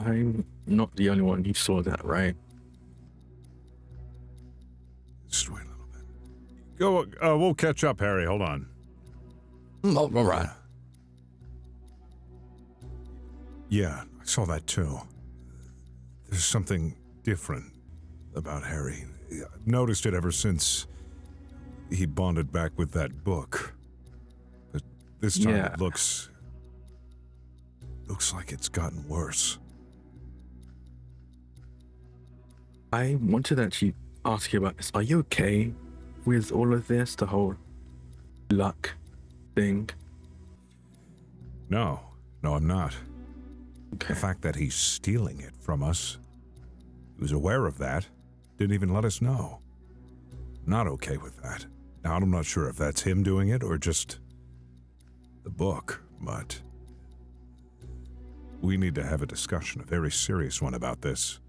I'm not the only one who saw that, right? Just wait a little bit. Go, we'll catch up, Harry. Hold on. Oh, all right. Yeah, I saw that too. There's something different about Harry. I've noticed it ever since he bonded back with that book. But this time it looks like it's gotten worse. I wanted to actually ask you about this. Are you okay with all of this, the whole luck thing? No, I'm not. Okay. The fact that he's stealing it from us, he was aware of that, didn't even let us know. Not okay with that. Now, I'm not sure if that's him doing it or just the book, but we need to have a discussion, a very serious one about this.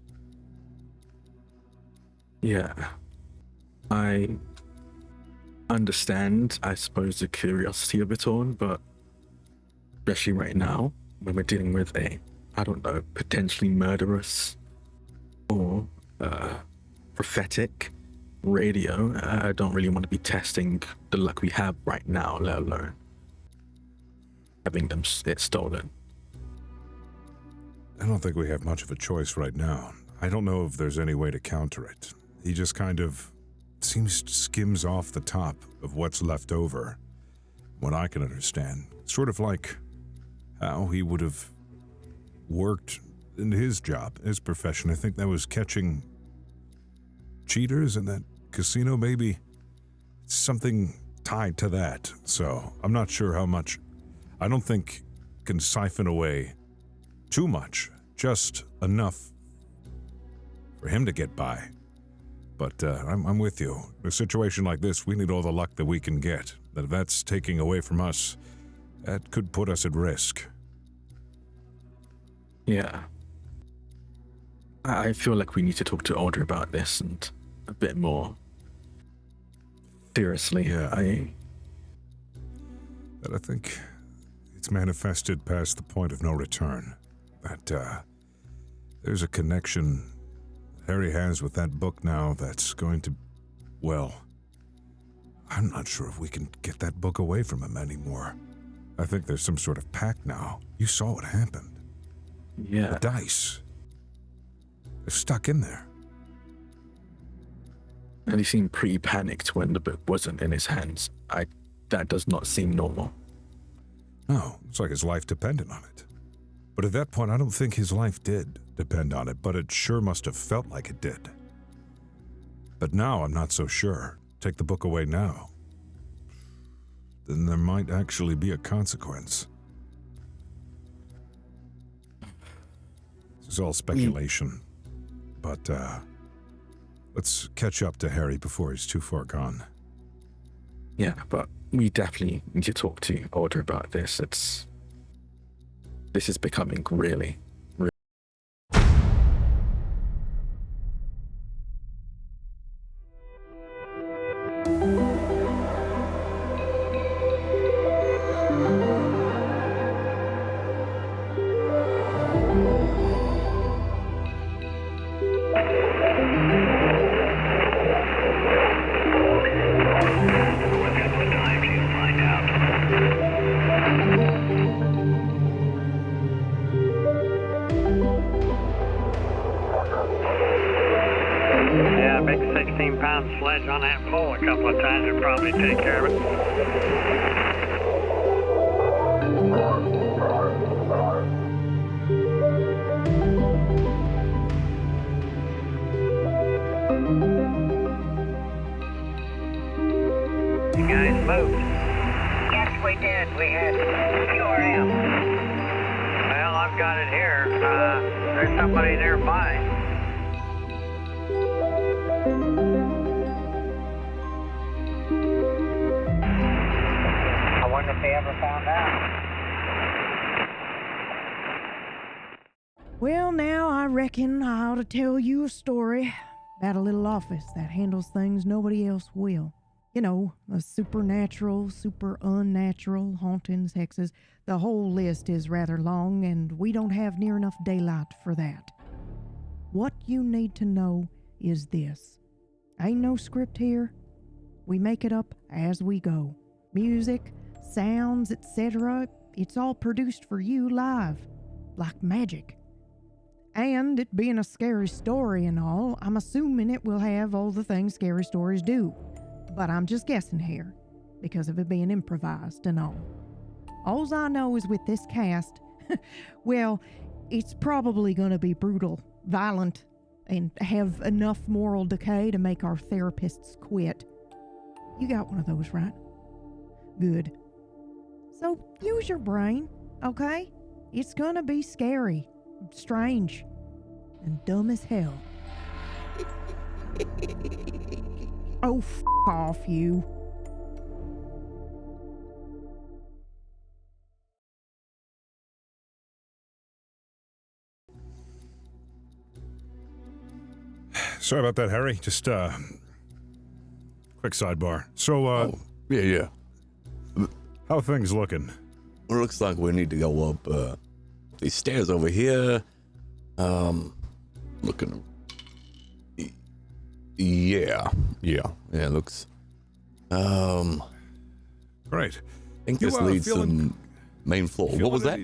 Yeah. I understand, I suppose, the curiosity of it all, but especially right now, when we're dealing with a, I don't know, potentially murderous or prophetic radio, I don't really want to be testing the luck we have right now, let alone having it stolen. I don't think we have much of a choice right now. I don't know if there's any way to counter it. He just kind of skims off the top of what's left over. What I can understand. Sort of like how he would have worked in his job, his profession. I think that was catching cheaters in that casino, maybe. Something tied to that. So I'm not sure how much. I don't think can siphon away too much, just enough for him to get by. But I'm with you. In a situation like this, we need all the luck that we can get. That if that's taking away from us, that could put us at risk. Yeah. I feel like we need to talk to Audrey about this and a bit more seriously. Yeah. I think it's manifested past the point of no return. That there's a connection Harry has with that book now that's going to, well, I'm not sure if we can get that book away from him anymore. I think there's some sort of pact now. You saw what happened. Yeah. The dice. They're stuck in there. And he seemed pretty panicked when the book wasn't in his hands. That does not seem normal. No, it's like his life depended on it. But at that point, I don't think his life did depend on it, but it sure must have felt like it did. But now I'm not so sure. Take the book away now. Then there might actually be a consequence. This is all speculation. But let's catch up to Harry before he's too far gone. Yeah, but we definitely need to talk to Audrey about this. This is becoming really. Sledge on that pole a couple of times would probably take care of it. You guys moved? Yes, we did. We had URM. Well, I've got it here. There's somebody nearby. If they ever found out. Well, now I reckon I ought to tell you a story about a little office that handles things nobody else will. You know, the supernatural, super unnatural, hauntings, hexes. The whole list is rather long, and we don't have near enough daylight for that. What you need to know is this. Ain't no script here. We make it up as we go. Music, sounds, etc. It's all produced for you live, like magic. And it being a scary story and all, I'm assuming it will have all the things scary stories do. But I'm just guessing here, because of it being improvised and all. Alls I know is with this cast, well, it's probably gonna be brutal, violent, and have enough moral decay to make our therapists quit. You got one of those, right? Good. So use your brain, okay? It's gonna be scary, strange, and dumb as hell. Oh, off you. Sorry about that, Harry. Just, quick sidebar. So, Yeah. how are things looking? It looks like we need to go up these stairs over here. Looking. Yeah. It looks. Great. I think this leads to the main floor. What was that?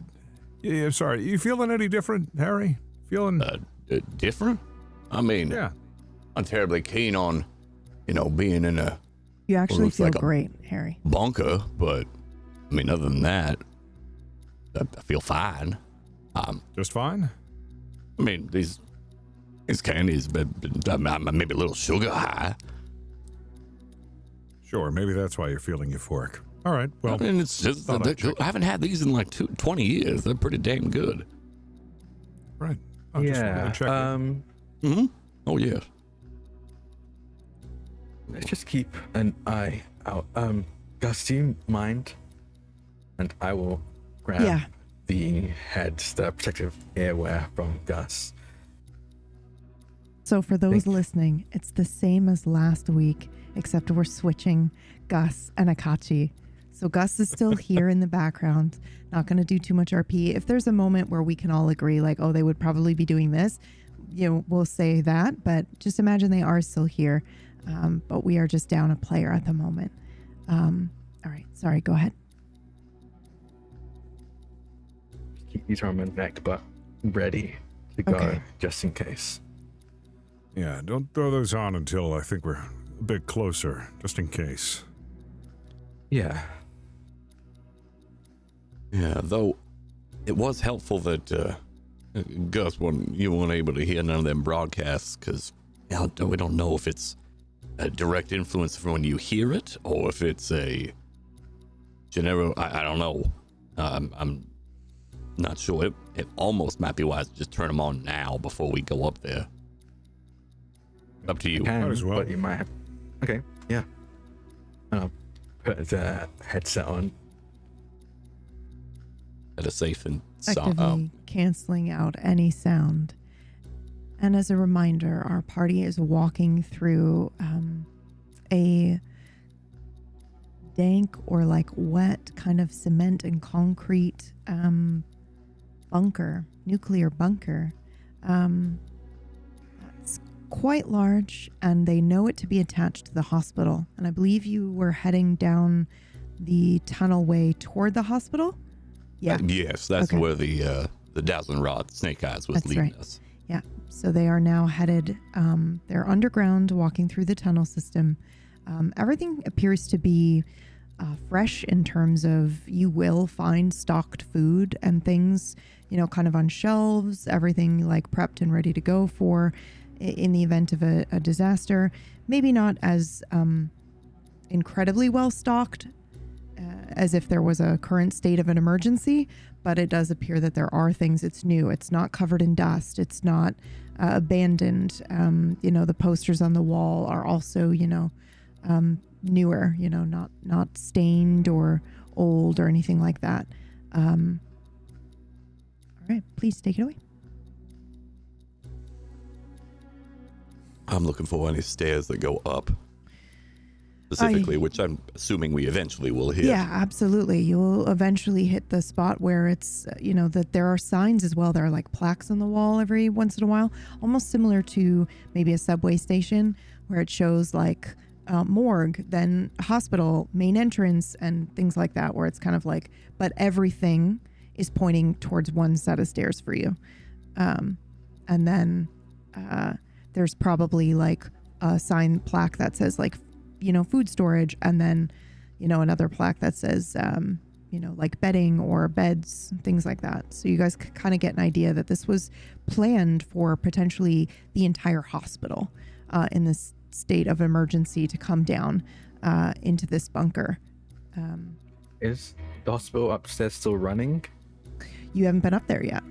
Yeah, sorry. You feeling any different, Harry? Feeling Different? I mean, yeah. I'm terribly keen on, being in a You actually looks feel like a- great, Harry. bunker, but I mean, other than that, I feel fine. Just fine? I mean, these candies, but maybe a little sugar high. Sure, maybe that's why you're feeling euphoric. All right, well, I mean, it's just thought I'd check. I haven't had these in like 20 years. They're pretty damn good. right. I just wanted to check it. Mm-hmm. Oh yes. Let's just keep an eye out. Gus, do you mind? And I will grab Yeah. the heads, the protective earwear from Gus. So for those listening, it's the same as last week, except we're switching Gus and Akachi. So Gus is still here in the background, not going to do too much RP. If there's a moment where we can all agree, like, oh, they would probably be doing this, we'll say that. But just imagine they are still here. But we are just down a player at the moment. All right. Sorry. Go ahead. Keep these around my neck, but ready to go Okay. just in case. Yeah, don't throw those on until I think we're a bit closer, just in case. Yeah. Yeah. Though, it was helpful that Gus, you weren't able to hear none of them broadcasts because we don't know if it's a direct influence from when you hear it or if it's a general. I don't know. I'm not sure. It almost might be wise to just turn them on now before we go up there. Up to you. Can, Might as well. but you might have... Okay, yeah. I'll put the headset on. At a safe and Effectively canceling out any sound. And as a reminder, our party is walking through a dank or like wet kind of cement and concrete bunker, nuclear bunker. It's quite large, and they know it to be attached to the hospital. And I believe you were heading down the tunnelway toward the hospital. Yeah. Yes, that's Okay. where the Dazzling Rod Snake Eyes was That's leading right. us. Yeah, so they are now headed, they're underground, walking through the tunnel system. Everything appears to be fresh in terms of you will find stocked food and things, kind of on shelves, everything like prepped and ready to go for in the event of a disaster. Maybe not as incredibly well stocked as if there was a current state of an emergency, but it does appear that there are things. It's new. It's not covered in dust. It's not abandoned. The posters on the wall are also, newer, not stained or old or anything like that. All right, please take it away. I'm looking for any stairs that go up. specifically, which I'm assuming we eventually will hit. Yeah, absolutely. You'll eventually hit the spot where it's, that there are signs as well. There are like plaques on the wall every once in a while, almost similar to maybe a subway station where it shows like morgue, then hospital, main entrance, and things like that, where it's kind of like, but everything is pointing towards one set of stairs for you. And then there's probably like a sign plaque that says like, food storage, and then, another plaque that says, like bedding or beds, things like that. So you guys kind of get an idea that this was planned for potentially the entire hospital in this state of emergency to come down into this bunker. Is the hospital upstairs still running? You haven't been up there yet.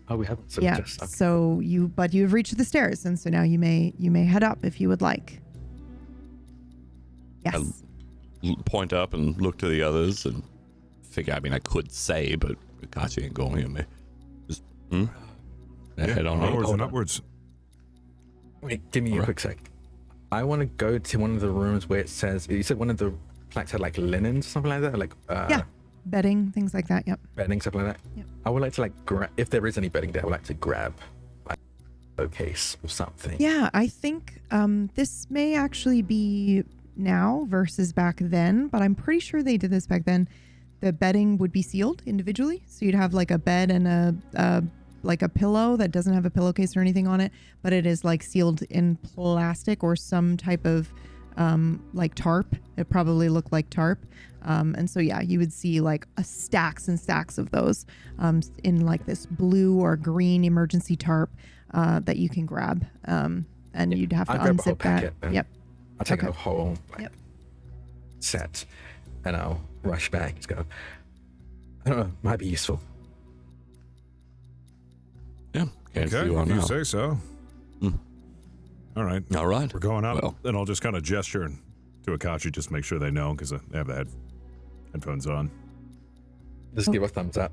Oh, we haven't. So Yeah. just, okay. So you've reached the stairs, and so now you may head up if you would like. Yes. Point up and look to the others and figure. I mean, I could say, but Catsi ain't going to hear me. Just head on Onwards up. and upwards. Wait, give me a quick sec. I want to go to one of the rooms where it says, you said one of the plaques had like linens, something like that? Like, Yeah. Bedding, things like that. Yep. bedding, something like that? Yep. I would like to like grab, if there is any bedding there, I would like to grab like a case or something. Yeah, I think this may actually be now versus back then, but I'm pretty sure they did this back then. The bedding would be sealed individually, so you'd have like a bed and a like a pillow that doesn't have a pillowcase or anything on it, but it is like sealed in plastic or some type of like tarp. It probably looked like tarp. And so, yeah, you would see like stacks and stacks of those in like this blue or green emergency tarp that you can grab. And you'd have to I'll grab a whole unzip that. packet then. Yep. I'll take Okay. a whole like, Yep. set and I'll rush back and go, I don't know, might be useful. Yeah. Can't see Okay, you on if you now. say so. All right. All right. We're going up, Well. and I'll just kind of gesture to Akachi, just make sure they know, because they have the headphones on. Just give a thumbs up.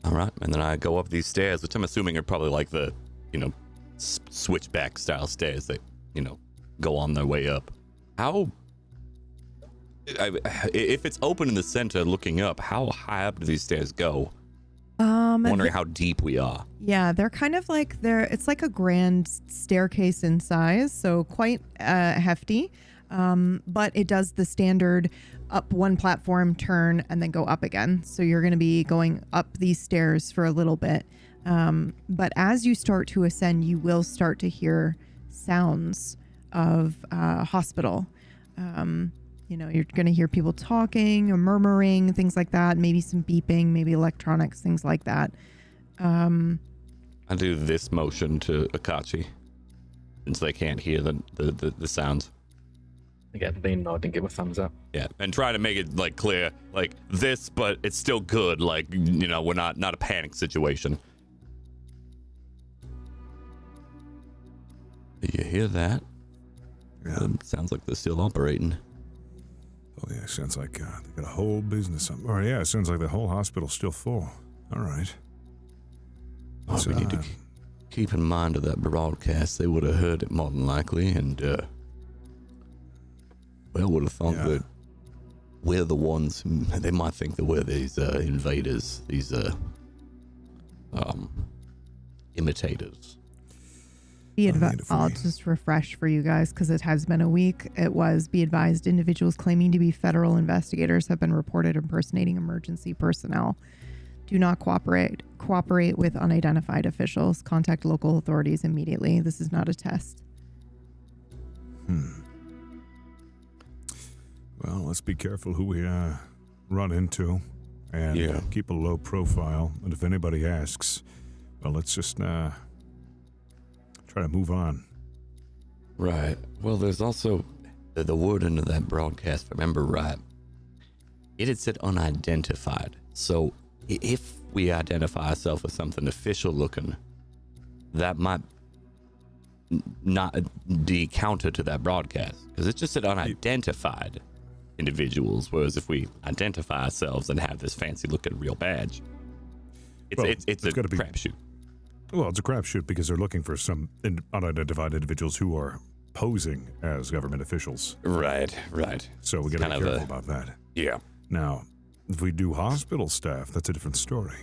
All right. And then I go up these stairs, which I'm assuming are probably like the, switchback style stairs that, go on their way up. How, if it's open in the center looking up, how high up do these stairs go? I'm wondering how deep we are. Yeah, they're kind of like it's like a grand staircase in size, so quite hefty. But it does the standard up one platform, turn, and then go up again. So you're going to be going up these stairs for a little bit. But as you start to ascend, you will start to hear sounds of hospital. You're going to hear people talking or murmuring, things like that. Maybe some beeping, maybe electronics, things like that. I do this motion to Akachi, since they can't hear the sounds. Again, they nod and give a thumbs up. Yeah, and try to make it like clear, like this, but it's still good. Like we're not a panic situation. Do you hear that? Yeah. Sounds like they're still operating. Oh, yeah, sounds like they got a whole business. Oh, yeah, it sounds like the whole hospital's still full. All right. Well, we need to keep in mind of that broadcast. They would have heard it more than likely, and would have thought that we're the ones. They might think that we're these invaders, these imitators. I'll just refresh for you guys because it has been a week. It was, be advised, individuals claiming to be federal investigators have been reported impersonating emergency personnel. Do not cooperate with unidentified officials. Contact local authorities immediately. This is not a test. Well, let's be careful who we run into and keep a low profile. And if anybody asks, well, let's just try to move on. Right. Well, there's also the word into that broadcast, if I remember right. It had said unidentified. So if we identify ourselves as something official looking, that might not be counter to that broadcast, because it just said unidentified individuals, whereas if we identify ourselves and have this fancy looking real badge, it's a crapshoot. Well, it's a crapshoot because they're looking for some unidentified individuals who are posing as government officials. Right. So we got to be careful about that. Yeah. Now, if we do hospital staff, that's a different story.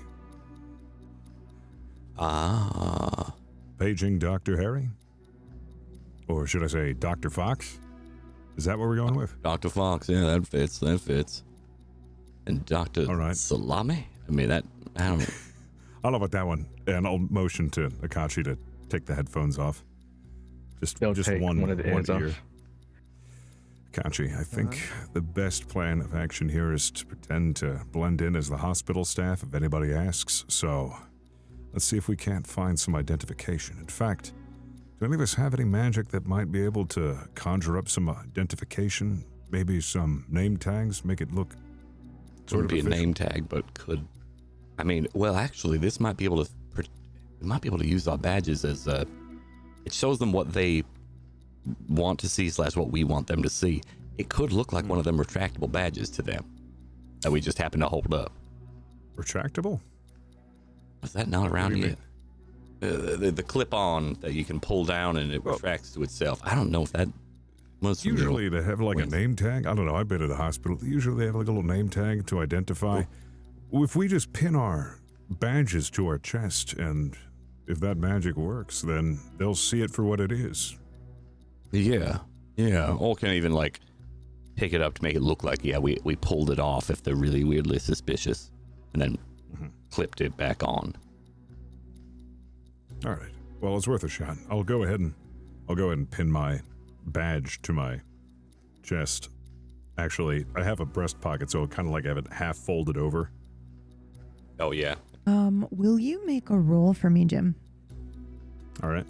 Ah. Paging Dr. Harry? Or should I say Dr. Fox? Is that what we're going with? Dr. Fox, yeah, that fits. And Dr. All right. Salami? I mean, I don't know. I don't know about that one. And I'll motion to Akachi to take the headphones off. Just take one of the ears ear. off. Akachi, I think the best plan of action here is to pretend to blend in as the hospital staff if anybody asks. So let's see if we can't find some identification. In fact, do any of us have any magic that might be able to conjure up some identification? Maybe some name tags, make it look sort Wouldn't of be official? a name tag, but could. I mean, well, actually, this might be able to. We might be able to use our badges as it shows them what they want to see / what we want them to see. It could look like one of them retractable badges to them that we just happen to hold up. Retractable? Is that not around do you yet? The clip-on that you can pull down and it retracts to itself. I don't know if that was Usually they have like a Wait. name tag. I don't know. I've been to the hospital. Usually they have like a little name tag to identify. If we just pin our badges to our chest and if that magic works, then they'll see it for what it is. Yeah. Or can even like pick it up to make it look like, we pulled it off if they're really weirdly suspicious and then clipped it back on. All right. Well, it's worth a shot. I'll go ahead and pin my badge to my chest. Actually, I have a breast pocket, so kind of like I have it half folded over. Oh, yeah. Will you make a roll for me, Jim? All right.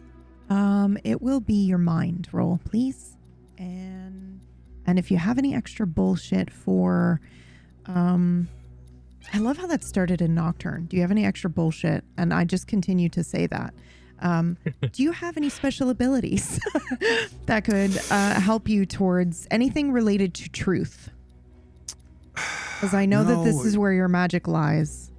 It will be your mind roll, please. And if you have any extra bullshit for, I love how that started in Nocturne. Do you have any extra bullshit? And I just continue to say that. Do you have any special abilities that could help you towards anything related to truth? Because I know that this is where your magic lies.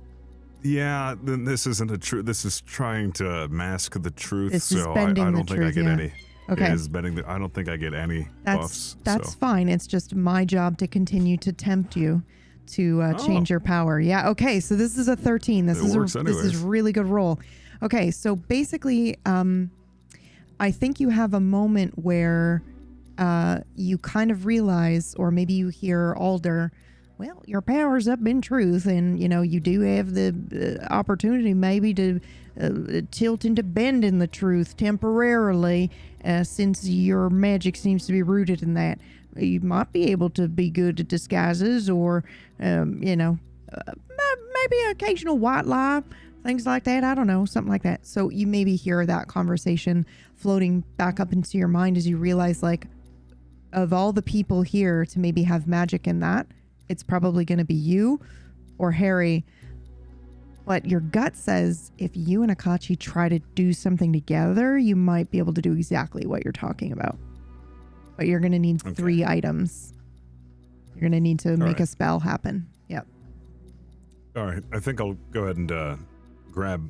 Yeah, then this isn't a truth. This is trying to mask the truth. This is so I bending don't the think I truth, get yeah. any. Okay. It is bending I don't think I get any buffs. That's so. fine. It's just my job to continue to tempt you to change your power. Yeah. Okay. So this is a 13. This is anyways. really good roll. Okay. So basically, I think you have a moment where you kind of realize, or maybe you hear Alder, well, your power's up in truth, and you do have the opportunity maybe to tilt into bending the truth temporarily, since your magic seems to be rooted in that. You might be able to be good at disguises, or maybe an occasional white lie, things like that. I don't know, something like that. So you maybe hear that conversation floating back up into your mind as you realize, like, of all the people here to maybe have magic in that, it's probably going to be you or Harry. But your gut says if you and Akachi try to do something together, you might be able to do exactly what you're talking about. But you're going to need 3 items. You're going to need to make a spell happen. Yep. All right. I think I'll go ahead and grab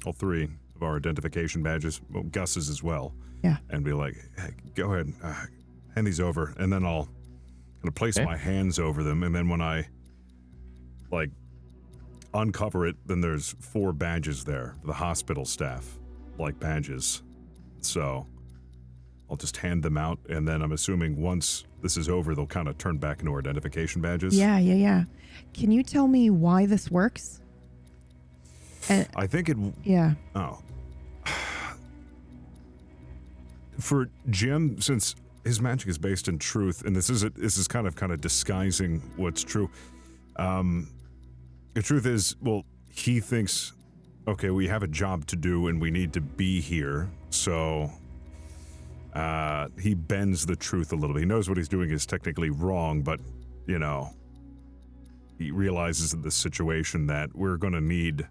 all 3 of our identification badges, well, Gus's as well. Yeah. And be like, hey, go ahead, hand these over, and then I'll place my hands over them, and then when I uncover it, then there's 4 badges there, the hospital staff badges. So I'll just hand them out, and then I'm assuming once this is over, they'll kind of turn back into our identification badges. Yeah. Can you tell me why this works? I think it. Yeah. Oh. For Jim, since his magic is based in truth, and this is kind of disguising what's true. The truth is, well, he thinks, okay, we have a job to do and we need to be here, so he bends the truth a little bit. He knows what he's doing is technically wrong, but he realizes in this situation that we're going to need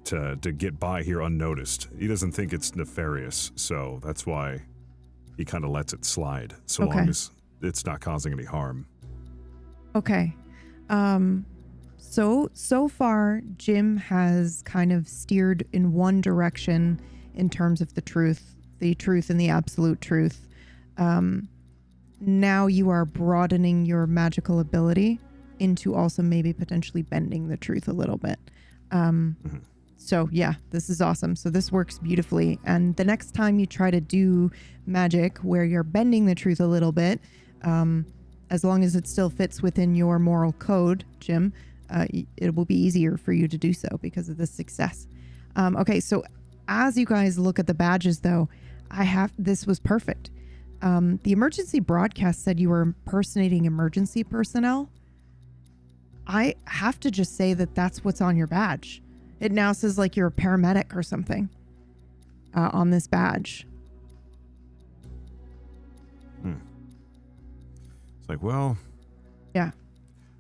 to get by here unnoticed. He doesn't think it's nefarious, so that's why he kind of lets it slide, so long as it's not causing any harm. Okay. So far, Jim has kind of steered in one direction in terms of the truth and the absolute truth. now you are broadening your magical ability into also maybe potentially bending the truth a little bit. So yeah, this is awesome. So this works beautifully. And the next time you try to do magic where you're bending the truth a little bit, as long as it still fits within your moral code, Jim, it will be easier for you to do so because of this success. Okay, so as you guys look at the badges though, this was perfect. The emergency broadcast said you were impersonating emergency personnel. I have to just say that that's what's on your badge. It now says like you're a paramedic or something on this badge. It's like, well, yeah.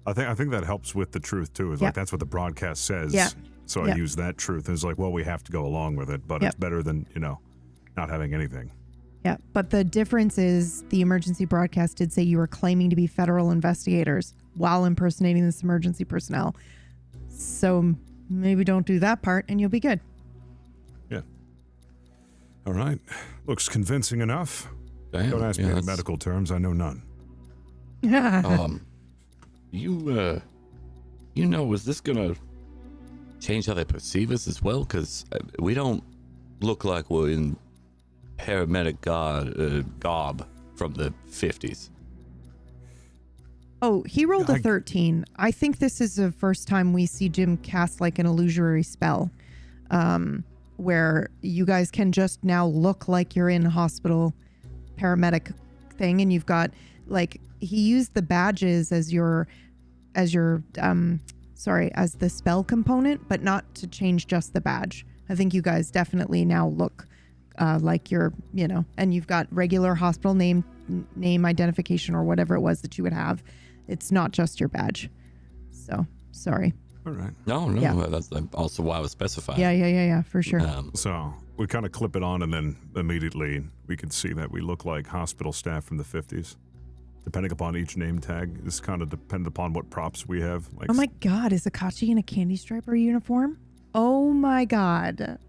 I think that helps with the truth too. Is like that's what the broadcast says. Yeah. So I use that truth. It's like, well, we have to go along with it, but it's better than not having anything. Yeah, but the difference is the emergency broadcast did say you were claiming to be federal investigators while impersonating this emergency personnel. So maybe don't do that part and you'll be good. Yeah. All right. Looks convincing enough. Damn, Don't ask me in medical terms. I know none. Is this gonna change how they perceive us as well? Because we don't look like we're in paramedic garb from the 50s. Oh, he rolled a 13. I think this is the first time we see Jim cast like an illusory spell, where you guys can just now look like you're in a hospital paramedic thing, and you've got like he used the badges as the spell component, but not to change just the badge. I think you guys definitely now look like you're, and you've got regular hospital name identification or whatever it was that you would have. It's not just your badge. So, sorry. All right. No, Yeah. That's also why I was specifying. Yeah, for sure. So we kind of clip it on, and then immediately we can see that we look like hospital staff from the 50s. Depending upon each name tag, is kind of dependent upon what props we have. Like, Oh my God, is Akachi in a candy striper uniform? Oh my God.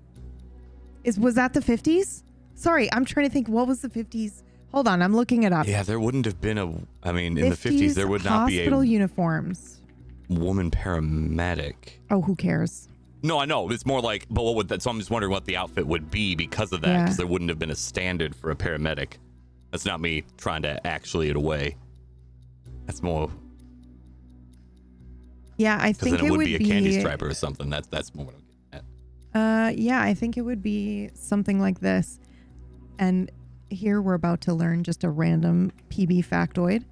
Was that the 50s? Sorry, I'm trying to think, what was the 50s? Hold on, I'm looking it up. Yeah, there wouldn't have been in the 50s, there would not be a hospital uniforms. woman paramedic. Oh, who cares? No, I know. It's more like, but what would that? So I'm just wondering what the outfit would be because of that, because there wouldn't have been a standard for a paramedic. That's not me trying to actually it away. That's more. Yeah, I think then it would be a be candy striper or something. That's more what I'm getting at. Yeah, I think it would be something like this. And here we're about to learn just a random PB factoid.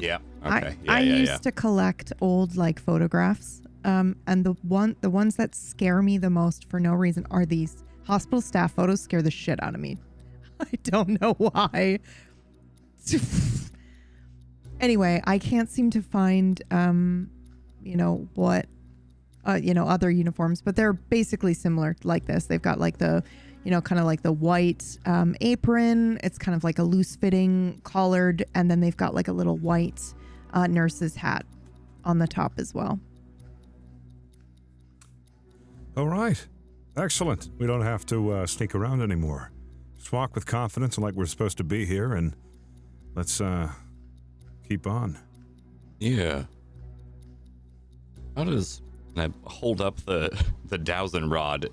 Yeah. Okay. I used to collect old like photographs. And the ones that scare me the most for no reason are these hospital staff photos. Scare the shit out of me. I don't know why. Anyway, I can't seem to find other uniforms, but they're basically similar like this. They've got like the kind of like the white apron. It's kind of like a loose fitting collared, and then they've got like a little white nurse's hat on the top as well. all right. Excellent. We don't have to sneak around anymore. Just walk with confidence and like we're supposed to be here, and let's keep on. Yeah. How does I hold up the dowsing rod,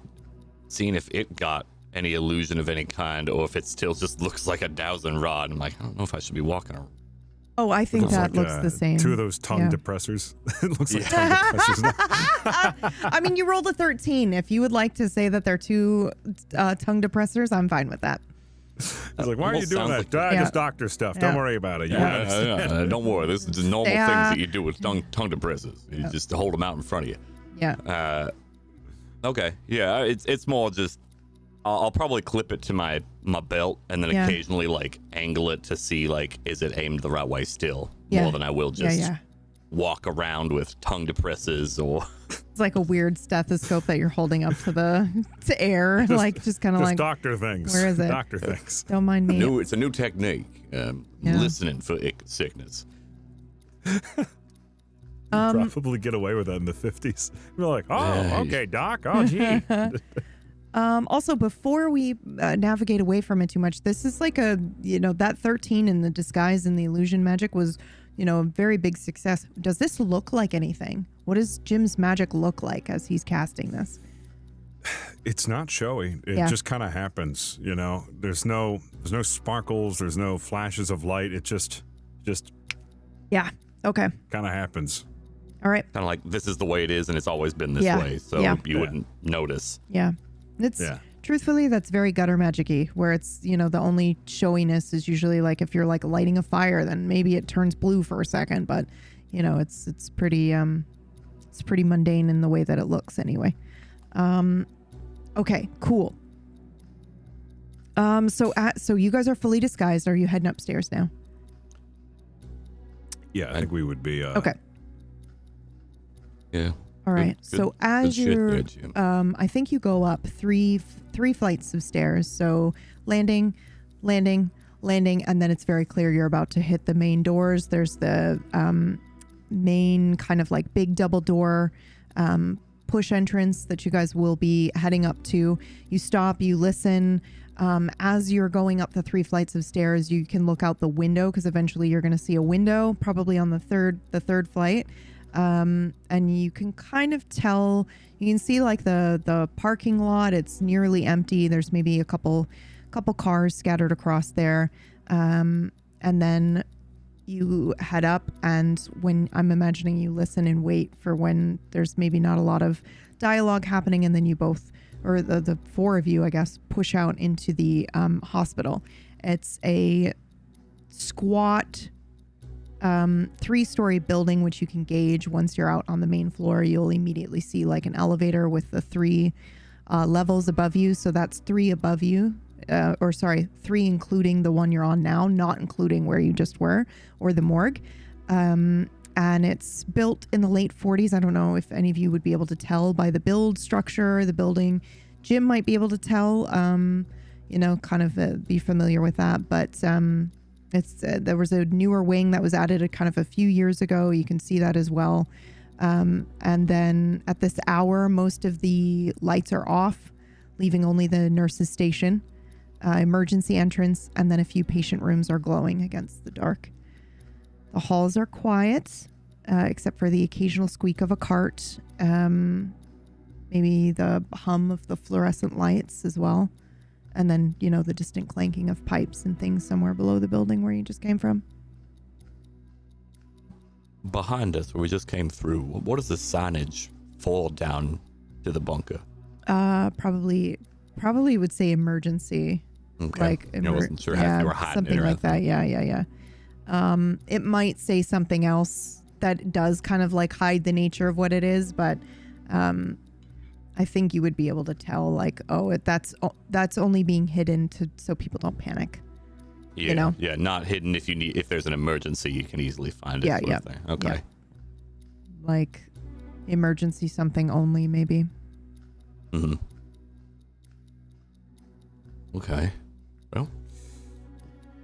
seeing if it got any illusion of any kind, or if it still just looks like a dowsing rod? I'm like, I don't know if I should be walking around. Oh, I think that looks the same. Two of those tongue depressors. It looks like tongue depressors. I mean, you rolled a 13. If you would like to say that they're two tongue depressors, I'm fine with that. I was like, why are you doing that? Just doctor stuff. Don't worry about it. You won't understand. Don't worry. This is the normal things that you do with tongue depressors. You just hold them out in front of you. Yeah. Okay. Yeah. It's more just I'll probably clip it to my belt and then occasionally like angle it to see like is it aimed the right way still more than I will just walk around with tongue depressors or. It's like a weird stethoscope that you're holding up to air, just kind of like doctor things. Where is it? Doctor things. Don't mind me. It's a new technique. Listening for sickness. Probably get away with that in the 50s. We're like, okay, doc. Oh, gee. Also, before we navigate away from it too much, this is like that 13 in the disguise and the illusion magic was, a very big success. Does this look like anything? What does Jim's magic look like as he's casting this? It's not showy. It just kind of happens, There's no sparkles. There's no flashes of light. It just. Yeah. Okay. Kind of happens. All right. Kind of like this is the way it is, and it's always been this way, so you wouldn't notice. Yeah. Truthfully, that's very gutter magic-y, where it's, the only showiness is usually like if you're like lighting a fire, then maybe it turns blue for a second, but it's pretty mundane in the way that it looks anyway. Okay, cool. So you guys are fully disguised. Are you heading upstairs now? Yeah, I think we would be okay. Yeah. All right. So as you're, I think you go up three flights of stairs. So landing, and then it's very clear you're about to hit the main doors. There's the main kind of like big double door push entrance that you guys will be heading up to. You stop, you listen. As you're going up the 3 flights of stairs, you can look out the window because eventually you're going to see a window, probably on the third flight. And you can kind of tell, you can see like the parking lot. It's nearly empty. There's maybe a couple cars scattered across there. And then you head up, and when I'm imagining you listen and wait for when there's maybe not a lot of dialogue happening, and then you both, or the 4 of you, I guess, push out into the hospital. It's a squat 3-story building, which you can gauge once you're out on the main floor. You'll immediately see like an elevator with the 3 levels above you. So that's 3 above you, 3 including the one you're on now, not including where you just were, or the morgue. And it's built in the late 40s. I don't know if any of you would be able to tell by the build structure, the building. Jim might be able to tell, kind of be familiar with that. But there was a newer wing that was added kind of a few years ago. You can see that as well. And then at this hour, most of the lights are off, leaving only the nurse's station, emergency entrance, and then a few patient rooms are glowing against the dark. The halls are quiet, except for the occasional squeak of a cart, maybe the hum of the fluorescent lights as well. And then, the distant clanking of pipes and things somewhere below the building where you just came from. Behind us, where we just came through, what does the signage fall down to the bunker? Probably would say emergency. Okay. Like, I wasn't sure if you were hiding something it or like anything. that. Yeah. It might say something else that does kind of like hide the nature of what it is, but I think you would be able to tell, like, that's only being hidden so people don't panic. Yeah, yeah, not hidden. If there's an emergency, you can easily find it. Yeah, sort of thing. Okay. Yeah. Like emergency something only, maybe. Mm-hmm. Okay. Well,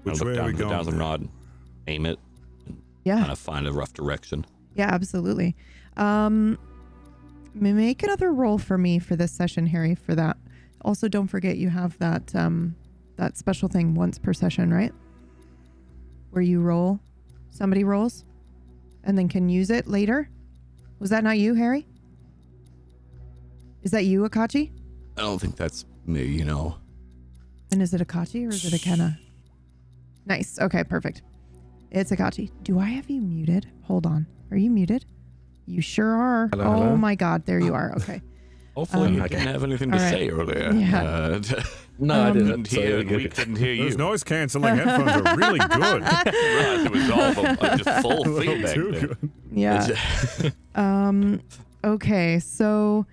Which look way down are we to the going? dowsing rod, aim it, and Yeah. kind of find a rough direction. Yeah, absolutely. Make another roll for me for this session, Harry, for that. Also, don't forget you have that that special thing once per session, right? Where you roll, somebody rolls, and then can use it later. Was that not you, Harry? Is that you, Akachi? I don't think that's me, And is it Akachi or is it Akena? Nice. Okay, perfect. It's Akachi. Do I have you muted? Hold on. Are you muted? You sure are. Hello. My God. There you are. Okay. Hopefully you Okay. didn't have anything to All right. say earlier. Yeah. No, I didn't. Didn't hear, So, we didn't hear you. Those noise canceling headphones are really good. Right, it was all just full A little feedback too there. good. Yeah. Okay. So,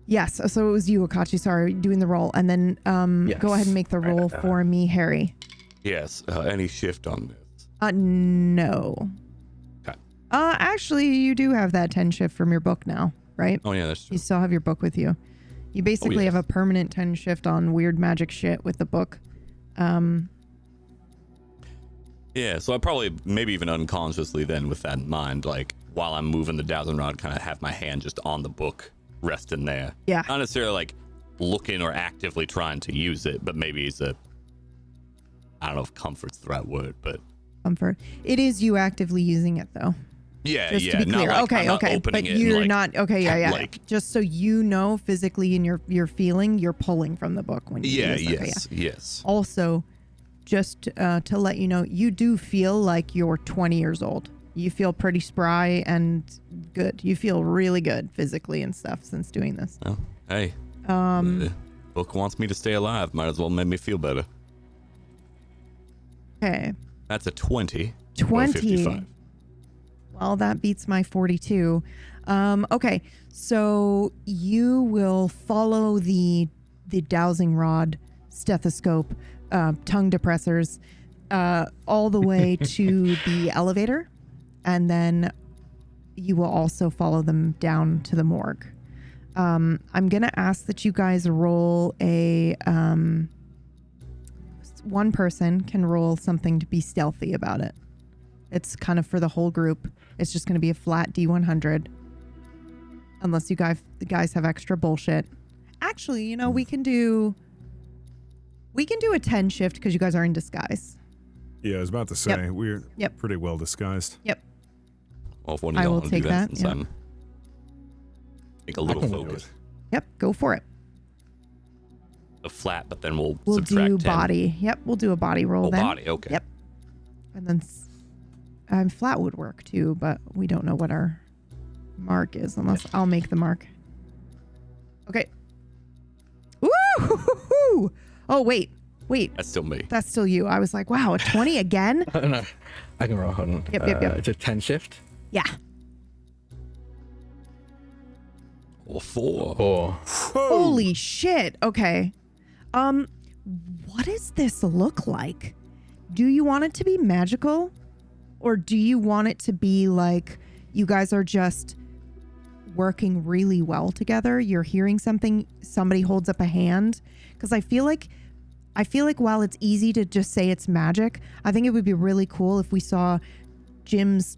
yes. So it was you, Akachi. Sorry, doing the roll. And then Yes. go ahead and make the roll for me, Harry. Yes, any shift on this? No. Okay. Actually, you do have that 10 shift from your book now, right? Oh, yeah, that's true. You still have your book with you. You basically yes. have a permanent 10 shift on weird magic shit with the book. Yeah, so I probably, maybe even unconsciously then with that in mind, like, while I'm moving the dowsing rod, kind of have my hand just on the book, resting there. Yeah. Not necessarily, like, looking or actively trying to use it, but maybe he's I don't know if comfort's the right word, but Comfort. It is you actively using it though. yeah, Just yeah. to be clear. Not like, Okay, I'm not okay. opening But it and, you're like, not okay, yeah. like- Just so you know physically in your feeling, you're pulling from the book when you Yeah, use it. Okay, yes, yes. Also, just to let you know, you do feel like you're 20 years old. You feel pretty spry and good. You feel really good physically and stuff since doing this. Well, hey, the book wants me to stay alive. Might as well make me feel better. Okay. That's a 20. or 20. 55. Well, that beats my 42. Okay, so you will follow the dowsing rod, stethoscope, tongue depressors, all the way to the elevator, and then you will also follow them down to the morgue. I'm gonna ask that you guys roll a one person can roll something to be stealthy about it. It's kind of for the whole group. It's just going to be a flat D100. Unless you guys have extra bullshit. Actually, you know, we can do a 10 shift because you guys are in disguise. Yeah, I was about to say, Yep. we're Yep. pretty well disguised. Yep. Well, if one of I y'all will want to take do that, that, since yeah. I'm take a little can do focus. Yep, go for it. A flat, but then we'll We'll subtract do 10. body. Yep, we'll do a body roll Oh, then. body, okay. Yep. And then flat would work too, but we don't know what our mark is unless I'll make the mark. Okay. Woo! Oh, wait. That's still me. That's still you. I was like, wow, a 20 again? I don't know. I can roll. Hold on. Yep. It's a 10 shift. Yeah. Or 4. Or Holy shit. Okay. What does this look like? Do you want it to be magical? Or do you want it to be like you guys are just working really well together? You're hearing something, somebody holds up a hand? Because I feel like while it's easy to just say it's magic, I think it would be really cool if we saw Jim's,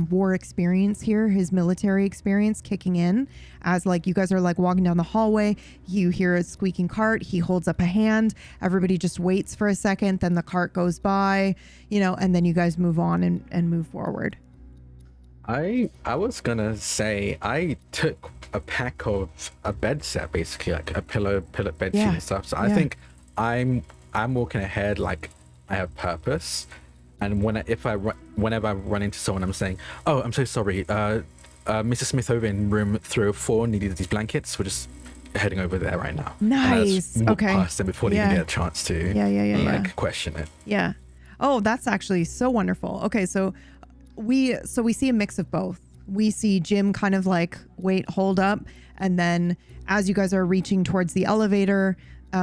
war experience here, his military experience kicking in as like you guys are like walking down the hallway, you hear a squeaking cart, he holds up a hand, everybody just waits for a second, then the cart goes by, and then you guys move on and move forward. I was gonna say I took a pack of a bed set, basically like a pillow bed sheet Yeah. and stuff. So I Yeah. think I'm walking ahead like I have purpose. And whenever I run into someone, I'm saying, "Oh, I'm so sorry. Mrs. Smith over in room 304 needed these blankets. We're just heading over there right now." And I just Nice. walk Okay. past them before they Yeah. even get a chance to Yeah. question it. Yeah. Oh, that's actually so wonderful. Okay, so we see a mix of both. We see Jim kind of like wait, hold up, and then as you guys are reaching towards the elevator,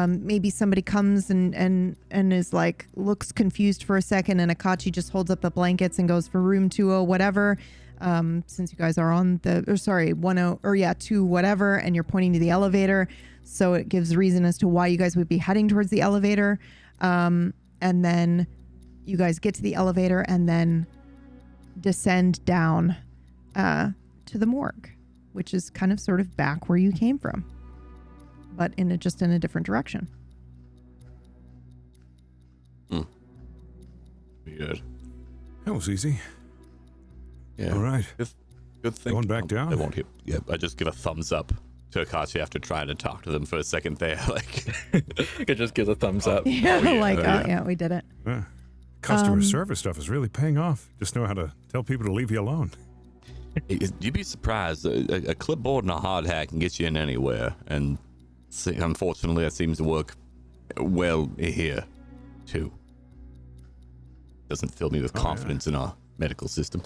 maybe somebody comes and is like looks confused for a second, and Akachi just holds up the blankets and goes for room 20 whatever. Since you guys are on 2 whatever, and you're pointing to the elevator, so it gives reason as to why you guys would be heading towards the elevator. And then you guys get to the elevator and then descend down to the morgue, which is kind of sort of back where you came from, but in a different direction. Good. That was easy. Yeah. All right. Good thing. Going back down? They won't hear. Yeah, I just give a thumbs up to Akachi after trying to talk to them for a second there. Like, It just gives a thumbs up. Yeah, we did it. Customer service stuff is really paying off. Just know how to tell people to leave you alone. you'd be surprised. A clipboard and a hard hat can get you in anywhere, and unfortunately, that seems to work well here too. Doesn't fill me with confidence in our medical system.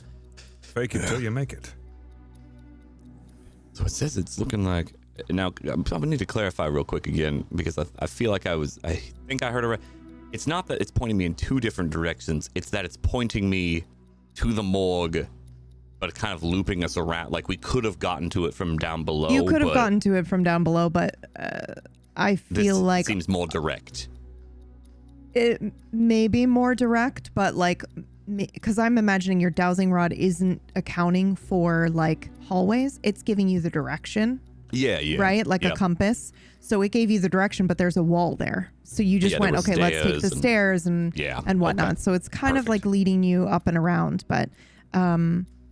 Fake it till you make it. So it says it's looking like. Now, I'm gonna need to clarify real quick again, because I feel like I think I heard it right. It's not that it's pointing me in two different directions. It's that it's pointing me to the morgue, but kind of looping us around. Like we could have gotten to it from down below. You could have gotten to it from down below, but I feel like seems more direct. it may be more direct, but like, because I'm imagining your dowsing rod isn't accounting for like hallways. It's giving you the direction. Yeah, yeah. Right? Like a compass. So it gave you the direction, but there's a wall there. So you just went, okay, let's take the stairs and whatnot. Okay. So it's kind of like leading you up and around. But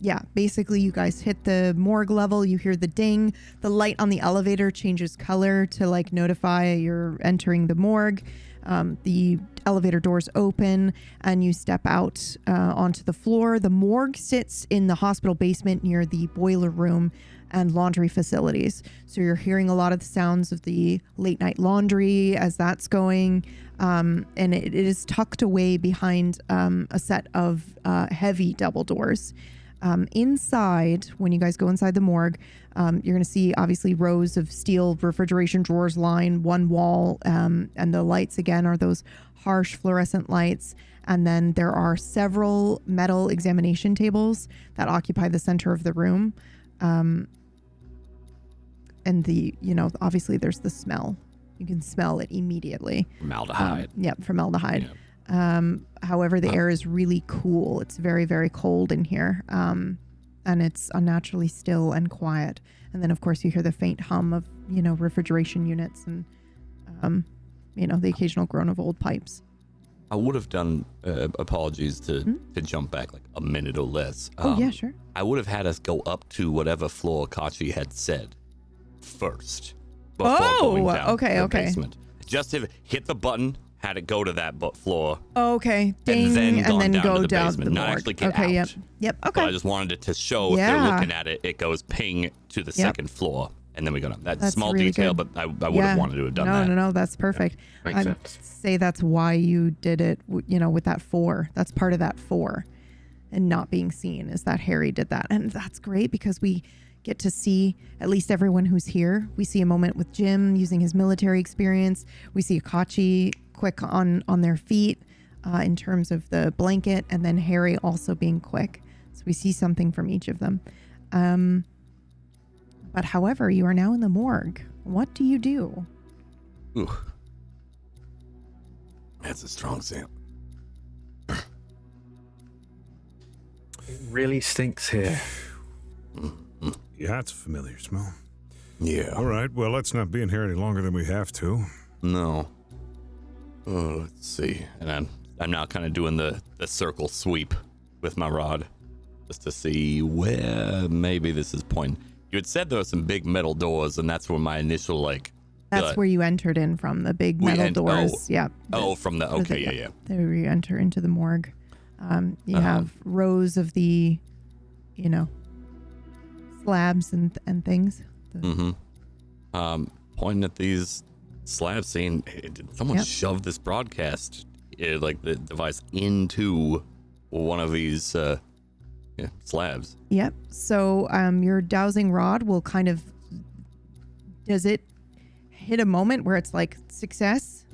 yeah, basically you guys hit the morgue level. You hear the ding. The light on the elevator changes color to like notify you're entering the morgue. The elevator doors open and you step out onto the floor. The morgue sits in the hospital basement near the boiler room and laundry facilities. So you're hearing a lot of the sounds of the late night laundry as that's going. And it is tucked away behind a set of heavy double doors. Inside, when you guys go inside the morgue, you're going to see obviously rows of steel refrigeration drawers line one wall, and the lights again are those harsh fluorescent lights. And then there are several metal examination tables that occupy the center of the room. And obviously there's the smell. You can smell it immediately. Formaldehyde. Formaldehyde. Yeah. However, the air is really cool. It's very, very cold in here. And it's unnaturally still and quiet. And then, of course, you hear the faint hum of, refrigeration units and, the occasional groan of old pipes. I would have done apologies to jump back like a minute or less. Yeah, sure. I would have had us go up to whatever floor Catsi had said first before going down the basement. Just to hit the button, had it go to that floor. Okay, ding, and then go down to the not morgue. actually get out. Yep. Okay. So I just wanted it to show if they're looking at it, it goes ping to the second floor, and then we go down. That's small really detail, good. But I would have wanted to have done that. No, that's perfect. Makes I'd sense. say that's why you did it, with that 4. That's part of that 4. And not being seen is that Harry did that. And that's great because we get to see at least everyone who's here. We see a moment with Jim using his military experience. We see Catsi quick on their feet in terms of the blanket, and then Harry also being quick. So we see something from each of them. But however, you are now in the morgue. What do you do? Ooh. That's a strong sample. It really stinks here. Yeah, it's a familiar smell. Yeah. All right, well, let's not be in here any longer than we have to. No. Oh, let's see. And I'm now kind of doing the circle sweep with my rod just to see where maybe this is pointing. You had said there were some big metal doors, and that's where my initial That's where you entered in from, the big metal doors. Yeah. From the okay, yeah. There you enter into the morgue. You have rows of the, slabs and things. Pointing at these slabs, saying, did someone shove this broadcast, the device, into one of these slabs? Yep. So your dowsing rod will kind of, does it hit a moment where it's like success?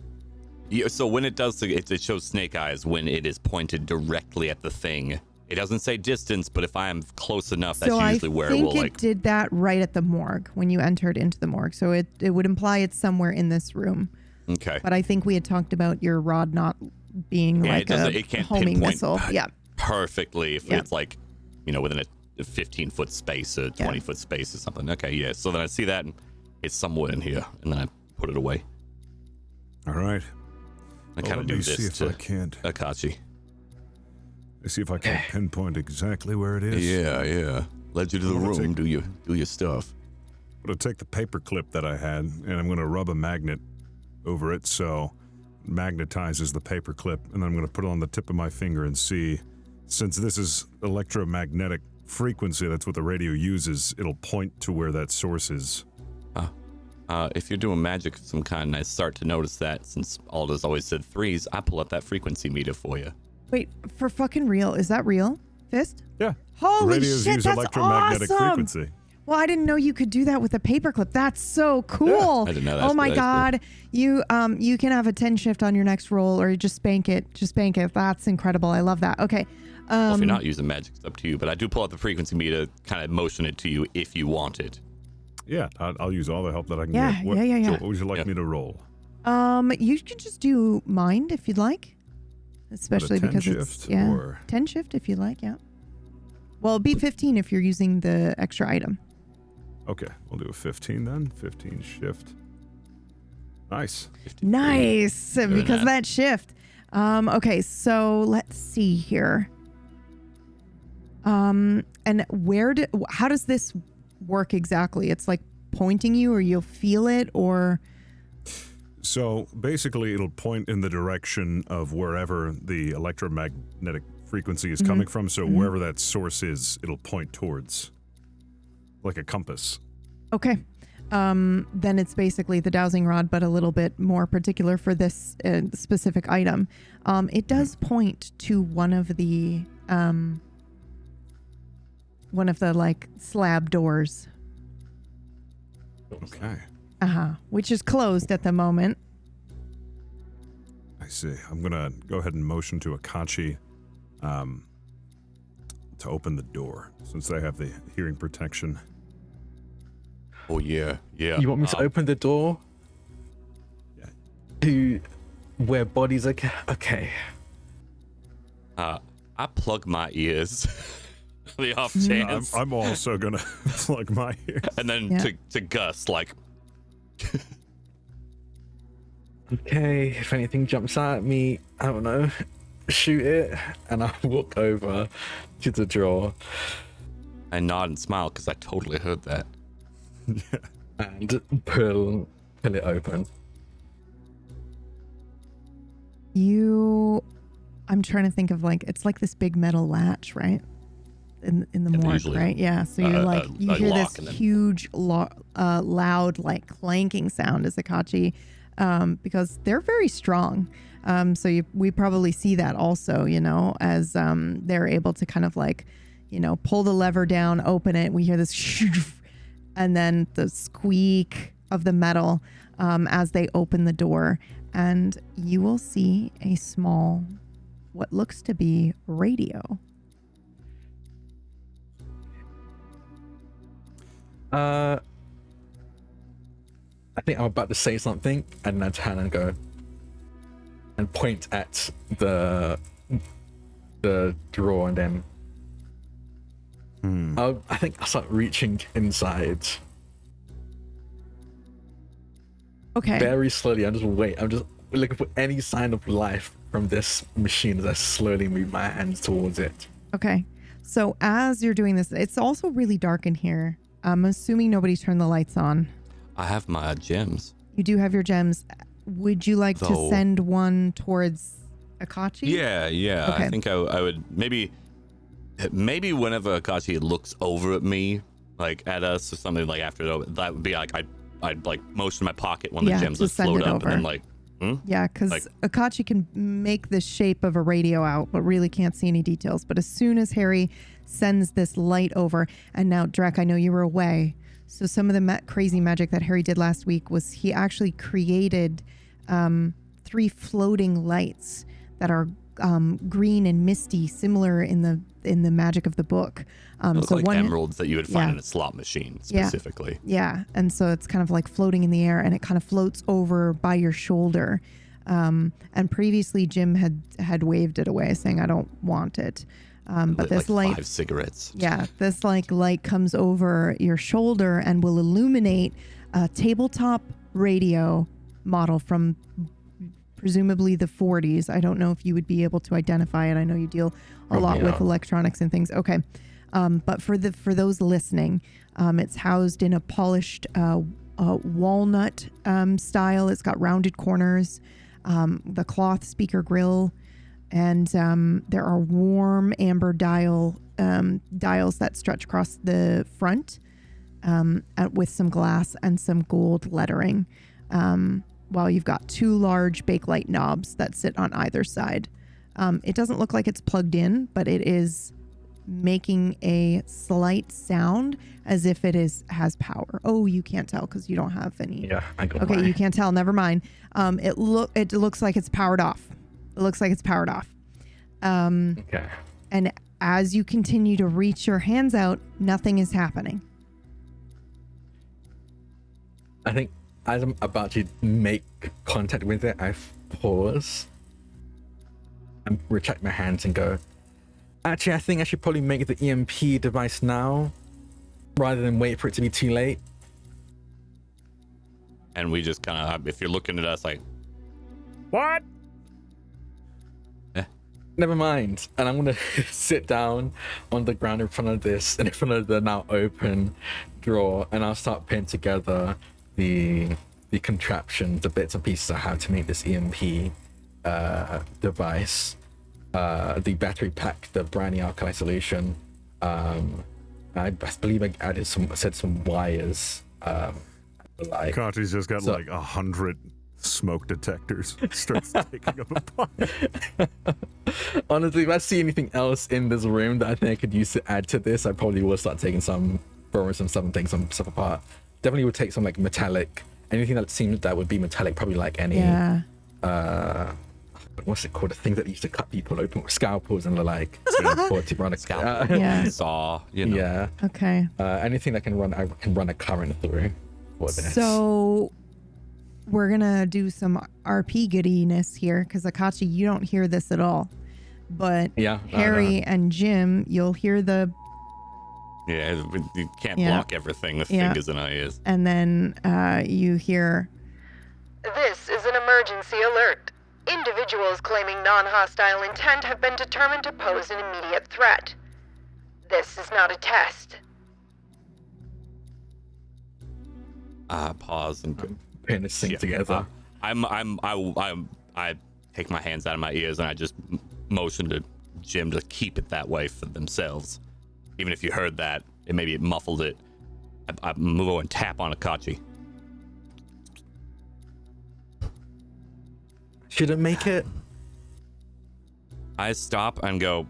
Yeah, so when it does, it shows snake eyes when it is pointed directly at the thing. It doesn't say distance, but if I am close enough, that's usually where it will it did that right at the morgue when you entered into the morgue. So it would imply it's somewhere in this room. Okay. But I think we had talked about your rod not being like it can't homing pinpoint missile. Yeah. Perfectly if it's within a 15-foot space or 20-foot space or something. Okay, yeah. So then I see that and it's somewhere in here, and then I put it away. All right. I kind of do this to Catsi. Let's see if I can pinpoint exactly where it is. Yeah. Led you to the room. Do your stuff. I'm going to take the paper clip that I had, and I'm going to rub a magnet over it so it magnetizes the paper clip, and then I'm going to put it on the tip of my finger and see, since this is electromagnetic frequency, that's what the radio uses, it'll point to where that source is. If you're doing magic of some kind, and I start to notice that, since Alda's always said 3s, I pull up that frequency meter for you. Wait, for fucking real? Is that real, Fist? Yeah. Holy Radios shit, use that's electromagnetic awesome. frequency. Well, I didn't know you could do that with a paperclip. That's so cool. I didn't know that. Oh my god. Cool. You can have a 10 shift on your next roll, or you just spank it. That's incredible. I love that. Okay. Well, if you're not using magic, it's up to you, but I do pull out the frequency meter, kind of motion it to you if you want it. Yeah, I'll use all the help that I can get. Yeah. What would you like me to roll? You can just do mind if you'd like. Especially because it's 10 shift if you'd like, yeah. Well, it'd be 15 if you're using the extra item. Okay, we'll do a 15 then. 15 shift. Nice. Nice, because that shift. Okay, so let's see here. And how does this work exactly? It's like pointing you, or you'll feel it, or... So basically it'll point in the direction of wherever the electromagnetic frequency is coming from. So wherever that source is, it'll point towards, like a compass. Okay. Then it's basically the dowsing rod, but a little bit more particular for this specific item. It does point to one of the like slab doors. Okay. Which is closed at the moment. I see. I'm gonna go ahead and motion to Akachi to open the door, since they have the hearing protection. Oh, yeah. You want me to open the door? Yeah. To where bodies are... Okay. I plug my ears. The off chance. I'm also gonna plug my ears. And then to Gus, like... Okay, if anything jumps out at me, I don't know, shoot it, and I'll walk over to the drawer. I nod and smile because I totally heard that. And pull it open. I'm trying to think of, like, it's like this big metal latch, right? In the morgue, usually, right? Yeah. So you're like, you hear this huge, loud, like clanking sound as Akachi, because they're very strong. So we probably see that also, as they're able to kind of like, pull the lever down, open it. We hear this, and then the squeak of the metal as they open the door, and you will see a small, what looks to be radio. I think I'm about to say something, and then turn and go and point at the drawer, and then I think I'll start reaching inside. Okay. Very slowly. I'm just looking for any sign of life from this machine as I slowly move my hands towards it. Okay. So as you're doing this, it's also really dark in here. I'm assuming nobody turned the lights on. I have my gems. You do have your gems. Would you like to send one towards Akachi? Yeah. Okay. I think I would maybe whenever Catsi looks over at me, like at us or something, like after that would be like I'd like motion my pocket when the gems would float up over. and then like Yeah, because Akachi can make the shape of a radio out, but really can't see any details. But as soon as Harry sends this light over, and now Drek, I know you were away, so some of the crazy magic that Harry did last week was he actually created 3 floating lights that are green and misty, similar in the magic of the book. So like emeralds that you would find in a slot machine specifically. Yeah, and so it's kind of like floating in the air, and it kind of floats over by your shoulder. And previously Jim had waved it away, saying, "I don't want it." But this like light, 5 cigarettes. Yeah, this like light comes over your shoulder and will illuminate a tabletop radio model from presumably the 40s. I don't know if you would be able to identify it. I know you deal a lot with electronics and things. Okay. But for those listening, it's housed in a polished walnut style. It's got rounded corners, the cloth speaker grill, and there are warm amber dials that stretch across the front with some glass and some gold lettering. While you've got 2 large bakelite knobs that sit on either side. It doesn't look like it's plugged in, but it is making a slight sound as if it has power. Oh, you can't tell because you don't have any. Yeah, I got Okay, you can't tell. Never mind. It looks like it's powered off. It looks like it's powered off. Okay. And as you continue to reach your hands out, nothing is happening. I think as I'm about to make contact with it, I pause and retract my hands and go, actually, I think I should probably make the EMP device now. rather than wait for it to be too late. And we just kind of, if you're looking at us like, What? Never mind. And I'm gonna sit down on the ground in front of this and in front of the now open drawer, and I'll start putting together the contraption, the bits and pieces I have to make this EMP device, the battery pack, the briny alkali solution. I believe I added some wires. Like Catsi's just got like 100 smoke detectors. Starts taking up a pot. honestly, if I see anything else in this room that I think I could use to add to this, I probably will start taking throwing some stuff apart. Definitely would take some like metallic, anything that seems that would be metallic, probably like any what's it called, the thing that used to cut people open with scalpels and the like. saw, you know. Yeah. Okay. Anything that can run a current through for this. So we're gonna do some RP giddiness here, because Akachi, you don't hear this at all, but Harry and Jim, you'll hear the. Yeah, you can't block everything with fingers and ears. And then you hear, "This is an emergency alert. Individuals claiming non-hostile intent have been determined to pose an immediate threat. This is not a test." Pause and putting this thing together. I take my hands out of my ears and I just motion to Jim to keep it that way for themselves. Even if you heard that, maybe it muffled it. I move over and tap on Akachi. Shouldn't make it. I stop and go,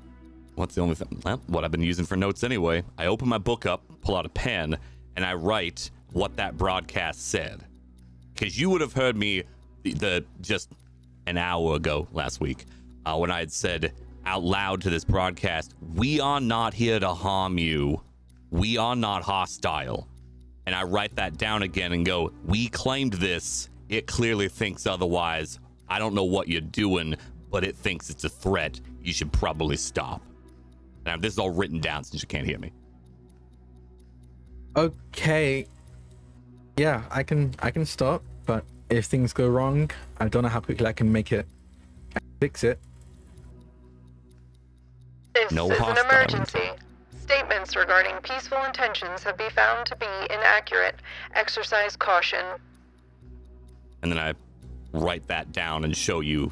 what's the only thing? Well, what I've been using for notes anyway. I open my book up, pull out a pen, and I write what that broadcast said. Because you would have heard me just an hour ago last week when I had said out loud to this broadcast, "We are not here to harm you. We are not hostile." And I write that down again and go, "We claimed this. It clearly thinks otherwise. I don't know what you're doing, but it thinks it's a threat. You should probably stop." Now, this is all written down since you can't hear me. Okay. Yeah, I can stop, but if things go wrong, I don't know how quickly I can fix it. This No is an hostile emergency. Statements regarding peaceful intentions have been found to be inaccurate. Exercise caution. And then I write that down and show you.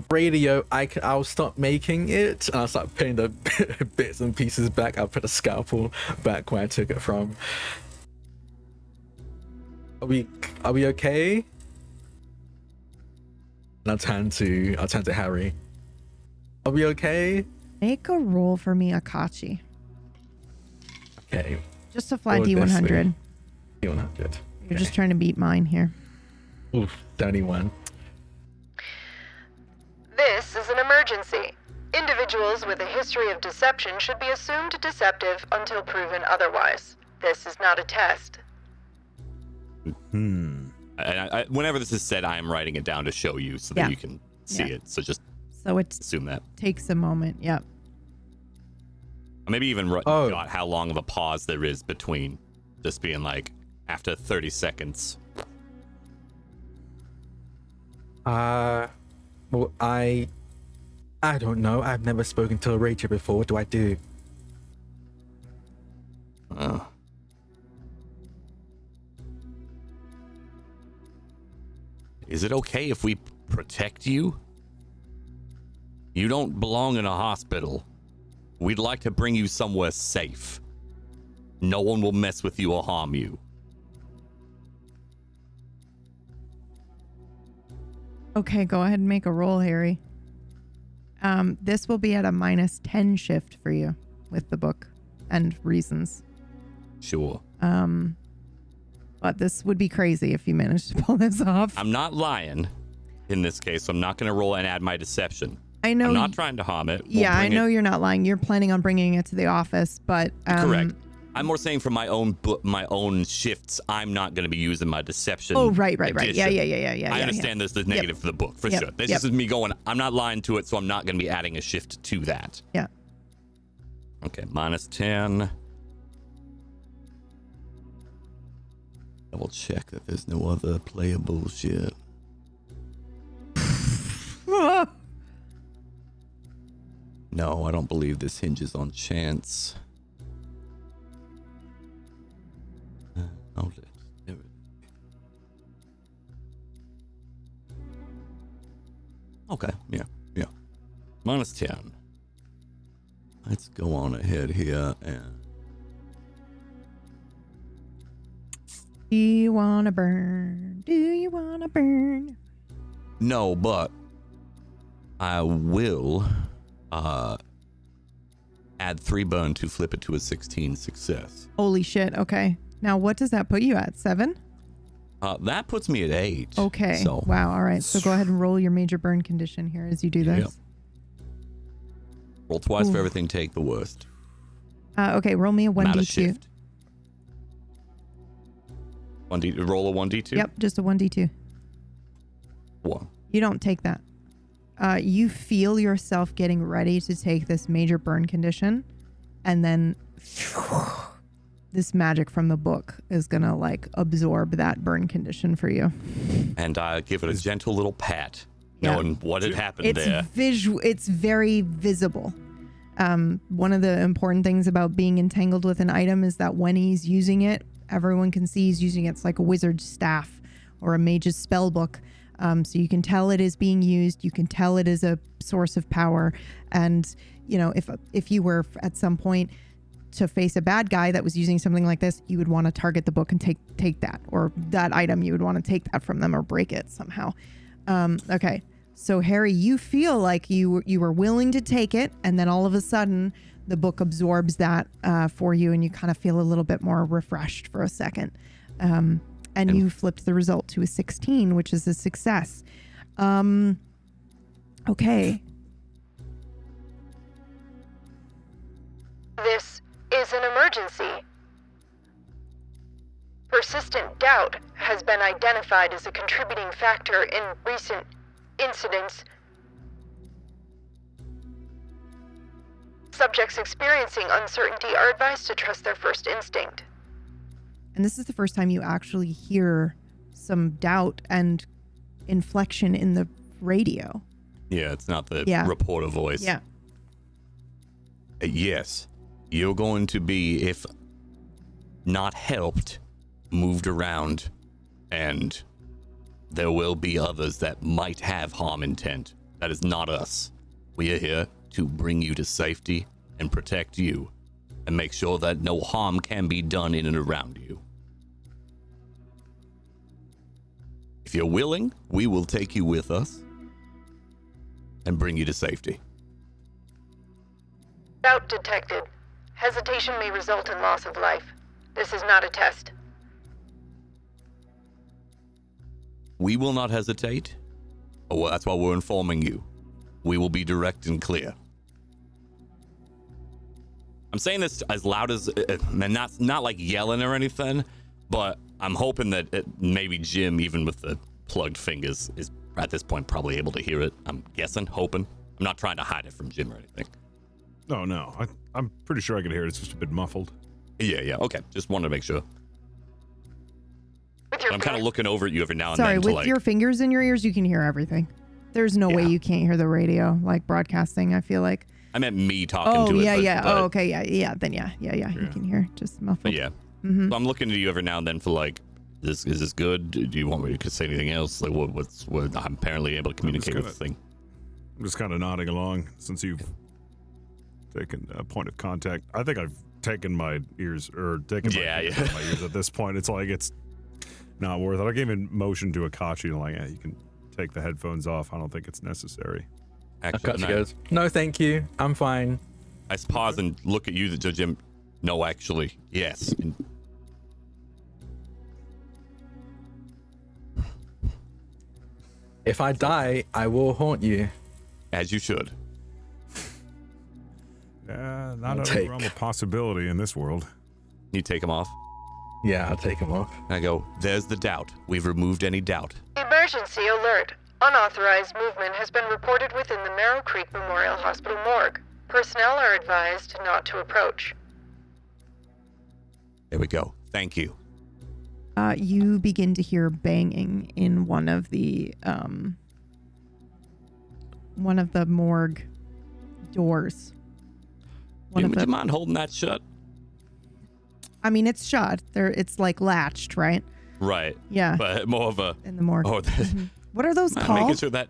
Radio, I'll stop making it, and I'll start putting the bits and pieces back. I'll put a scalpel back where I took it from. Are we okay? And I'll turn to Harry. Are we okay? make a roll for me, Akachi. Okay. Just a flat What would this D100. be? D100. You're just trying to beat mine here. Oof, 31. This is an emergency. Individuals with a history of deception should be assumed deceptive until proven otherwise. This is not a test. Whenever this is said, I am writing it down to show you so that you can see it. So just assume that. Takes a moment. Yep. Or maybe even got how long of a pause there is between just being like after 30 seconds. Well, I don't know. I've never spoken to a ranger before. What do I do? Is it okay if we protect you? You don't belong in a hospital. We'd like to bring you somewhere safe. No one will mess with you or harm you. Okay, go ahead and make a roll, Harry. This will be at a -10 shift for you with the book and reasons. Sure. But this would be crazy if you managed to pull this off. I'm not lying in this case, so I'm not going to roll and add my deception. I know. I'm not trying to harm it. Yeah, I know you're not lying. You're planning on bringing it to the office, but correct. I'm more saying for my own shifts, I'm not going to be using my deception. Oh, right. Addition. Yeah. I understand there's the negative for the book, for sure. This is me going, I'm not lying to it, so I'm not going to be adding a shift to that. Yeah. Okay, -10. Double check that there's no other playable shit. No, I don't believe this hinges on chance. Oh, okay, yeah. -10. Let's go on ahead here and... Do you wanna burn? Do you wanna burn? No, but I will add 3 burn to flip it to a 16 success. Holy shit, okay. Now what does that put you at? 7? That puts me at 8. Okay. So. Wow, all right. So go ahead and roll your major burn condition here as you do this. Yep. Roll twice for everything, take the worst. Okay, roll me a 1d2. Shift. 1d, roll a 1d2? Yep, just a 1d2. 1. You don't take that. You feel yourself getting ready to take this major burn condition, and then this magic from the book is gonna like absorb that burn condion for you. And I give it a gentle little pat, Yeah. knowing what had happened there. It's very visible. One of the important things about being entangled with an item is that when he's using it, everyone can see he's using it. It's like a wizard's staff or a mage's spell book. So you can tell it is being used. You can tell it is a source of power. And, you know, if you were at some point to face a bad guy that was using something like this, you would want to target the book and take that, or that item, you would want to take that from them or break it somehow. Okay. So Harry, you feel like you were willing to take it, and then all of a sudden the book absorbs that for you, and you kind of feel a little bit more refreshed for a second. And you flipped the result to a 16, which is a success. Okay. This is an emergency. Persistent doubt has been identified as a contributing factor in recent incidents. Subjects experiencing uncertainty are advised to trust their first instinct. And this is the first time you actually hear some doubt and inflection in the radio. Yeah, it's not the reporter voice. Yeah. Yes, you're going to be, if not helped, moved around, and there will be others that might have harm intent. That is not us. We are here to bring you to safety and protect you and make sure that no harm can be done in and around you. If you're willing, we will take you with us and bring you to safety. Doubt detected. Hesitation may result in loss of life. This is not a test. We will not hesitate. Oh, well, that's why we're informing you. We will be direct and clear. I'm saying this as loud as, and not like yelling or anything, but I'm hoping that maybe Jim, even with the plugged fingers, is at this point probably able to hear it. I'm guessing, hoping. I'm not trying to hide it from Jim or anything. Oh, no. I'm pretty sure I can hear it. It's just a bit muffled. Yeah. Okay. Just wanted to make sure. With your I'm kind of looking over at you every now and Sorry, then. with your fingers in your ears, you can hear everything. There's no way you can't hear the radio, like broadcasting, I feel like. I meant me talking to it. Oh, okay, yeah. Then yeah. You can hear just muffled. But yeah. Mm-hmm. So I'm looking at you every now and then for like, is this good? Do you want me to say anything else? Like, what I'm apparently able to communicate with the thing. I'm just kind of nodding along since you've taken a point of contact. I think I've taken my ears, or taken my ears at this point. It's like, it's not worth it. I gave a motion to Akachi, like, you can take the headphones off. I don't think it's necessary. Akachi goes, no, thank you. I'm fine. I pause and look at you, Jim. No, actually, yes. If I die, I will haunt you. As you should. Not out of the realm of possibility in this world. You take them off? Yeah, I'll take them off. I go, there's the doubt. We've removed any doubt. Emergency alert. Unauthorized movement has been reported within the Marrow Creek Memorial Hospital morgue. Personnel are advised not to approach. There we go. Thank you. You begin to hear banging in one of the morgue doors. Jim, would you mind holding that shut? I mean, it's shut. It's like latched, right? Right. Yeah. But more of a... In the morgue. Oh, What are those I'm called? making sure that...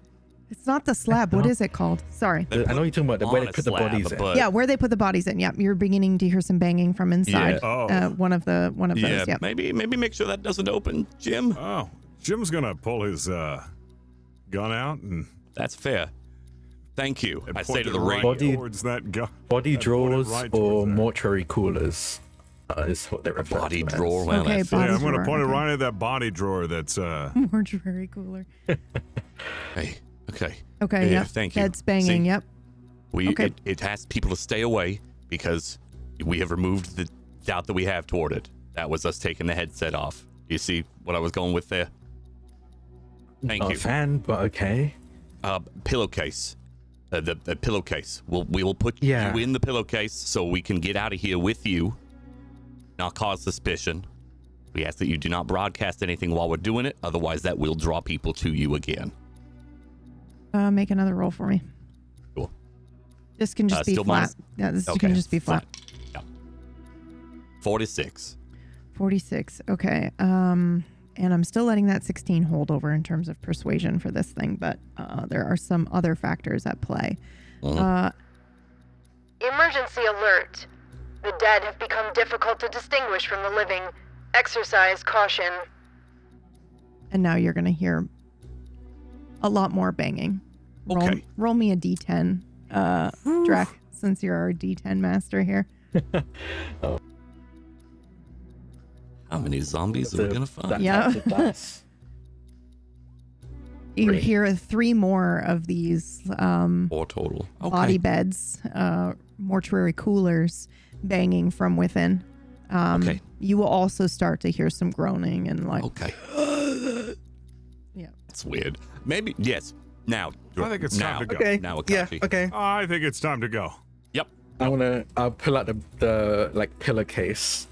It's not the slab. What is it called? Sorry. I know you're talking about the way they put the bodies in. Yeah, where they put the bodies in. Yep, you're beginning to hear some banging from inside. Yeah. One of those. Yep. Maybe make sure that doesn't open, Jim. Oh, Jim's gonna pull his gun out and... That's fair. Thank you. I say to the right radio. towards that gun. Body drawers right or towards that. mortuary coolers is what they refer Body to as. drawer. Well, Okay, that's body Yeah, I'm gonna drawer, point it okay. right at that body drawer that's Mortuary cooler. Hey, okay. Okay, Yeah, yep. thank you. That's banging, See? yep. Okay. It asks people to stay away because we have removed the doubt that we have toward it. That was us taking the headset off. You see what I was going with there? Thank Not you. a fan, but okay. Pillowcase. The pillowcase. We will put you in the pillowcase so we can get out of here with you, not cause suspicion. We ask that you do not broadcast anything while we're doing it, otherwise that will draw people to you again. Make another roll for me. Cool. This can just be still flat. minus- Yeah, this Okay, can just be flat. Yeah. 46. 46. Okay. And I'm still letting that 16 hold over in terms of persuasion for this thing, but there are some other factors at play. Emergency alert. The dead have become difficult to distinguish from the living. Exercise caution. And now you're going to hear a lot more banging. Okay. Roll me a D10, Drak, since you're our D10 master here. How many zombies are we going to find? Yeah. That's You Three. hear 3 more of these 4 total. Okay. body beds, mortuary coolers banging from within. Okay. You will also start to hear some groaning and like, Okay. yeah. That's weird. Maybe, yes. Now. I think it's time to go. okay. Now, Yeah. Akashi. Okay. I think it's time to go. Yep. I'll pull out the like pillowcase.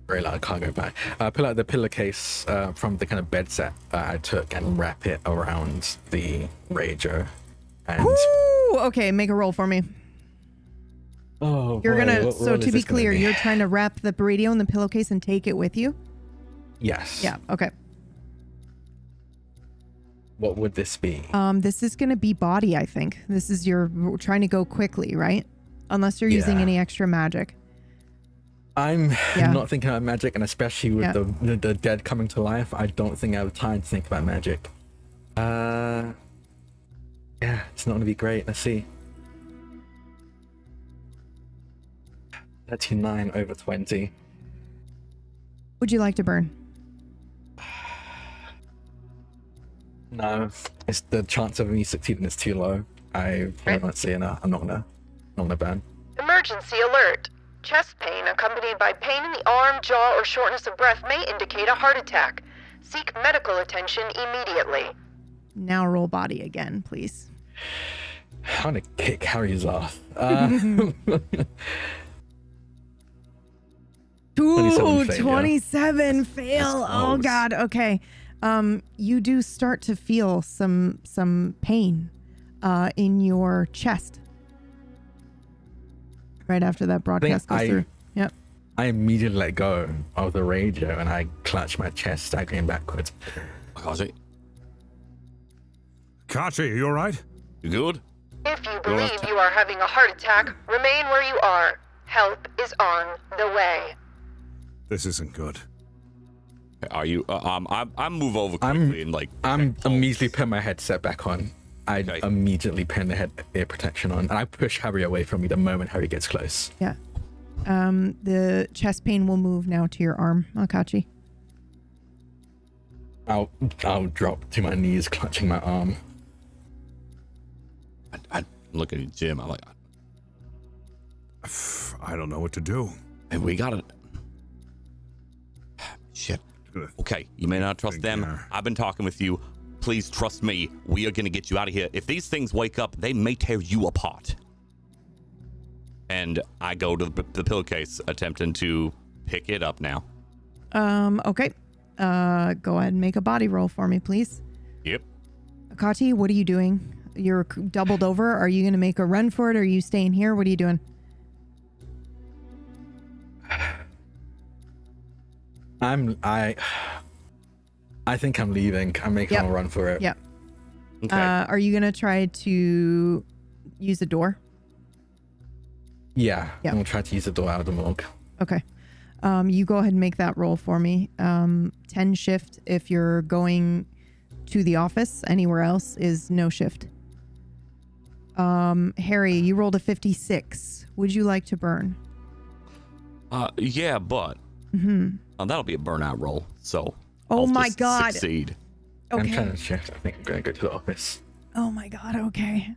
Very loud, I can't go back. Pull out the pillowcase from the kind of bed set I took and wrap it around the Rager. And Ooh, okay, make a roll for me. oh, You're boy, gonna. what So roll to is be this gonna clear, be? you're trying to wrap the radio in the pillowcase and take it with you. Yes. Yeah. Okay. What would this be? This is gonna be body. I think this is you're trying to go quickly, right? Unless you're using Yeah. any extra magic. I'm Yeah. not thinking about magic, and especially with Yeah. the dead coming to life, I don't think I have time to think about magic. Yeah, it's not gonna be great. Let's see. 39 over 20. Would you like to burn? No, it's the chance of me succeeding is too low. I don't see enough. I'm not gonna burn. Emergency alert. Chest pain accompanied by pain in the arm, jaw, or shortness of breath may indicate a heart attack. Seek medical attention immediately. Now roll body again, please. I'm gonna kick Harry's off. Ooh, 27 failure. 27 fail. That's Oh close. God. Okay. You do start to feel some pain in your chest right after that broadcast goes through. Yep. I immediately let go of the radio and I clutch my chest, staggering backwards. Akashi, Catsi, you all right? you good? If you believe you are having a heart attack, remain where you are. Help is on the way. This isn't good. Are you? I'm move over I'm- quickly and like. I'm check pulse. immediately putting my headset back on. I Okay. immediately pin the ear protection on, and I push Harry away from me the moment Harry gets close. Yeah. The chest pain will move now to your arm, Akachi. I'll drop to my knees, clutching my arm. I look at Jim. I'm like, I don't know what to do. hey, we got it. Shit. Okay, you may not trust them. Yeah. I've been talking with you. Please trust me. We are going to get you out of here. If these things wake up, they may tear you apart. and I go to the pillowcase, attempting to pick it up now. Okay. Go ahead and make a body roll for me, please. Yep. Akati, what are you doing? You're doubled over. Are you going to make a run for it, or are you staying here? What are you doing? I think I'm leaving. I'm making a run for it. Yep. Okay. Are you going to try to use the door? Yeah. Yep. I'm gonna try to use the door out of the morgue. Okay. You go ahead and make that roll for me. 10 shift if you're going to the office. Anywhere else is no shift. Harry, you rolled a 56. Would you like to burn? Yeah, but that'll be a burnout roll. So Oh I'll my just God. succeed. I'm Okay. trying to shift. I think I'm gonna go to the office. Oh my God. Okay.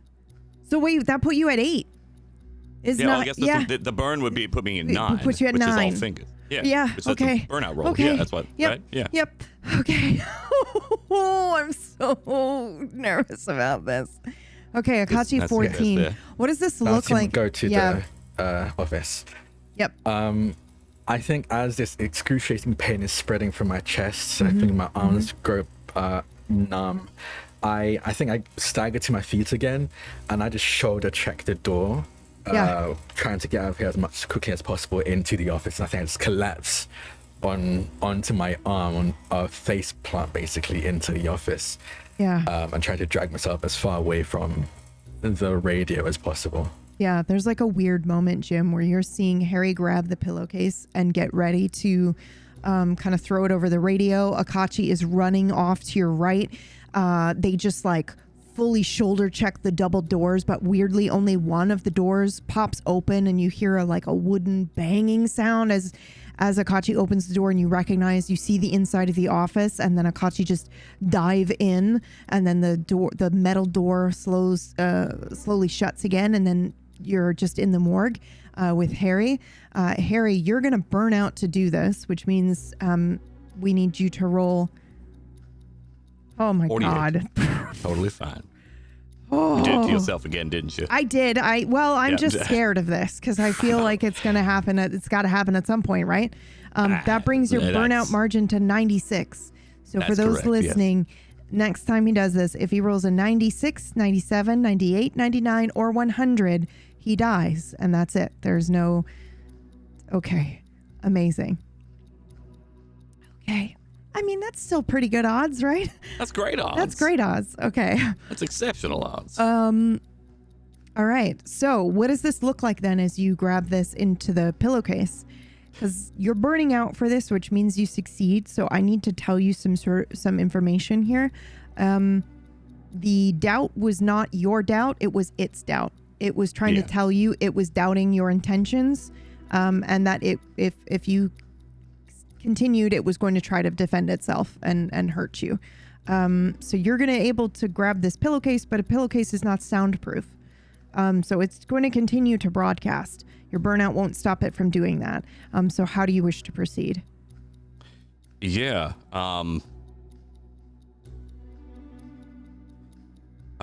So wait, that put you at 8. Is Yeah, not. well, I guess the burn would be put me in 9. Put you at which 9. Is all fingers. Yeah. Yeah. Which that's Okay. a burnout roll. Okay. Yeah, that's what. Yep. Right? Yeah. Yep. Okay. Oh, I'm so nervous about this. Okay, Akachi That's 14. fair. What does this I'll look see him like? go to the office. Yep. I think as this excruciating pain is spreading from my chest, I Mm-hmm. think my arms grow numb. I think I stagger to my feet again, and I just shoulder check the door, trying to get out of here as much quickly as possible into the office. And I think I just collapse onto my arm, on a face plant basically into the office. Yeah. And try to drag myself as far away from the radio as possible. Yeah, there's like a weird moment, Jim, where you're seeing Harry grab the pillowcase and get ready to kind of throw it over the radio. Akachi is running off to your right. They just like fully shoulder check the double doors, but weirdly only one of the doors pops open and you hear a wooden banging sound as Akachi opens the door, and you see the inside of the office, and then Akachi just dive in, and then the metal door slowly shuts again, and then you're just in the morgue with Harry. Harry, you're gonna burn out to do this, which means we need you to roll. Oh my 48. God. Totally fine. Oh. You did it to yourself again, didn't you? I did. I'm Yeah. just scared of this because I feel like it's going to happen. It's got to happen at some point, right? That brings your That's- burnout margin to 96. So for That's those correct, listening, next time he does this, if he rolls a 96, 97, 98, 99, or 100, he dies. And that's it. There's no... Okay. Amazing. Okay. I mean, that's still pretty good odds, right? That's great odds. That's great odds. Okay. That's exceptional odds. All right. So what does this look like then as you grab this into the pillowcase? Because you're burning out for this, which means you succeed. So I need to tell you some information here. The doubt was not your doubt. It was its doubt. It was trying to tell you it was doubting your intentions, and that if you continued, it was going to try to defend itself and hurt you. So you're going to able to grab this pillowcase, but a pillowcase is not soundproof. So it's going to continue to broadcast. Your burnout won't stop it from doing that. So how do you wish to proceed? Yeah. I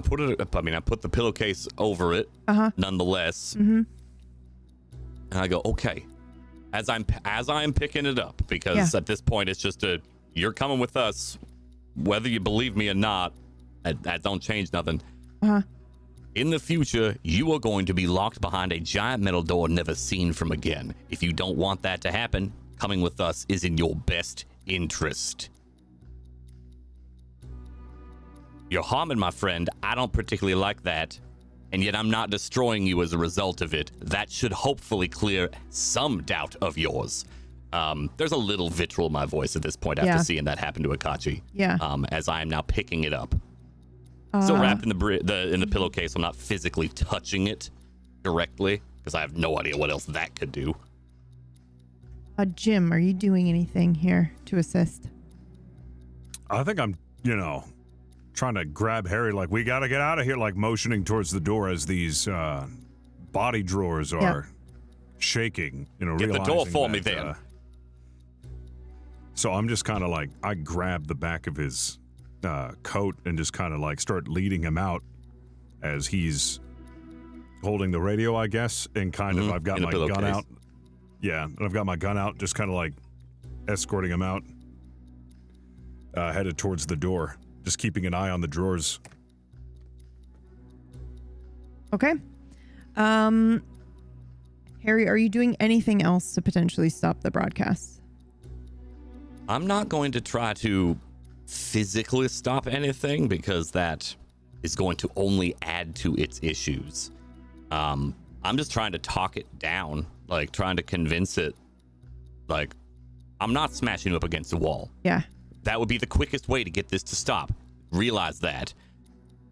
put the pillowcase over it. Nonetheless. Mm-hmm. And I go, okay. As I'm picking it up, because at this point it's just you're coming with us, whether you believe me or not. That don't change nothing. In the future, you are going to be locked behind a giant metal door never seen from again. If you don't want that to happen, coming with us is in your best interest. You're harming my friend. I don't particularly like that. And yet I'm not destroying you as a result of it. That should hopefully clear some doubt of yours. There's a little vitriol in my voice at this point after seeing that happen to Akachi. Yeah. As I am now picking it up. Still wrapped in the pillowcase. I'm not physically touching it directly because I have no idea what else that could do. Jim, are you doing anything here to assist? I think I'm, trying to grab Harry, like, we got to get out of here, like motioning towards the door as these body drawers are shaking. Get the door for me then. So I'm just kind of like, I grab the back of his coat and just kind of like start leading him out as he's holding the radio, I guess, and kind of I've got In a my gun pillowcase. out. Yeah, and I've got my gun out, just kind of like escorting him out, headed towards the door, just keeping an eye on the drawers. Okay. Harry, are you doing anything else to potentially stop the broadcast? I'm not going to try to physically stop anything because that is going to only add to its issues. I'm just trying to talk it down, like trying to convince it, like, I'm not smashing you up against the wall. Yeah. That would be the quickest way to get this to stop. Realize that.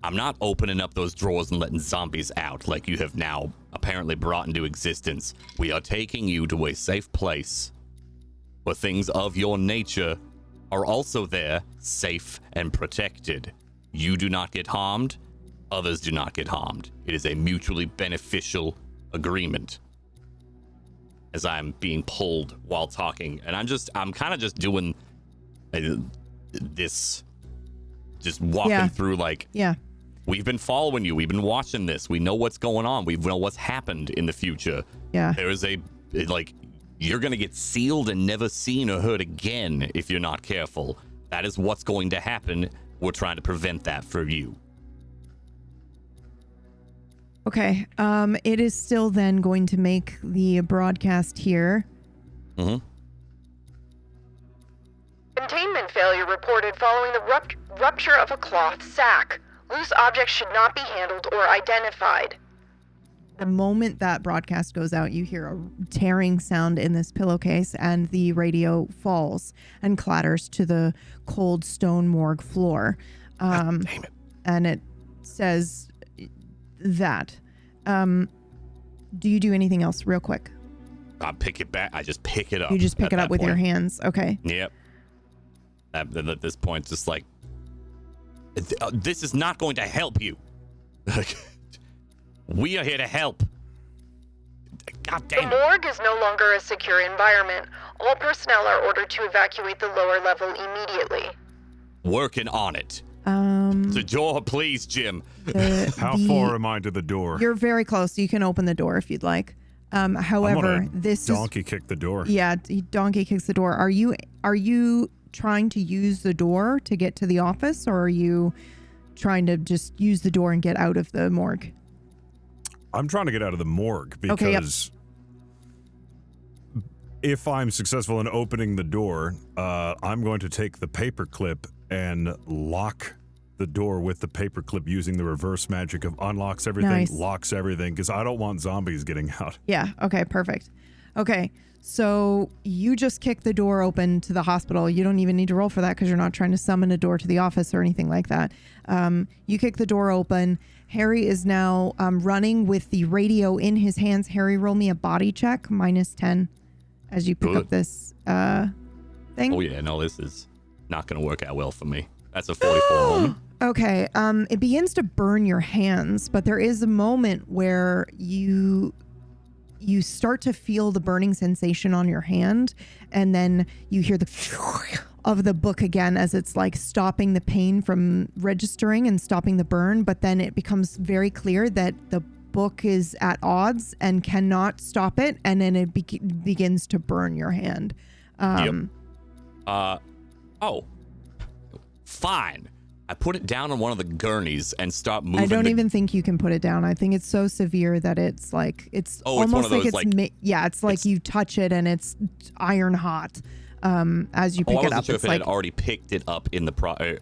I'm not opening up those drawers and letting zombies out like you have now apparently brought into existence. We are taking you to a safe place where things of your nature are also there, safe and protected. You do not get harmed. Others do not get harmed. It is a mutually beneficial agreement. As I'm being pulled while talking, and I'm kind of just doing this, just walking through like, we've been following you. We've been watching this. We know what's going on. We know what's happened in the future. Yeah. There is you're going to get sealed and never seen or heard again if you're not careful. That is what's going to happen. We're trying to prevent that for you. Okay. It is still then going to make the broadcast here. Mm-hmm. Containment failure reported following the rupture of a cloth sack. Loose objects should not be handled or identified. The moment that broadcast goes out, you hear a tearing sound in this pillowcase, and the radio falls and clatters to the cold stone morgue floor. Damn it. And it says that. Do you do anything else real quick? I pick it back. I just pick it up. You just pick at it up that with your point. hands. Okay. Yep. At this point, it's just like, this is not going to help you. We are here to help. God The damn it. morgue is no longer a secure environment. All personnel are ordered to evacuate the lower level immediately. Working on it. The door, please, Jim. How far am I to the door? You're very close. You can open the door if you'd like. However, this donkey kick the door. Yeah, donkey kicks the door. Are you trying to use the door to get to the office, or are you trying to just use the door and get out of the morgue? I'm trying to get out of the morgue because if I'm successful in opening the door, I'm going to take the paperclip and lock the door with the paperclip using the reverse magic of unlocks everything, locks everything, because I don't want zombies getting out. Yeah, okay, perfect. Okay, so you just kick the door open to the hospital. You don't even need to roll for that because you're not trying to summon a door to the office or anything like that. You kick the door open. Harry is now running with the radio in his hands. Harry, roll me a body check, -10, as you pick up this thing. Oh, yeah, no, this is not going to work out well for me. That's a 44 homie. Okay, it begins to burn your hands, but there is a moment where you start to feel the burning sensation on your hand, and then you hear the of the book again as it's like stopping the pain from registering and stopping the burn, but then it becomes very clear that the book is at odds and cannot stop it, and then it begins to burn your hand. Fine. I put it down on one of the gurneys and start moving. I don't even think you can put it down. I think it's so severe that it's like it's it's one of those, it's like you touch it and it's iron hot. As you pick it up, I wasn't sure if it's it like had already picked it up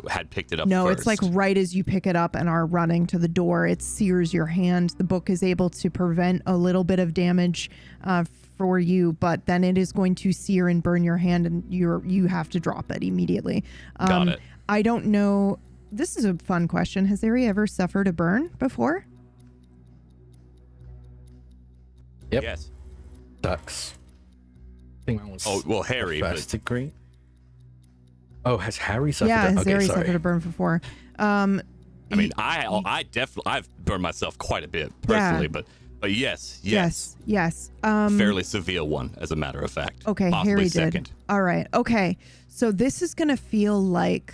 had picked it up. no, first. it's like right as you pick it up and are running to the door, it sears your hand. The book is able to prevent a little bit of damage for you, but then it is going to sear and burn your hand, and you have to drop it immediately. Got it. I don't know. This is a fun question. Has Harry ever suffered a burn before? Yep. Yes. Ducks. I think that was Harry. first degree. Oh, has Harry suffered? Yeah, has okay, Harry sorry. suffered a burn before? I mean, I definitely I've burned myself quite a bit personally, but yes. Fairly Fairly severe one, as a matter of fact. Okay, Possibly Harry second. did. All right. Okay. So this is going to feel like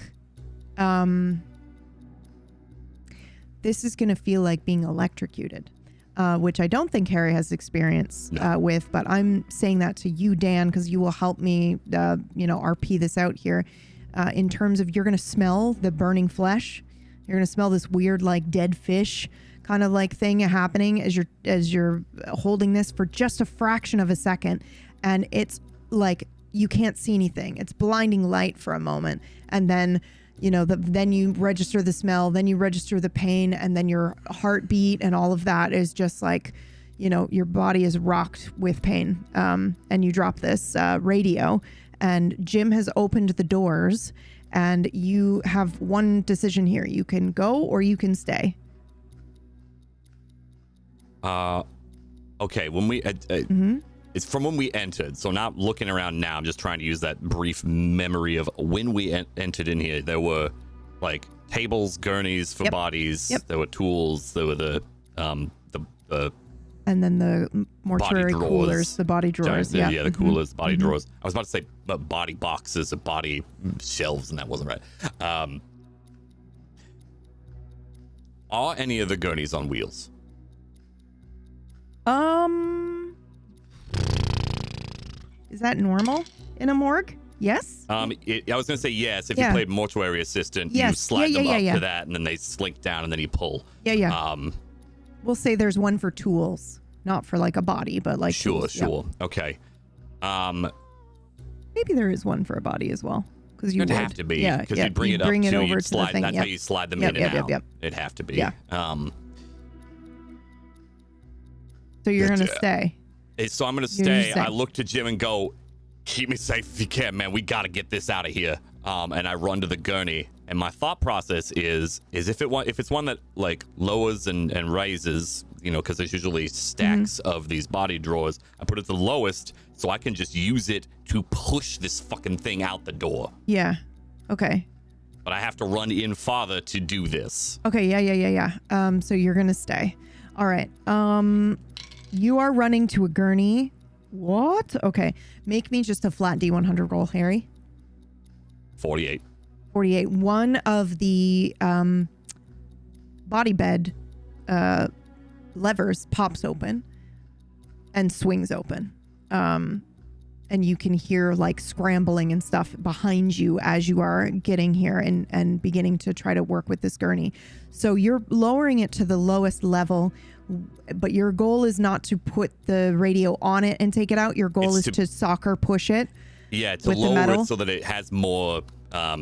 being electrocuted. which I don't think Harry has experience with, but I'm saying that to you, Dan, because you will help me, RP this out here. In terms of you're going to smell the burning flesh. You're going to smell this weird, like, dead fish kind of like thing happening as you're holding this for just a fraction of a second. And it's like you can't see anything. It's blinding light for a moment. And then, then you register the smell, then you register the pain, and then your heartbeat and all of that is just like, your body is rocked with pain. And you drop this radio, and Jim has opened the doors, and you have one decision here. You can go or you can stay. Okay. When we, it's from when we entered. So not looking around now. I'm just trying to use that brief memory of when we entered in here. There were like tables, gurneys for bodies. Yep. There were tools. There were the and then the mortuary coolers, the body drawers. The coolers, body drawers. I was about to say body boxes or body shelves, and that wasn't right. Are any of the gurneys on wheels? Is that normal in a morgue? Yes? I was going to say yes. If you played mortuary assistant, you slide them up to that, and then they slink down, and then you pull. Yeah. We'll say there's one for tools, not for like a body, but like Sure. Yep. Okay. Maybe there is one for a body as well. Because you would have to be. Because you'd bring it up over you'd to slide, the thing. that's how you slide them in and out. It'd have to be. Yeah. So you're going to stay. So I'm going to stay. I look to Jim and go, keep me safe if you can, man. We got to get this out of here. And I run to the gurney. And my thought process is if it's one that like lowers and raises, because there's usually stacks of these body drawers, I put it to the lowest so I can just use it to push this fucking thing out the door. Yeah. Okay. But I have to run in farther to do this. Okay. Yeah. So you're going to stay. All right. You are running to a gurney. What? Okay. Make me just a flat D100 roll, Harry. 48. One of the body bed levers pops open and swings open. And you can hear like scrambling and stuff behind you as you are getting here and beginning to try to work with this gurney. So you're lowering it to the lowest level, but your goal is not to put the radio on it and take it out. Your goal is to soccer push it. Yeah, to lower it so that it has more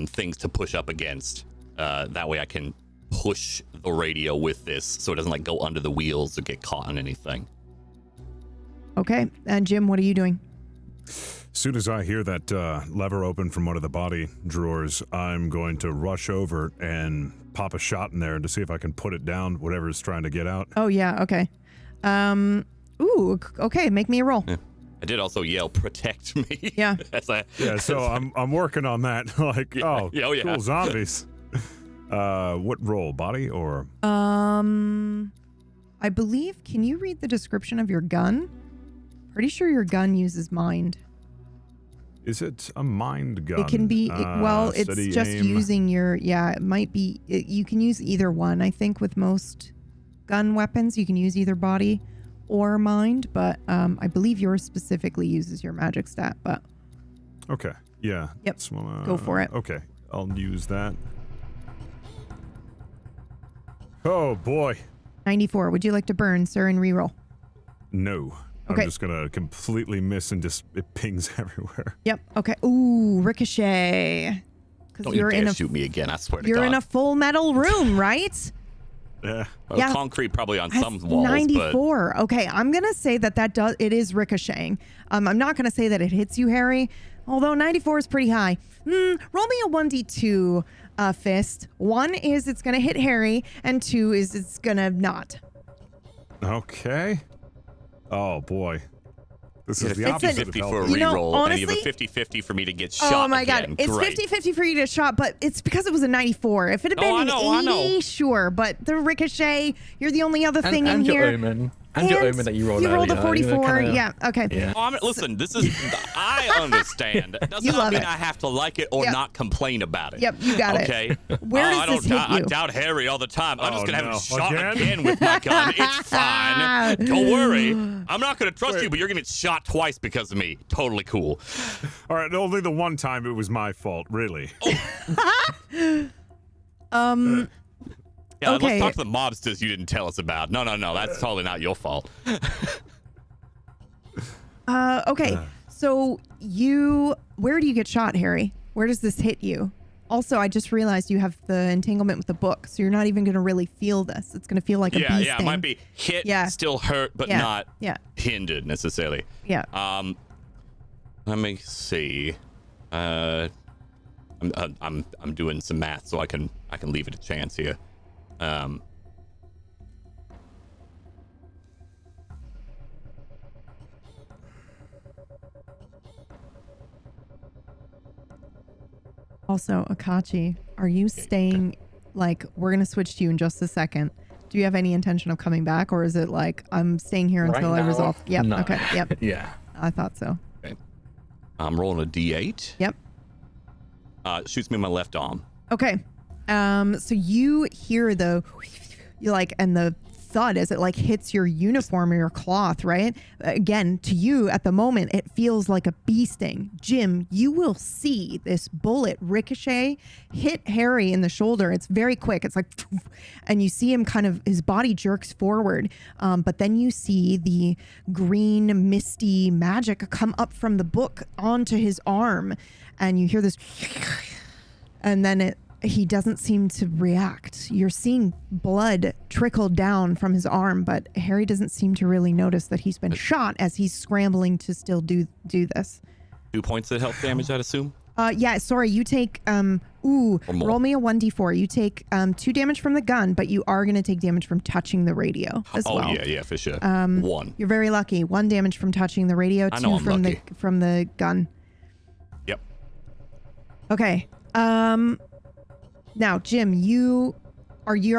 things to push up against. That way I can push the radio with this so it doesn't like go under the wheels or get caught on anything. Okay. And Jim, what are you doing? As soon as I hear that lever open from one of the body drawers, I'm going to rush over and pop a shot in there to see if I can put it down, whatever's trying to get out. Oh, yeah. Okay. Okay. Make me a roll. Yeah. I did also yell, "Protect me!" Yeah. So I'm working on that. Like, cool zombies. What roll? Body or? I believe. Can you read the description of your gun? Pretty sure your gun uses mind. Is it a mind gun? It can be. It's just aim. using your. Yeah, it might be. You can use either one. I think with most gun weapons, you can use either body or mind, but I believe yours specifically uses your magic stat. But okay, yeah. Yep. Go for it. Okay, I'll use that. Oh boy. 94. Would you like to burn, sir, and reroll? No. Okay. I'm just gonna completely miss and just it pings everywhere. Yep. Okay. Ooh, ricochet. Don't you dare shoot me again! I swear to God. You're in a full metal room, right? Yeah. Well, concrete probably on some walls. 94. But... Okay, I'm gonna say it is ricocheting. I'm not gonna say that it hits you, Harry. Although 94 is pretty high. Roll me a 1d2, Fist. 1 is it's gonna hit Harry, and 2 is it's gonna not. Okay. Oh boy. This is the opposite of 50-50 for a reroll, honestly, and you have a 50-50 for me to get shot. Oh my again. God, it's 50-50 for you to shot, but it's because it was a 94. If it had been an 80, sure. But the ricochet, you're the only other thing in here. Omen. And your omen that you rolled You rolled a earlier, 44. kinda- Yeah. Okay. Yeah. Oh, listen, this is, I understand. It does You not love mean it. I have to like it or Yep. not complain about it. Yep, you got it. Okay. Where does I this don't hit I you? doubt Harry all the time. I'm just Oh, going to have no. him shot Again? again with my gun. It's fine. Don't worry. I'm not going to trust you, but you're going to get shot twice because of me. Totally cool. All right, only the one time it was my fault, really. Yeah, Okay. let's talk to the mobsters you didn't tell us about. No, that's totally not your fault. Okay. So where do you get shot, Harry? Where does this hit you? Also, I just realized you have the entanglement with the book, so you're not even going to really feel this. It's going to feel like a bee Yeah, sting. it might be hit, Yeah. still hurt, but Yeah. not Yeah. hindered necessarily. Yeah. Let me see. I'm doing some math, so I can leave it a chance here. Also, Akachi, are you staying, like, we're going to switch to you in just a second. Do you have any intention of coming back, or is it like, I'm staying here Right until I now? resolve? Yep. No. Okay. Yep. Yeah. I thought so. Okay. I'm rolling a D8. Yep. Shoots me in my left arm. Okay. So you hear and the thud as it like hits your uniform or your cloth, right? Again, to you at the moment, it feels like a bee sting. Jim, you will see this bullet ricochet hit Harry in the shoulder. It's very quick. It's like, and you see him his body jerks forward. But then you see the green, misty magic come up from the book onto his arm. And you hear this, and then he doesn't seem to react. You're seeing blood trickle down from his arm, but Harry doesn't seem to really notice that he's been shot as he's scrambling to still do this. 2 points of health damage, I'd assume. Yeah, sorry, you take, roll me a 1d4. You take 2 damage from the gun, but you are going to take damage from touching the radio as well. Oh, yeah, for sure. 1. You're very lucky. 1 damage from touching the radio, I 2 know I'm from lucky. from the gun. Yep. Okay. Now, Jim, you're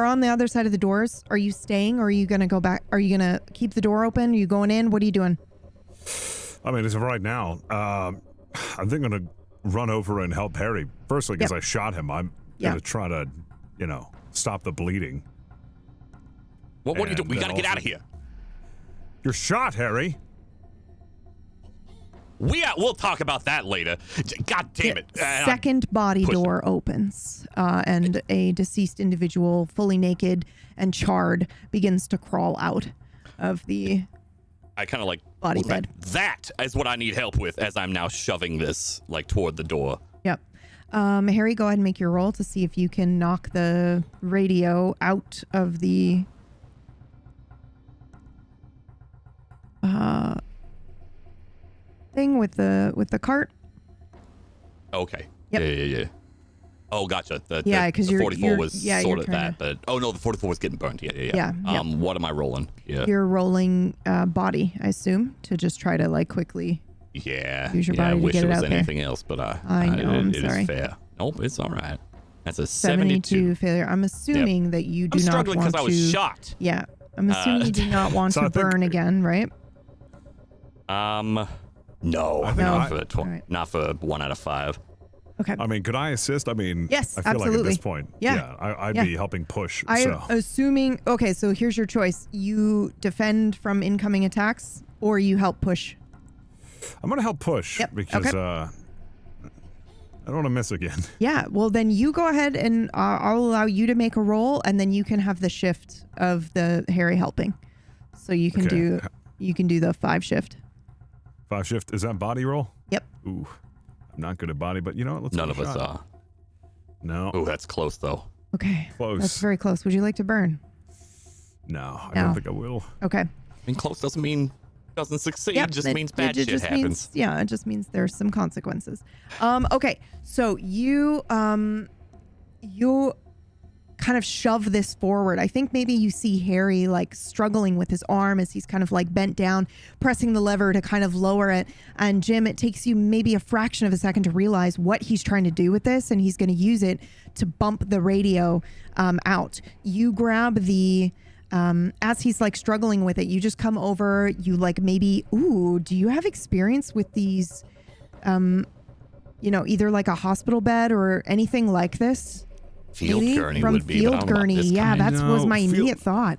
on the other side of the doors. Are you staying, or are you gonna go back? Are you gonna keep the door open? Are you going in? What are you doing? I mean, as of right now, I think I'm going to run over and help Harry. Firstly, because I shot him. I'm going to try to, stop the bleeding. What are you doing? We And got to get also- out of here. You're shot, Harry. We'll talk about that later. God damn it. Second body pushing. door opens, and a deceased individual, fully naked and charred, begins to crawl out of the I kind of like body look back. bed. That is what I need help with as I'm now shoving this toward the door. Yep. Harry, go ahead and make your roll to see if you can knock the radio out of the thing with the cart. Okay. Yep. Yeah. Oh, gotcha. The 'cause 44 you're was trying sort of to- that, but the 44 was getting burned. Yeah. Yeah, yep. What am I rolling? Yeah. You're rolling body, I assume, to just try to quickly. Yeah. Use your I body to wish get it it was out there. anything else, but I know, I'm it is sorry. fair. Nope, it's all right. That's a 72 failure. I'm assuming that you do I'm not struggling want because to. I was shot. Yeah, I'm assuming you do not want So to I think- burn again, right? No, I think not I- for All right. not for 1 out of 5. Okay. I mean, could I assist? I mean, Yes, I feel like at absolutely. this point, Yeah. I'd Yeah. be helping push. I'm So assuming. Okay, so here's your choice: you defend from incoming attacks, or you help push. I'm going to help push Yep, because okay. I don't want to miss again. Yeah. Well, then you go ahead, and I'll allow you to make a roll, and then you can have the shift of the Harry helping. So you can Okay. do the 5 shift. 5 shift. Is that body roll? Yep. Ooh, I'm not good at body, but you know what? Let's None give of it a us shot. are. No. Oh, that's close though. Okay. Close. That's very close. Would you like to burn? No, I No. don't think I will. Okay. I mean, close doesn't mean doesn't succeed. Yep, It just means bad shit just happens. Means, yeah, it just means there's some consequences. Okay, so you kind of shove this forward. I think maybe you see Harry struggling with his arm as he's kind of bent down, pressing the lever to kind of lower it. And Jim, it takes you maybe a fraction of a second to realize what he's trying to do with this, and he's going to use it to bump the radio out. You grab the as he's like struggling with it, you just come over, you like maybe, do you have experience with these, either like a hospital bed or anything like this? Field Maybe? gurney From would be, field but I don't know about gurney. this Yeah, kind. that was my Field- immediate thought.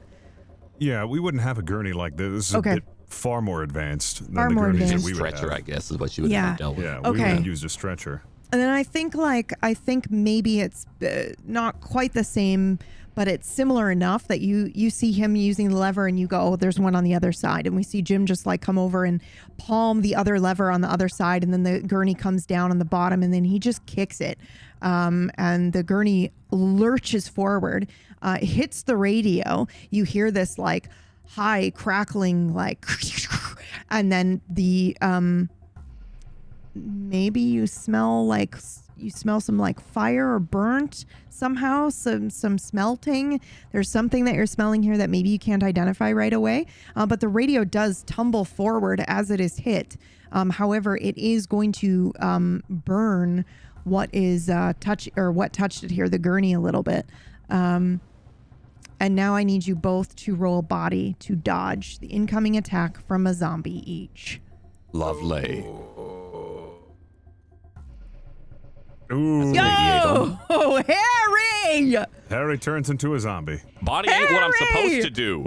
Yeah, we wouldn't have a gurney like this. This is Okay. a bit far more advanced than Far the more gurneys advanced. that we would Stretcher, have. I guess, is what you would Yeah. have dealt with. Yeah, we Okay. would have used a stretcher. And then I think maybe it's not quite the same, but it's similar enough that you see him using the lever and you go, oh, there's one on the other side. And we see Jim just like come over and palm the other lever on the other side. And then the gurney comes down on the bottom and then he just kicks it. And the gurney lurches forward, hits the radio. You hear this like high crackling, like, and then the, maybe you smell some like fire or burnt somehow, some smelting. There's something that you're smelling here that maybe you can't identify right away. But the radio does tumble forward as it is hit. However, it is going to burn what is what touched it here, the gurney, a little bit. And now I need you both to roll body to dodge the incoming attack from a zombie each. Lovely. Ooh. Yo, Harry! Harry turns into a zombie. Body ain't what I'm Harry! supposed to do.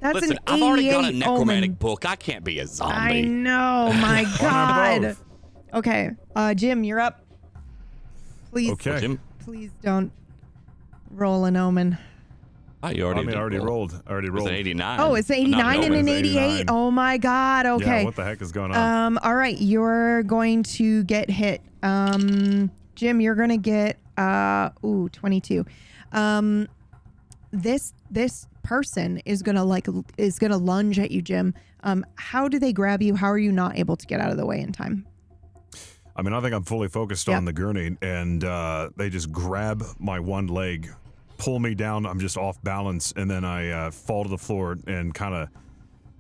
That's Listen, an I've already got a 88 necromantic omen. book. I can't be a zombie. I know, my God. both. Okay, Jim, you're up. Please, Okay. Jim, please don't roll an omen. you already did I already roll. rolled. I already It was rolled. an 89. Oh, it's Not 89 and omen. an It's 88. 89. Oh my God. Okay. Yeah, what the heck is going on? All right, you're going to get hit. Jim, you're going to get 22. This person is going to lunge at you, Jim. How do they grab you? How are you not able to get out of the way in time? I mean, I think I'm fully focused Yep. on the gurney, and they just grab my one leg, pull me down. I'm just off balance, and then I fall to the floor and kind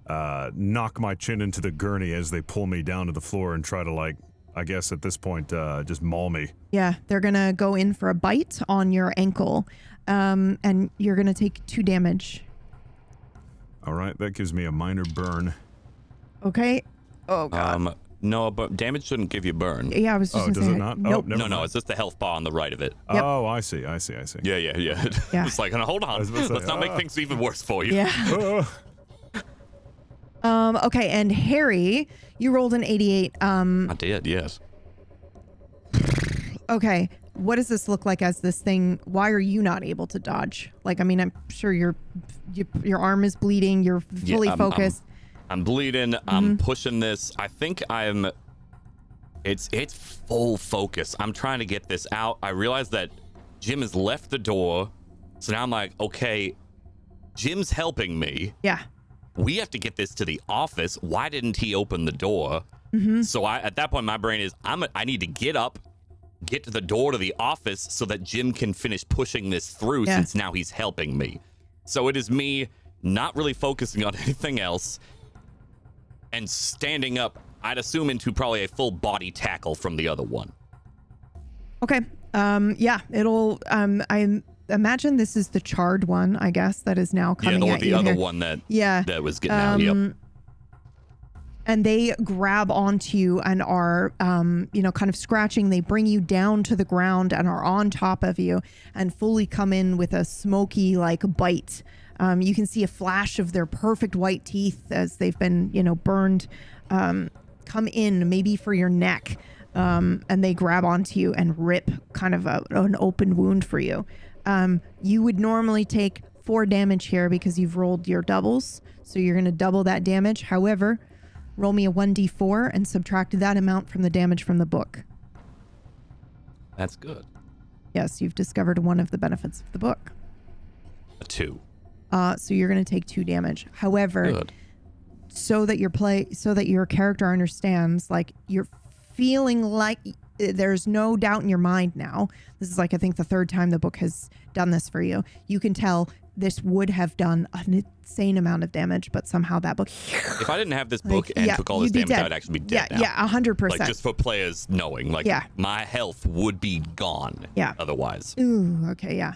of knock my chin into the gurney as they pull me down to the floor and try to, like, I guess at this point, just maul me. Yeah, they're going to go in for a bite on your ankle, and you're going to take 2 damage. All right, that gives me a minor burn. Okay? Oh, God. No, but damage shouldn't give you burn. Yeah, I was just Oh, going to does say. it not? Nope. Oh, never No, mind. it's just the health bar on the right of it. Yep. Oh, I see. Yeah. Yeah. It's like, hold on. was about to say, Let's not make things even worse for you. Yeah. Oh. Okay, and Harry, you rolled an 88. I did, yes. Okay, what does this look like as this thing? Why are you not able to dodge? Like, I mean, I'm sure your arm is bleeding. You're fully focused. I'm bleeding. I'm pushing this. I think it's full focus. I'm trying to get this out. I realize that Jim has left the door. So now I'm like, okay, Jim's helping me. Yeah. We have to get this to the office. Why didn't he open the door? So at that point, my brain is, I need to get up, get to the door to the office so that Jim can finish pushing this through since now he's helping me. So it is me not really focusing on anything else and standing up, I'd assume, into probably a full body tackle from the other one. Okay. Yeah, it'll, I imagine this is the charred one, I guess, that is now coming at the you other here. one that that was getting out. Yep. And they grab onto you and are, kind of scratching. They bring you down to the ground and are on top of you and fully come in with a smoky, like, bite. You can see a flash of their perfect white teeth as they've been, burned, come in maybe for your neck. And they grab onto you and rip kind of an open wound for you. You would normally take 4 damage here because you've rolled your doubles. So you're going to double that damage. However, roll me a 1d4 and subtract that amount from the damage from the book. That's good. Yes, you've discovered one of the benefits of the book. A 2. So you're going to take 2 damage. However, Good. so that your character understands, like, you're feeling like there's no doubt in your mind now. This is, like, I think the 3rd time the book has done this for you. You can tell this would have done an insane amount of damage, but somehow that book. If I didn't have this book and took all this you'd be damage, dead. I'd actually be dead now. Yeah, 100%. Like, just for players knowing, like, my health would be gone. Yeah. Otherwise. Ooh, okay, yeah.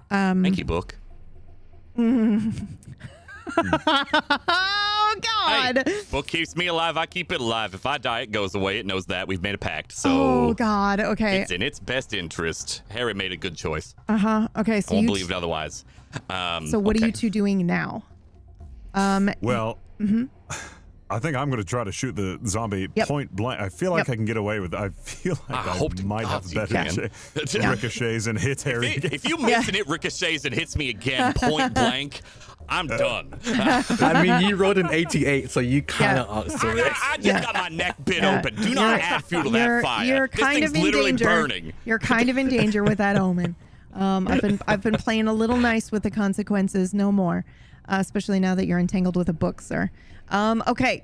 Thank you, book. Oh God! Hey, what keeps me alive, I keep it alive. If I die, it goes away. It knows that. We've made a pact. So Oh God! Okay. it's in its best interest. Harry made a good choice. Okay. I So won't you. believe it otherwise. So what are okay. you two doing now? Well, I think I'm going to try to shoot the zombie Yep. point blank. I feel like Yep. I can get away with it. I feel like I hope to might God have you better can. ricochets and hits Harry. If you miss and it ricochets and hits me again point blank, I'm done. I mean, you rolled an 88, so you kind of answer it. I just got my neck bit open. Do not add fuel to that fire. You're This kind thing's of in literally danger. burning. You're kind of in danger with that omen. I've been playing a little nice with the consequences. No more, especially now that you're entangled with a book, sir. Okay,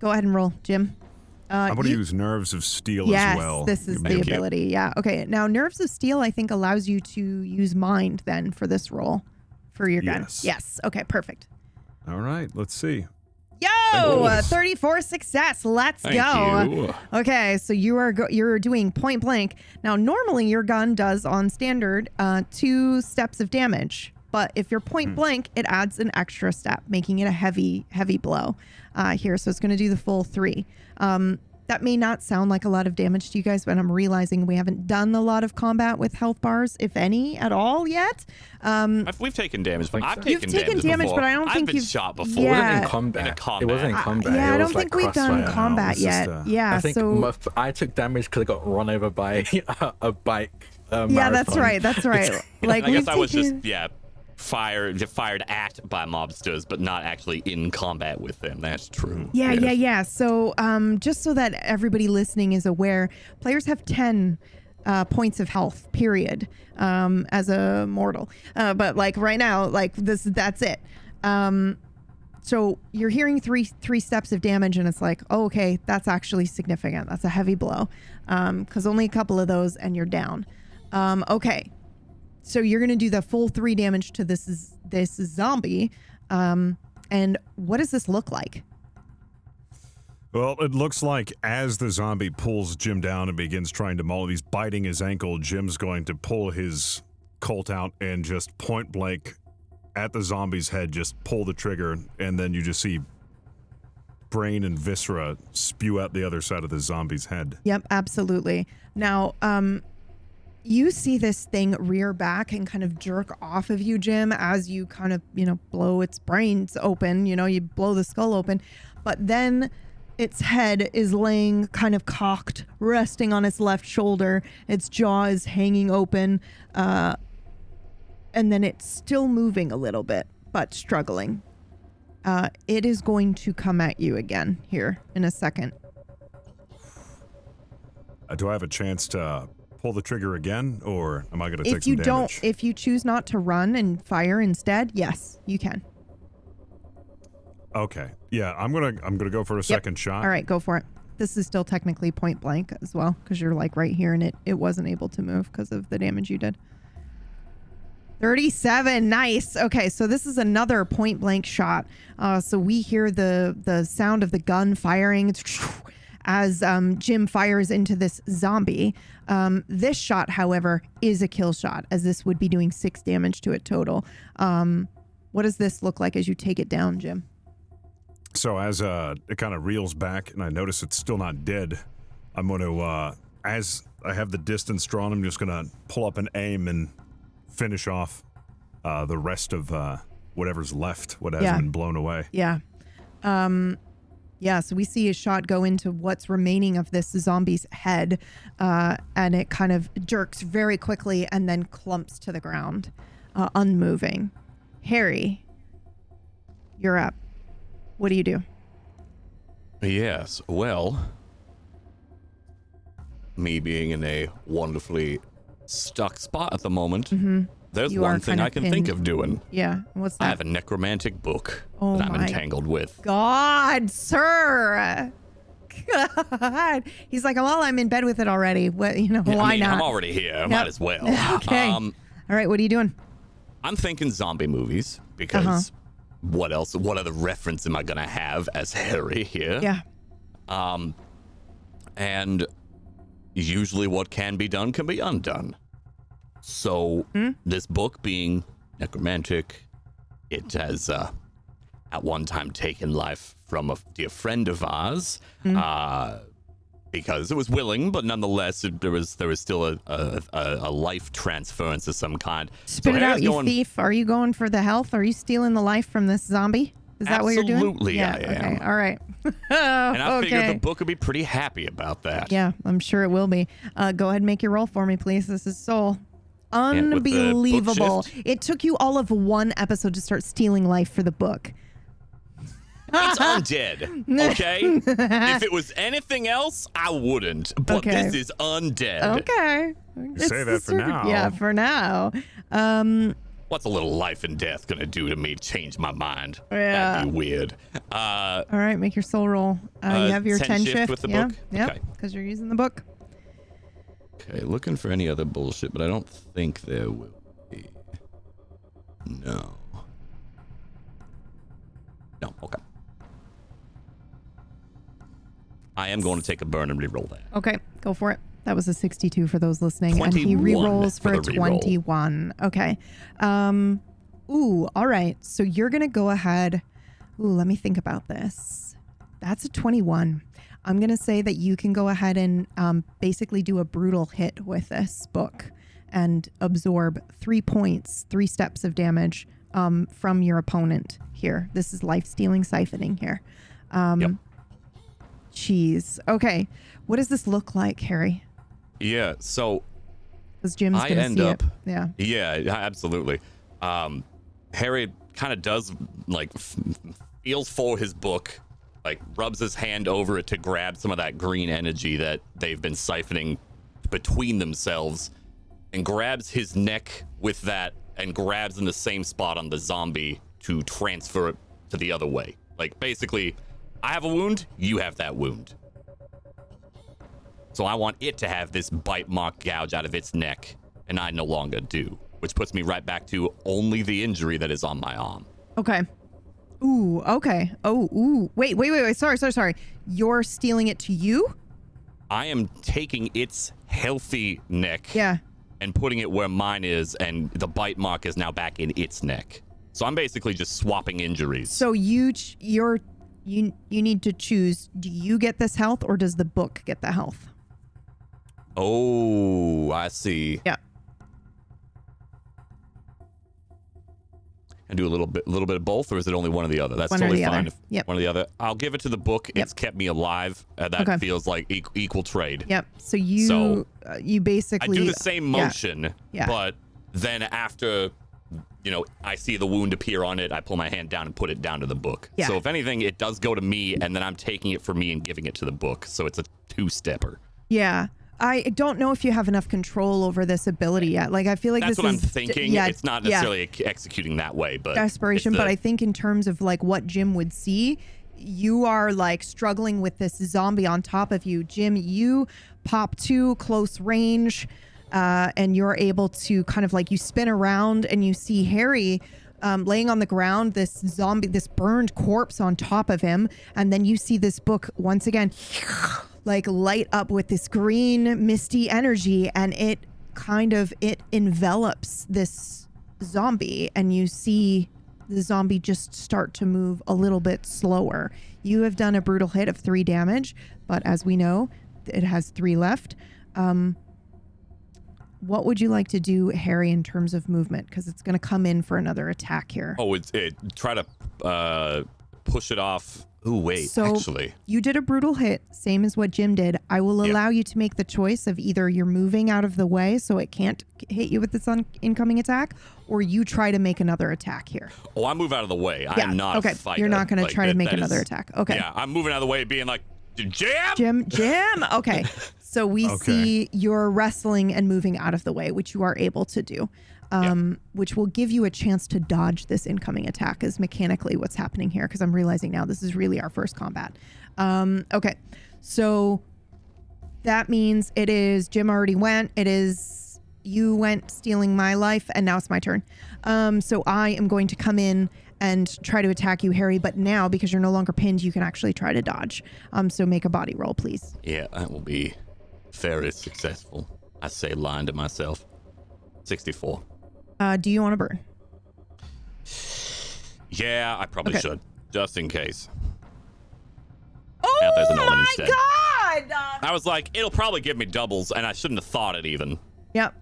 go ahead and roll, Jim. I'm going to use Nerves of Steel Yes, as well. this is the Thank you. ability. Yeah. Okay. Now, Nerves of Steel, I think, allows you to use Mind then for this roll for your gun. Yes. Yes. Okay. Perfect. All right, let's see. Yo, 34 success. Let's Thank go. you. Okay, so you're doing point blank. Now, normally your gun does on standard 2 steps of damage, but if you're point blank, it adds an extra step, making it a heavy blow here. So it's going to do the full 3. That may not sound like a lot of damage to you guys, but I'm realizing we haven't done a lot of combat with health bars, if any, at all yet. We've taken damage. I've You've taken damage, before. but I don't think I've been you've shot before. Yeah. It wasn't in combat. In a combat. It wasn't in combat. Yeah, it I was don't like think we've done crossfire. combat it's yet. just, Yeah, I think so I took damage because I got run over by a bike. yeah, that's right. That's right. Like I guess I was taken- just fired at by mobsters, but not actually in combat with them. That's true. Yeah. So, just so that everybody listening is aware, players have 10 points of health, period, as a mortal. But like right now, like that's it. So you're hearing three steps of damage, and it's like, oh, okay, that's actually significant. That's a heavy blow, because only a couple of those, and you're down. Okay. So you're going to do the full 3 damage to this zombie. And what does this look like? Well, it looks like as the zombie pulls Jim down and begins trying to maul, he's biting his ankle. Jim's going to pull his Colt out and just point blank at the zombie's head, just pull the trigger, and then you just see brain and viscera spew out the other side of the zombie's head. Yep, absolutely. Now, you see this thing rear back and kind of jerk off of you, Jim, as you kind of, blow its brains open, you blow the skull open, but then its head is laying kind of cocked, resting on its left shoulder. Its jaw is hanging open, and then it's still moving a little bit, but struggling. It is going to come at you again here in a second. Do I have a chance to pull the trigger again, or am I going to take some damage? If you choose not to run and fire instead, yes, you can. Okay. Yeah, I'm gonna go for a second shot. All right, go for it. This is still technically point blank as well, because you're like right here, and it wasn't able to move because of the damage you did. 37, nice. Okay, so this is another point blank shot. So we hear the sound of the gun firing as Jim fires into this zombie. This shot, however, is a kill shot, as this would be doing 6 damage to it total. What does this look like as you take it down, Jim? So as it kind of reels back and I notice it's still not dead, I'm going to, as I have the distance drawn, I'm just going to pull up an aim and finish off the rest of whatever's left, what hasn't been blown away. Yeah. So we see a shot go into what's remaining of this zombie's head, and it kind of jerks very quickly and then clumps to the ground, unmoving. Harry, you're up. What do you do? Yes, well, me being in a wonderfully stuck spot at the moment, there's You one are thing kind I of can think pinned. of doing. Yeah, what's that? I have a necromantic book Oh that I'm my entangled with. God, sir. God. He's like, well, I'm in bed with it already. What, Yeah, why not? I'm already here. Might as well. Okay. All right, what are you doing? I'm thinking zombie movies because what else? What other reference am I gonna have as Harry here? Yeah. And usually what can be done can be undone. So this book being necromantic, it has at one time taken life from a dear friend of ours, because it was willing, but nonetheless there was still a life transference of some kind. Spit it out, you thief. Are you going for the health? Are you stealing the life from this zombie? Is that what you're doing? Absolutely, I am. Okay, all right. And I figured the book would be pretty happy about that. Yeah, I'm sure it will be. Go ahead and make your roll for me, please. This is soul. Unbelievable. It took you all of one episode to start stealing life for the book. It's undead, okay? If it was anything else, I wouldn't. But this is undead. Okay. Say that for now. Yeah, for now. What's a little life and death gonna do to me? Change my mind? Yeah. That'd be weird. All right, make your soul roll. You have your 10 shift with the book. book? Yeah, Okay. because you're using the book. Okay, looking for any other bullshit, but I don't think there will be. No. No, okay. I am going to take a burn and re-roll that. Okay, go for it. That was a 62 for those listening. And he 21 re-rolls for a the re-roll. 21. Okay. Ooh, all right. So you're going to go ahead. Ooh, let me think about this. That's a 21. I'm going to say that you can go ahead and basically do a brutal hit with this book and absorb 3 points, 3 steps of damage from your opponent here. This is life-stealing siphoning here. Yep. Jeez. Okay. What does this look like, Harry? Yeah, so Because Jim's I going to end see up. it. Yeah. Yeah, absolutely. Harry kind of does, like, feels for his book, like, rubs his hand over it to grab some of that green energy that they've been siphoning between themselves, and grabs his neck with that and grabs in the same spot on the zombie to transfer it to the other way. Like, basically, I have a wound, you have that wound. So I want it to have this bite mark gouge out of its neck, and I no longer do, which puts me right back to only the injury that is on my arm. Okay. Ooh, okay. Oh, ooh. Wait. Sorry. You're stealing it to you? I am taking its healthy neck Yeah. and putting it where mine is, and the bite mark is now back in its neck. So I'm basically just swapping injuries. So you need to choose, do you get this health or does the book get the health? Oh, I see. Yeah. And do a little bit of both, or is it only one or the other? That's One or totally the fine. other. Yep. One or the other. I'll give it to the book. Yep. It's kept me alive. That Okay. feels like equal trade. Yep. So you basically I do the same motion, Yeah. but then after, I see the wound appear on it, I pull my hand down and put it down to the book. Yeah. So if anything, it does go to me, and then I'm taking it for me and giving it to the book. So it's a two-stepper. Yeah. I don't know if you have enough control over this ability yet. Like, I feel like That's this what is I'm thinking. Yeah, It's not necessarily executing that way, but desperation. it's But I think in terms of like what Jim would see, you are like struggling with this zombie on top of you. Jim, you pop to close range, and you're able to kind of like, you spin around and you see Harry laying on the ground, this zombie, this burned corpse on top of him. And then you see this book once again like light up with this green misty energy, and it envelops this zombie, and you see the zombie just start to move a little bit slower. You have done a brutal hit of 3 damage, but as we know, it has 3 left. What would you like to do, Harry, in terms of movement? Because it's going to come in for another attack here. Oh, try to push it off. Ooh, wait, So actually. you did a brutal hit, same as what Jim did. I will allow you to make the choice of either you're moving out of the way so it can't hit you with this incoming attack, or you try to make another attack here. Oh, I move out of the way. I am not okay. a fighter. You're not going to try to make another attack. Okay. Yeah, I'm moving out of the way being like, Jam? Jim. Okay. So we see you're wrestling and moving out of the way, which you are able to do, which will give you a chance to dodge this incoming attack is mechanically what's happening here, because I'm realizing now this is really our first combat. Okay. So that means it is Jim already went. It is you went stealing my life, and now it's my turn. So I am going to come in and try to attack you, Harry, but now because you're no longer pinned, you can actually try to dodge. So make a body roll, please. Yeah, that will be very successful. I say, lying to myself. 64. Do you want to burn? Yeah, I probably should, just in case. Oh Yeah, there's an omen my instead. god! I was like, it'll probably give me doubles, and I shouldn't have thought it even. Yep.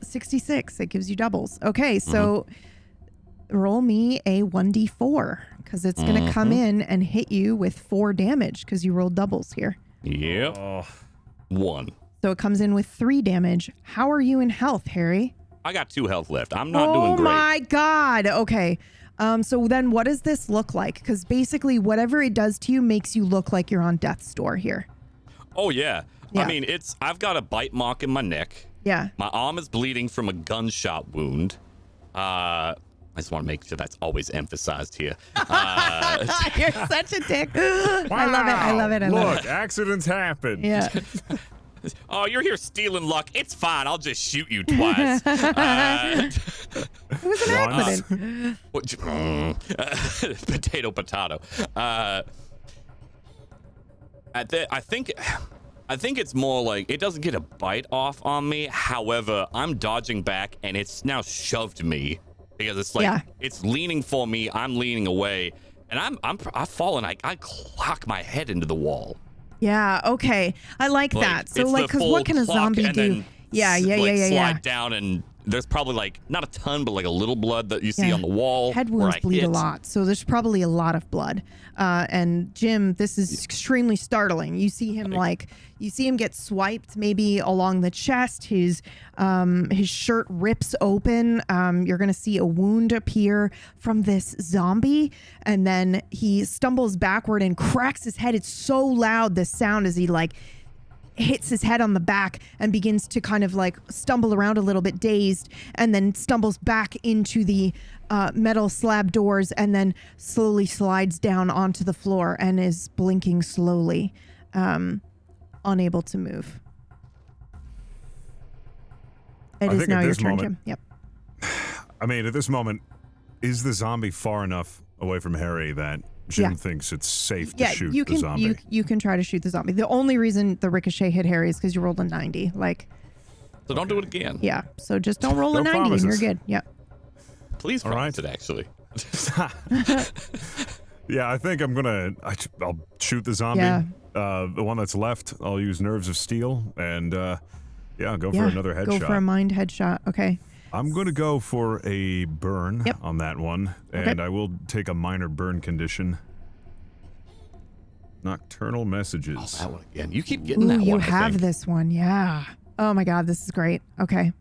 66. It gives you doubles. Okay, so roll me a 1d4 because it's going to come in and hit you with 4 damage because you rolled doubles here. Yep. 1. So it comes in with 3 damage. How are you in health, Harry? I got 2 health left. I'm not doing great. Oh my god. Okay. So then what does this look like? Because basically whatever it does to you makes you look like you're on death's door here. Oh, yeah. Yeah. I mean, I've got a bite mark in my neck. Yeah. My arm is bleeding from a gunshot wound. I just want to make sure that's always emphasized here. You're such a dick. I love it. I love it. I love Look, accidents happen. it. Yeah. Oh, you're here stealing luck. It's fine. I'll just shoot you twice. It was an accident. Potato. I think it's more like it doesn't get a bite off on me. However, I'm dodging back and it's now shoved me because it's like it's leaning for me. I'm leaning away and I've fallen. I clock my head into the wall. Yeah, okay. I like that. So, it's like, because what can a zombie do? Yeah. Slide down, and there's probably, like, not a ton, but, like, a little blood that you see on the wall. Head wounds bleed a lot, so there's probably a lot of blood. And Jim, this is extremely startling. You see him, you see him get swiped maybe along the chest. His shirt rips open. You're going to see a wound appear from this zombie. And then he stumbles backward and cracks his head. It's so loud, the sound, as he, hits his head on the back and begins to kind of stumble around a little bit dazed, and then stumbles back into the metal slab doors and then slowly slides down onto the floor and is blinking slowly, unable to move. It is now your turn, Jim. Yep. I mean, at this moment, is the zombie far enough away from Harry that Jim thinks it's safe to shoot the zombie? You can try to shoot the zombie. The only reason the ricochet hit Harry is because you rolled a 90. So don't do it again. Yeah. So just don't roll a No 90 promises. and you're good. Yep. Please promise it, actually. Yeah, I think I'll shoot the zombie. Yeah. The one that's left, I'll use Nerves of Steel and go for another headshot. Go for a mind headshot. Okay. I'm going to go for a burn on that one, and I will take a minor burn condition. Nocturnal Messages. Oh, that one again. You keep getting that one. You have this one, yeah. Oh my god, this is great. Okay.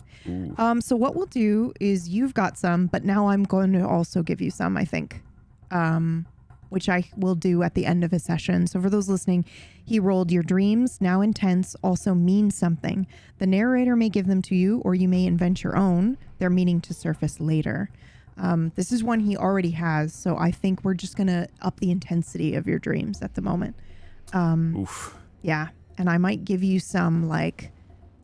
So what we'll do is you've got some, but now I'm going to also give you some, I think, which I will do at the end of his session. So for those listening, he rolled your dreams, now intense, also mean something. The narrator may give them to you, or you may invent your own, their meaning to surface later. This is one he already has, so I think we're just going to up the intensity of your dreams at the moment. Oof. Yeah, and I might give you some,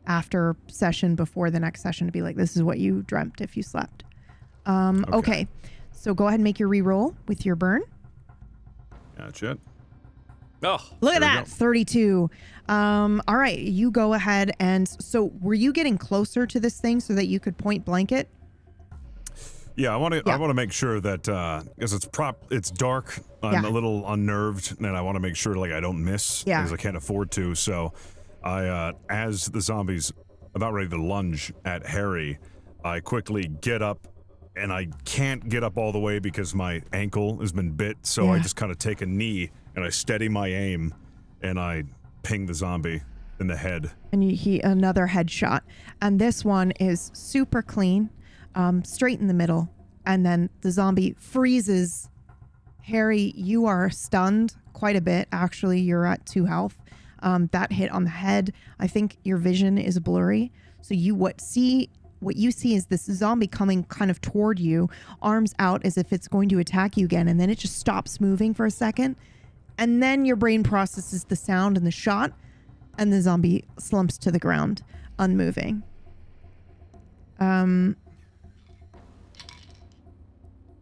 after session, before the next session, to be like, this is what you dreamt if you slept. Okay. So go ahead and make your reroll with your burn. Gotcha. Oh, look at that, 32. All right, you go ahead and so were you getting closer to this thing so that you could point blank it? Yeah, I want to make sure that because it's dark, I'm a little unnerved, and I want to make sure I don't miss because I can't afford to. So I as the zombie's about ready to lunge at Harry, I quickly get up. And I can't get up all the way because my ankle has been bit, so I just kind of take a knee and I steady my aim and I ping the zombie in the head. And another headshot. And this one is super clean, straight in the middle. And then the zombie freezes. Harry, you are stunned quite a bit. Actually, you're at 2 health. That hit on the head. I think your vision is blurry. So what you see is this zombie coming kind of toward you, arms out as if it's going to attack you again, and then it just stops moving for a second. And then your brain processes the sound and the shot, and the zombie slumps to the ground, unmoving.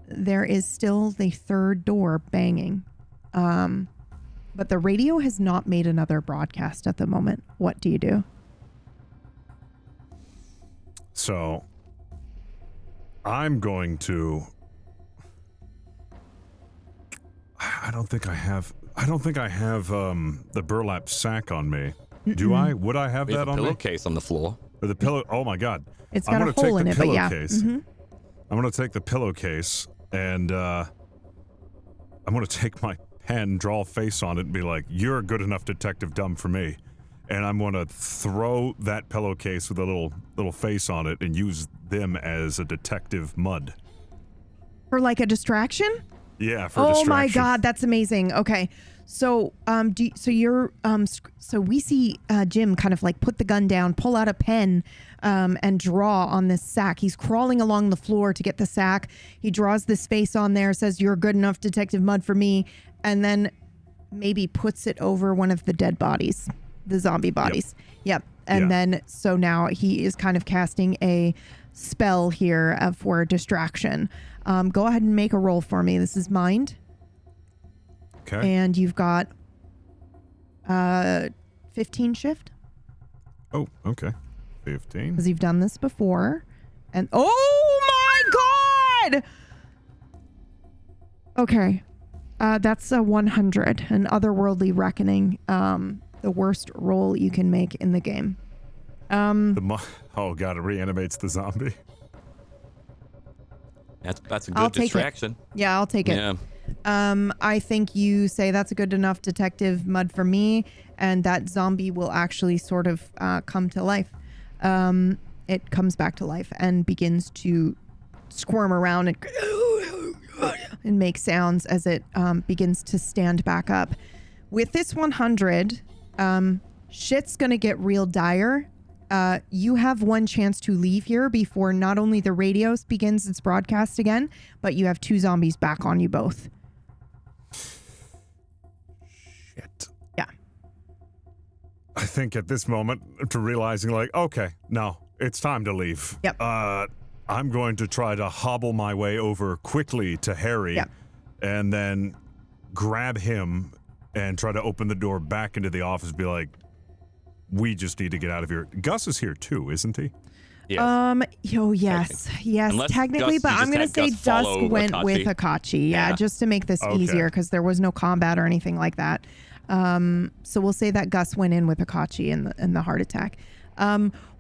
There is still the third door banging. But the radio has not made another broadcast at the moment. What do you do? So, I'm going to I don't think I have the burlap sack on me. Do I? Would I have We that have a on me? pillowcase on the floor. Or the pillow? Oh my God! It's got a hole in it, but yeah. I'm gonna take the pillowcase and I'm gonna take my pen, draw a face on it, and be like, "You're a good enough Detective D.U.M for me." And I'm gonna throw that pillowcase with a little face on it and use them as a detective mud. For like a distraction? Yeah, for a distraction. Oh my God, that's amazing. Okay. So, so we see Jim kind of like put the gun down, pull out a pen, and draw on this sack. He's crawling along the floor to get the sack. He draws this face on there, says, "You're good enough, Detective Mud, for me," and then maybe puts it over one of the dead bodies, the zombie bodies. Yep. And then, so now he is kind of casting a spell here for distraction. Go ahead and make a roll for me. This is mind. Okay. And you've got 15 shift. Oh, okay. 15. Because you've done this before. And oh my God! Okay. That's a 100. An otherworldly reckoning. The worst roll you can make in the game. Oh God, it reanimates the zombie. That's a I'll good take distraction. Yeah, I'll take it. Yeah. I think you say that's a good enough Detective Mud for me, and that zombie will actually sort of come to life. It comes back to life and begins to squirm around and make sounds as it begins to stand back up. With this 100, shit's gonna get real dire. You have one chance to leave here before not only the radio begins its broadcast again, but you have 2 zombies back on you both. Shit. Yeah. I think at this moment, to realizing like, okay, no, it's time to leave. Yep. I'm going to try to hobble my way over quickly to Harry. Yep. And then grab him and try to open the door back into the office, be like, we just need to get out of here. Gus is here too, isn't he? Yes. Yes, Unless technically, Gus, but you I'm just going had to say Gus Dusk follow went Akachi. with Akachi, Yeah. just to make this easier, because there was no combat or anything like that. So we'll say that Gus went in with Akachi in the heart attack.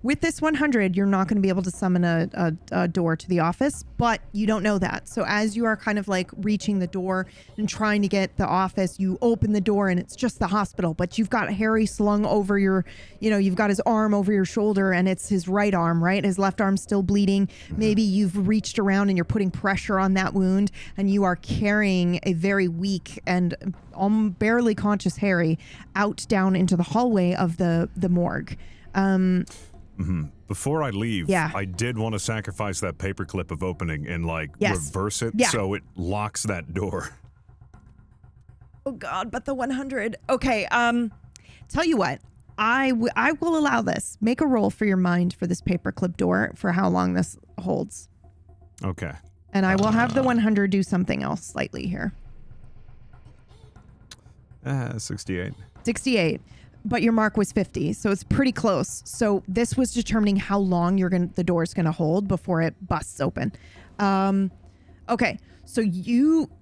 With this 100, you're not going to be able to summon a door to the office, but you don't know that. So as you are kind of like reaching the door and trying to get the office, you open the door and it's just the hospital, but you've got Harry slung over your, you've got his arm over your shoulder and it's his right arm, right? His left arm's still bleeding. Maybe you've reached around and you're putting pressure on that wound and you are carrying a very weak and barely conscious Harry out down into the hallway of the morgue. Before I leave, Yeah. I did want to sacrifice that paperclip of opening and reverse it so it locks that door. Oh God, but the 100. Okay, tell you what, I will allow this. Make a roll for your mind for this paperclip door for how long this holds. Okay. And I will have the 100 do something else slightly here. 68. 68. But your mark was 50, so it's pretty close. So this was determining how long the door's gonna hold before it busts open. Okay, so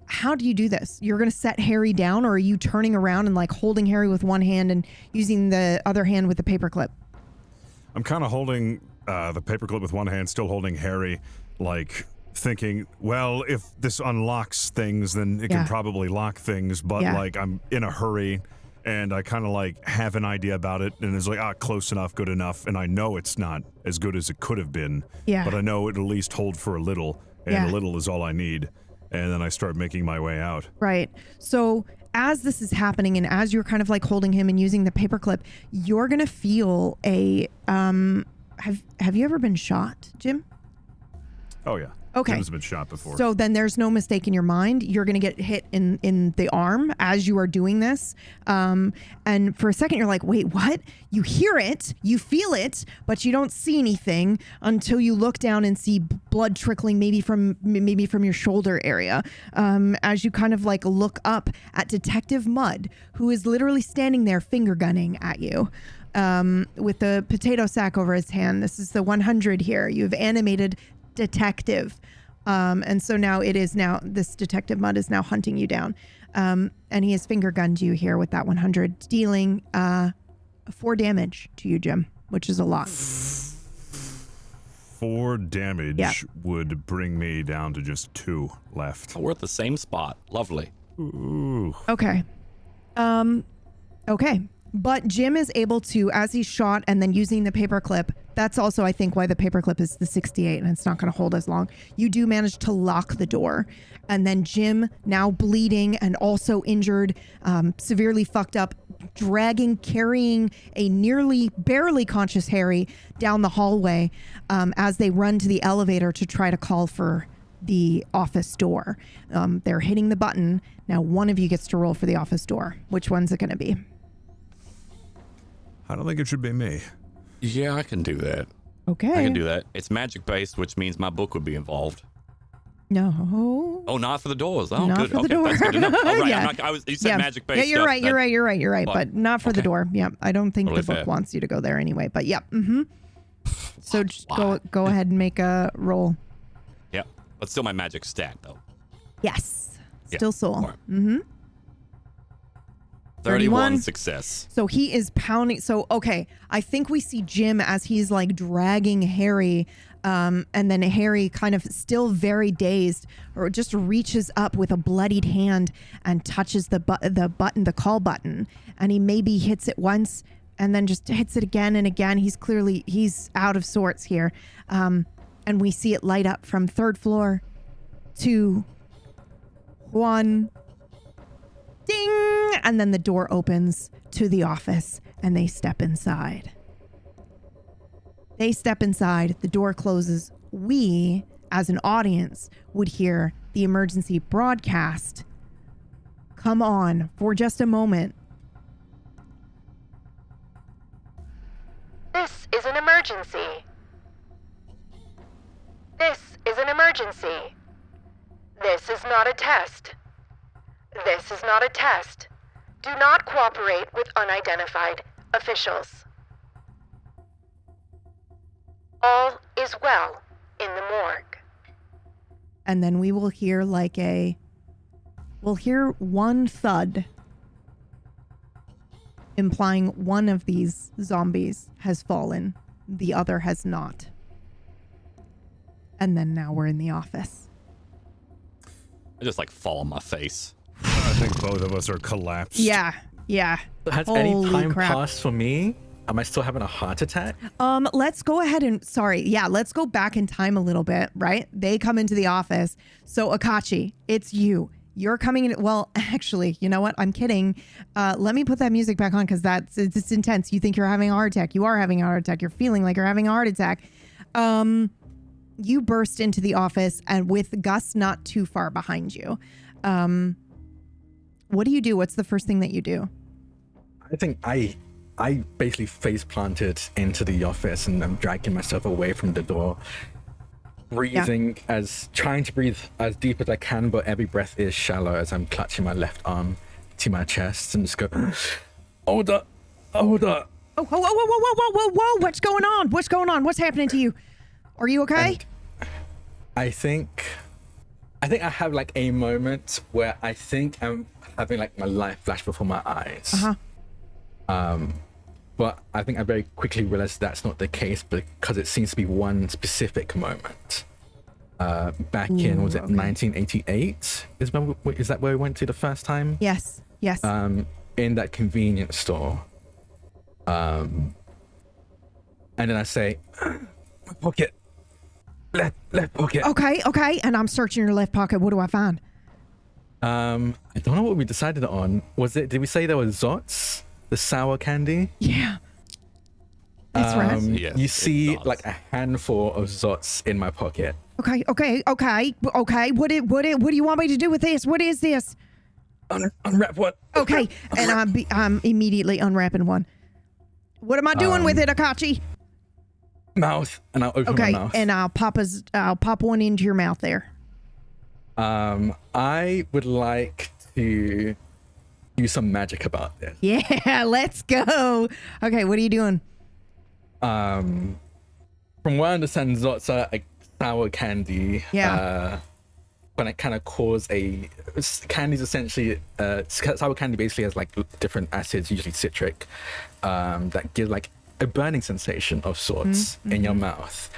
how do you do this? You're gonna set Harry down, or are you turning around and like holding Harry with one hand and using the other hand with the paperclip? I'm kind of holding the paperclip with one hand, still holding Harry, like thinking, well, if this unlocks things, then it can probably lock things, but like I'm in a hurry. And I kind of like have an idea about it, and it's like, close enough, good enough. And I know it's not as good as it could have been, but I know it'll at least hold for a little, and a little is all I need. And then I start making my way out. Right. So as this is happening, and as you're kind of like holding him and using the paperclip, you're gonna feel a have you ever been shot, Jim? Oh yeah. Okay. Jim's been shot before. So then there's no mistake in your mind. You're going to get hit in the arm as you are doing this. And for a second, you're like, wait, what? You hear it, you feel it, but you don't see anything until you look down and see blood trickling maybe from your shoulder area. As you kind of like look up at Detective Mud, who is literally standing there finger gunning at you. With the potato sack over his hand. This is the 100 here. You've animated detective. And so now this Detective Mud is now hunting you down. And he has finger gunned you here with that 100, dealing 4 damage to you, Jim, which is a lot. 4 damage Yeah. would bring me down to just 2 left. We're at the same spot. Lovely. Ooh. Okay. Okay. But Jim is able to, as he's shot and then using the paperclip, that's also, I think, why the paperclip is the 68 and it's not going to hold as long. You do manage to lock the door. And then Jim, now bleeding and also injured, severely fucked up, carrying a barely conscious Harry down the hallway as they run to the elevator to try to call for the office door. They're hitting the button. Now one of you gets to roll for the office door. Which one's it going to be? I don't think it should be me. Yeah, I can do that. Okay. I can do that. It's magic based, which means my book would be involved. No. Oh, not for the doors. Oh, Not good. for the Okay, door. that's good to know. Oh, right. Yeah. You said magic based. Yeah, you're right. You're right. But- But not for the okay. door. Yeah, I don't think Totally the book fair. wants you to go there anyway. But yeah. Mm-hmm. So just go ahead and make a roll. Yeah, but still my magic stat though. Yes. Yeah. Still soul. All right. Mm-hmm. 31 success. So he is pounding. So, okay. I think we see Jim as he's like dragging Harry. And then Harry, kind of still very dazed, or just reaches up with a bloodied hand and touches the call button. And he maybe hits it once and then just hits it again and again. He's out of sorts here. And we see it light up from 3rd floor, 2, 1. Ding! And then the door opens to the office and they step inside. The door closes. We, as an audience, would hear the emergency broadcast come on for just a moment. This is an emergency. This is an emergency. This is not a test. This is not a test. Do not cooperate with unidentified officials. All is well in the morgue. And then we will hear we'll hear one thud, implying one of these zombies has fallen, the other has not. And then now we're in the office. I just like fall on my face. I think both of us are collapsed. Yeah. Has any Holy time crap. passed for me? Am I still having a heart attack? Let's go ahead and let's go back in time a little bit, right? They come into the office. So Akachi, it's you. You're coming in. Well, actually, you know what? I'm kidding. Let me put that music back on because it's intense. You think you're having a heart attack. You are having a heart attack. You're feeling like you're having a heart attack. You burst into the office and with Gus not too far behind you. What do you do? What's the first thing that you do? I think I basically face planted into the office and I'm dragging myself away from the door, trying to breathe as deep as I can, but every breath is shallow as I'm clutching my left arm to my chest and just go, hold up. Oh, whoa. What's going on? What's happening to you? Are you okay? And I think I have like a moment where I think I'm having like my life flash before my eyes. But I think I very quickly realized that's not the case because it seems to be one specific moment. Back in, was it 1988? Is that where we went to the first time? Yes. In that convenience store. And then I say, my pocket. Left pocket. Okay. And I'm searching your left pocket. What do I find? I don't know what we decided on. Did we say there was Zots? The sour candy? Yeah. That's right. Yes, You see it's like a handful of Zots in my pocket. Okay. What do you want me to do with this? What is this? Unwrap what? Okay. And I'm immediately unwrapping one. What am I doing with it, Akachi? Mouth. And I'll open my mouth. And I'll pop one into your mouth there. I would like to do some magic about this. Yeah, let's go. Okay, what are you doing? From what I understand, Zots are a sour candy. Yeah. when it kind of cause candy's essentially sour candy basically has like different acids, usually citric, that give like a burning sensation of sorts in your mouth.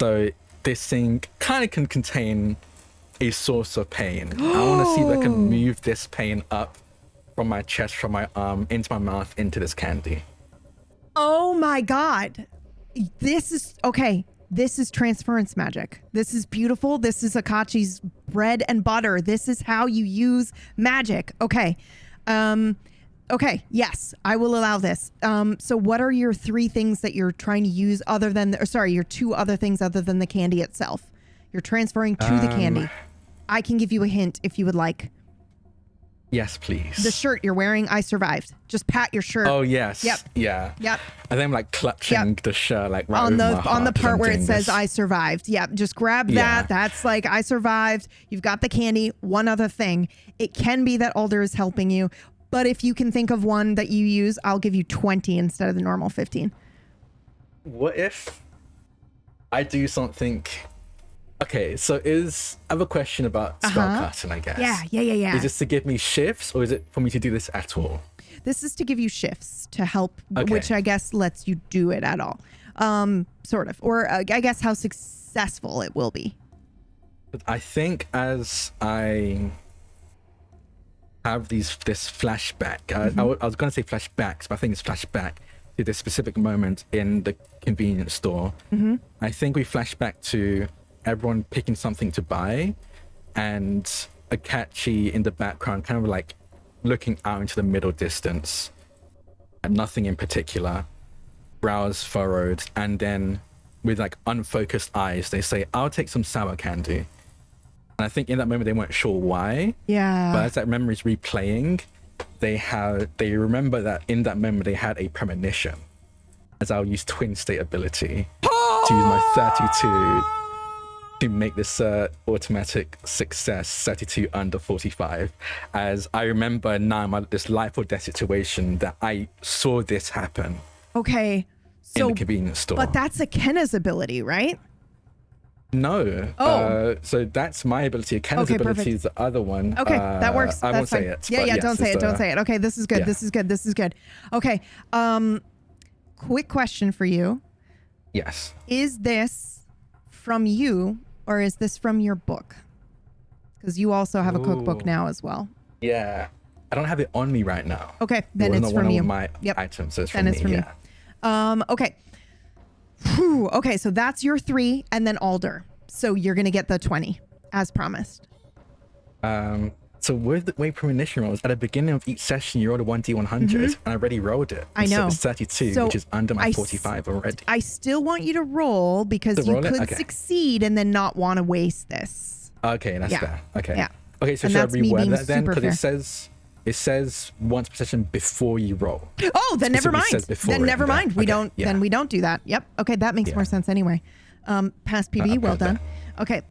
So this thing kind of can contain a source of pain. I want to see if I can move this pain up from my chest, from my arm, into my mouth, into this candy. Oh my God. This is okay. This is transference magic. This is beautiful. This is Akachi's bread and butter. This is how you use magic. Okay. Okay. Yes, I will allow this. So what are your 3 things that you're trying to use other than, your 2 other things other than the candy itself? You're transferring to the candy. I can give you a hint if you would like. Yes, please. The shirt you're wearing, I survived. Just pat your shirt. Oh, yes. Yep. Yeah. Yep. I think I'm like clutching the shirt like right on over the my heart on the part where it says this. I survived. Yep. Just grab that. Yeah. That's like I survived. You've got the candy. One other thing. It can be that Alder is helping you, but if you can think of one that you use, I'll give you 20 instead of the normal 15. What if I do something? Okay, so I have a question about spellcasting, I guess. Yeah. Is this to give me shifts, or is it for me to do this at all? This is to give you shifts to help, Okay. which I guess lets you do it at all. Sort of. Or I guess how successful it will be. But I think as I have this flashback, I was going to say flashbacks, but I think it's flashback to this specific moment in the convenience store. I think we flash back to everyone picking something to buy, and a Catsi in the background kind of like looking out into the middle distance at nothing in particular, brows furrowed, and then with like unfocused eyes they say, I'll take some sour candy. And I think in that moment they weren't sure why, but as that memory is replaying, they remember that in that moment they had a premonition, as I'll use twin state ability to use my 32 to make this automatic success, 32 under 45, as I remember now this life or death situation that I saw this happen. Okay. So, in the convenience store. But that's a Kenna's ability, right? No. Oh. So that's my ability. Kenna's ability perfect. is the other one. Okay, that works. I That's won't fine. say it. Yeah, but yes, don't say it. Don't say it. Okay, this is good. Yeah. This is good. This is good. Okay. Quick question for you. Yes. Is this from you or is this from your book? Because you also have a cookbook now as well. Yeah. I don't have it on me right now. Okay, then It it's wasn't from one you. of my Yep. items, so it's Then from it's me. from you. Okay. Whew. Okay, so that's your 3 and then Alder. So you're going to get the 20 as promised. So with the way premonition rolls, at the beginning of each session, you roll a 1d100, and I already rolled it. I know. So it's 32, So which is under my I 45 already. I still want you to roll because To you roll it? could Okay. succeed and then not want to waste this. Okay, that's Yeah. fair. Okay. Yeah. Okay, so And should I that's me being reword that then? super Because fair. it says once per session before you roll. Oh, then never Specifically mind. says before Then it, never yeah. mind. We Okay, don't. yeah. Then we don't do that. Yep. Okay, that makes Yeah. more sense anyway. Pass PB. Well heard done. Okay.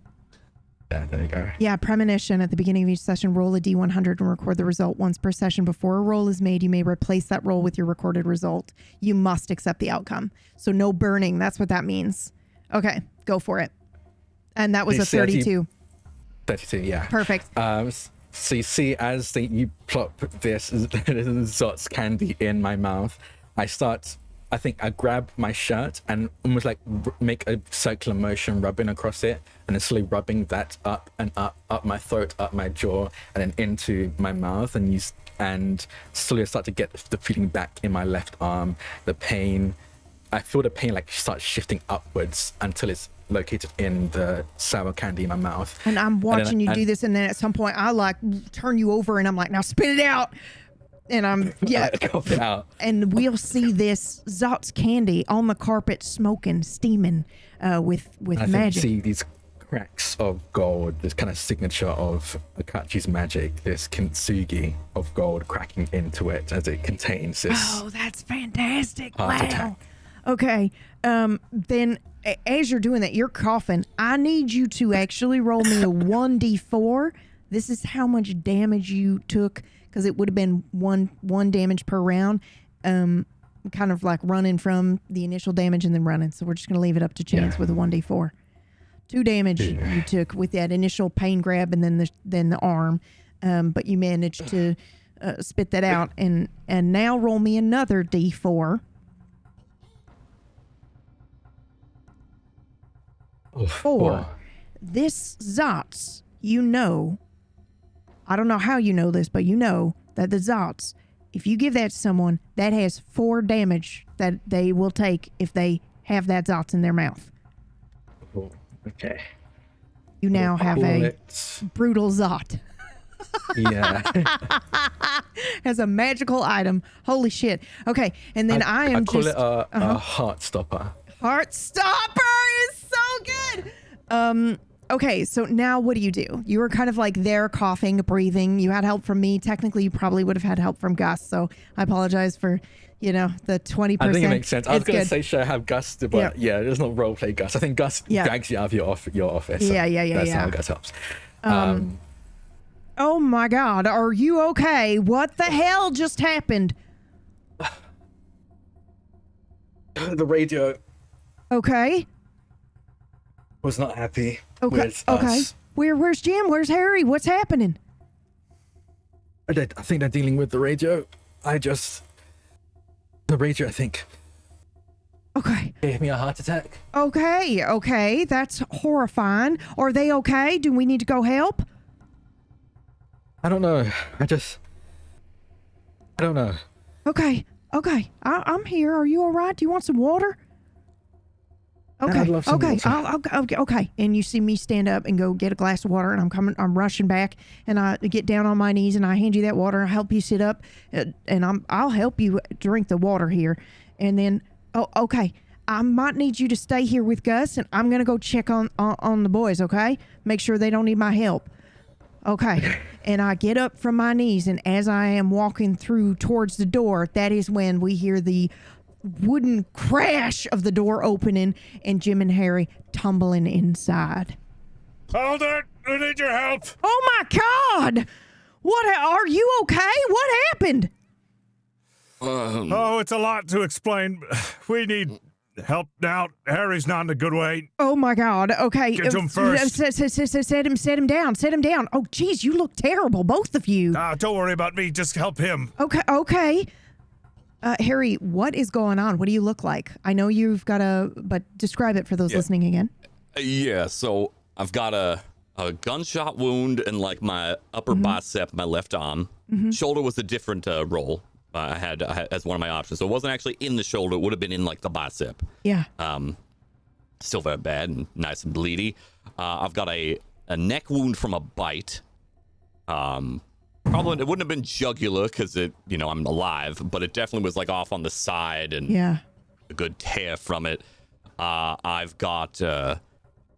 Yeah, there you go. Yeah, premonition. At the beginning of each session, roll a D100 and record the result once per session. Before a roll is made, you may replace that roll with your recorded result. You must accept the outcome. So no burning. That's what that means. Okay, go for it. And that was You a see, as you- 32. 32, yeah. Perfect. So you see, as you plop this Zot's candy in my mouth, I think I grab my shirt and almost like make a circular motion, rubbing across it, and then slowly rubbing that up and up my throat, up my jaw, and then into my mouth, and slowly I start to get the feeling back in my left arm, the pain. I feel the pain like starts shifting upwards until it's located in the sour candy in my mouth. And I'm watching you do and- this, and then at some point I like turn you over, and I'm like, now spit it out. And I'm I cough it out. and we'll see this Zot's candy on the carpet, smoking, steaming, with I think you magic. see these cracks of gold, this kind of signature of Akachi's magic, this kintsugi of gold cracking into it as it contains this. Oh, that's fantastic! Heart Wow. attack. Okay, then as you're doing that, you're coughing. I need you to actually roll me a 1d4. This is how much damage you took, because it would have been one damage per round. Kind of like running from the initial damage and then running. So we're just going to leave it up to chance with a 1d4. 2 damage you took with that initial pain grab and then the arm. But you managed to spit that out. And now roll me another D4. Oh, 4. This Zots, I don't know how you know this, but you know that the Zots, if you give that to someone, that has 4 damage that they will take if they have that Zots in their mouth. Oh, okay. You now have a brutal Zot. Yeah. As a magical item. Holy shit. Okay, and then I call it a heart stopper. Heart stopper is so good. Okay, so now what do? You were kind of like there coughing, breathing. You had help from me. Technically, you probably would have had help from Gus, so I apologize for, the 20%. I think it makes sense. I was going to say, should I have Gus? But yeah, there's no roleplay Gus. I think Gus drags you out of your office. So that's how Gus helps. Oh my God, are you okay? What the hell just happened? The radio Okay. was not happy Okay. with us. Where's Jim? Where's Harry? What's happening? I think they're dealing with the radio. The radio, I think, Okay. gave me a heart attack. Okay. That's horrifying. Are they okay? Do we need to go help? I don't know. I don't know. Okay. I'm here. Are you all right? Do you want some water? Okay. I'd love some okay. water. Okay. And you see me stand up and go get a glass of water, and I'm rushing back, and I get down on my knees and I hand you that water. I help you sit up, and I'll help you drink the water here, and then okay. I might need you to stay here with Gus, and I'm gonna go check on the boys. Okay, make sure they don't need my help. Okay. And I get up from my knees, and as I am walking through towards the door, that is when we hear the wooden crash of the door opening and Jim and Harry tumbling inside. Hold it! I need your help! Oh my God! What, are you okay? What happened? Oh, it's a lot to explain. We need help now. Harry's not in a good way. Oh my God. Okay. Get to him first. Set him down. Oh, geez, you look terrible, both of you. Don't worry about me. Just help him. Okay. Harry, what is going on? What do you look like? I know you've got but describe it for those listening again. Yeah, so I've got a gunshot wound in like my upper bicep, my left arm. Shoulder was a different role. I had as one of my options. So it wasn't actually in the shoulder. It would have been in like the bicep. Yeah. Still very bad and nice and bleedy. I've got a neck wound from a bite. Probably it wouldn't have been jugular because I'm alive, but it definitely was like off on the side and a good tear from it. I've got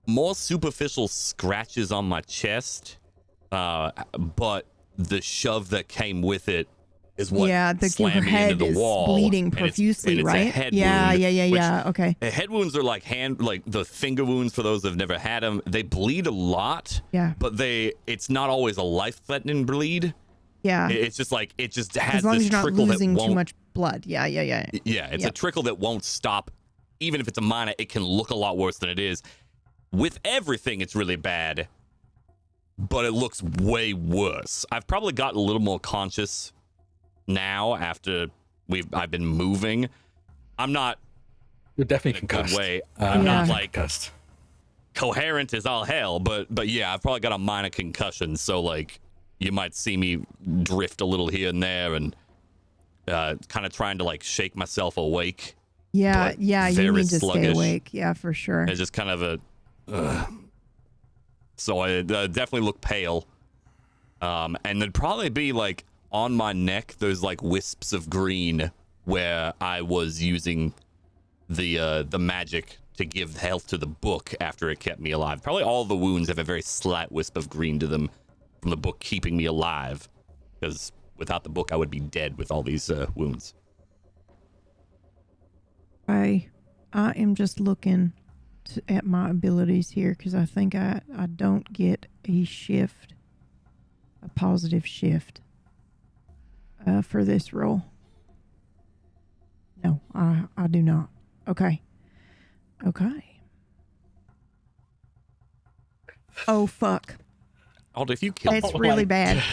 more superficial scratches on my chest, but the shove that came with it is what your head into the is wall, bleeding profusely, and it's right? a head Yeah. wound, Okay. Head wounds are like the finger wounds for those that have never had them. They bleed a lot. Yeah. But it's not always a life-threatening bleed. Yeah. It's just like it just has as long this as you're not trickle losing that won't. too much blood. Yeah. Yeah, it's a trickle that won't stop. Even if it's a minor, it can look a lot worse than it is. With everything, it's really bad, but it looks way worse. I've probably gotten a little more conscious now after I've been moving. I'm not. You're definitely in a concussed. good way. I'm not like concussed. Coherent as all hell, but yeah, I've probably got a minor concussion. So like, you might see me drift a little here and there, and kind of trying to like shake myself awake. Yeah. You need to sluggish. stay awake. Yeah, for sure. It's just kind of so I definitely look pale. And there'd probably be like on my neck, there's like wisps of green where I was using the magic to give health to the book after it kept me alive. Probably all the wounds have a very slight wisp of green to them from the book keeping me alive, because without the book, I would be dead with all these wounds. I am just looking at my abilities here because I think I don't get a positive shift for this roll. No, I do not. Okay. Oh, fuck. Oh, if you kill It's really bad.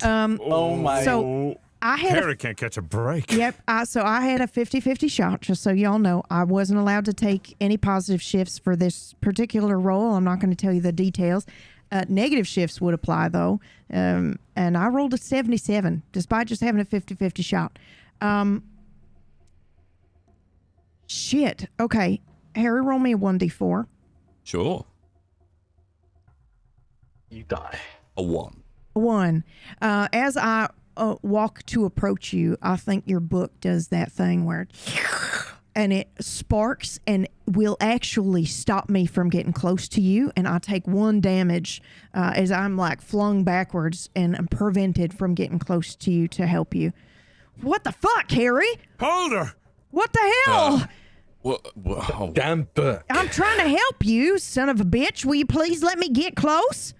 Oh my. So I had Harry can't catch a break. Yep. So I had a 50-50 shot, just so y'all know. I wasn't allowed to take any positive shifts for this particular role. I'm not going to tell you the details. Negative shifts would apply, though. And I rolled a 77, despite just having a 50-50 shot. Shit. Okay. Harry, roll me a 1d4. Sure. You die. A 1. 1. As I walk to approach you, I think your book does that thing where and it sparks and will actually stop me from getting close to you, and I take 1 damage as I'm like flung backwards and I'm prevented from getting close to you to help you. What the fuck, Harry? Hold her! What the hell? Whoa. Damn book. I'm trying to help you, son of a bitch. Will you please let me get close?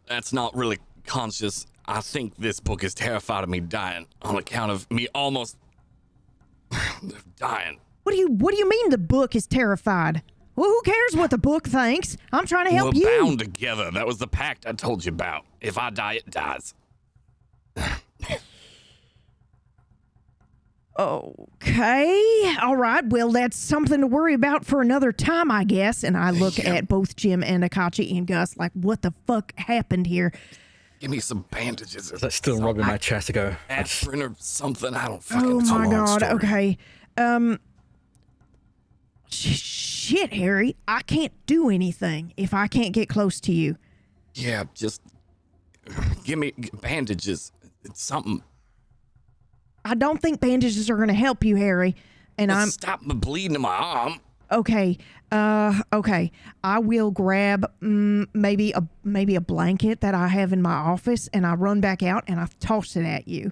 That's not really conscious. I think this book is terrified of me dying on account of me almost dying. What do you mean the book is terrified? Well, who cares what the book thinks? I'm trying to help you. We're bound together. That was the pact I told you about. If I die, it dies. Okay. All right. Well, that's something to worry about for another time, I guess. And I look at both Jim and Akachi and Gus like, what the fuck happened here? Give me some bandages. Or That's still rubbing my chest to go. aspirin or something. I don't fucking Oh know. my long God. story. Okay. Shit, Harry. I can't do anything if I can't get close to you. Yeah, just give me bandages. It's something. I don't think bandages are going to help you, Harry. And I'm Stop the bleeding in my arm. okay. Okay. I will grab maybe a blanket that I have in my office, and I run back out and I toss it at you.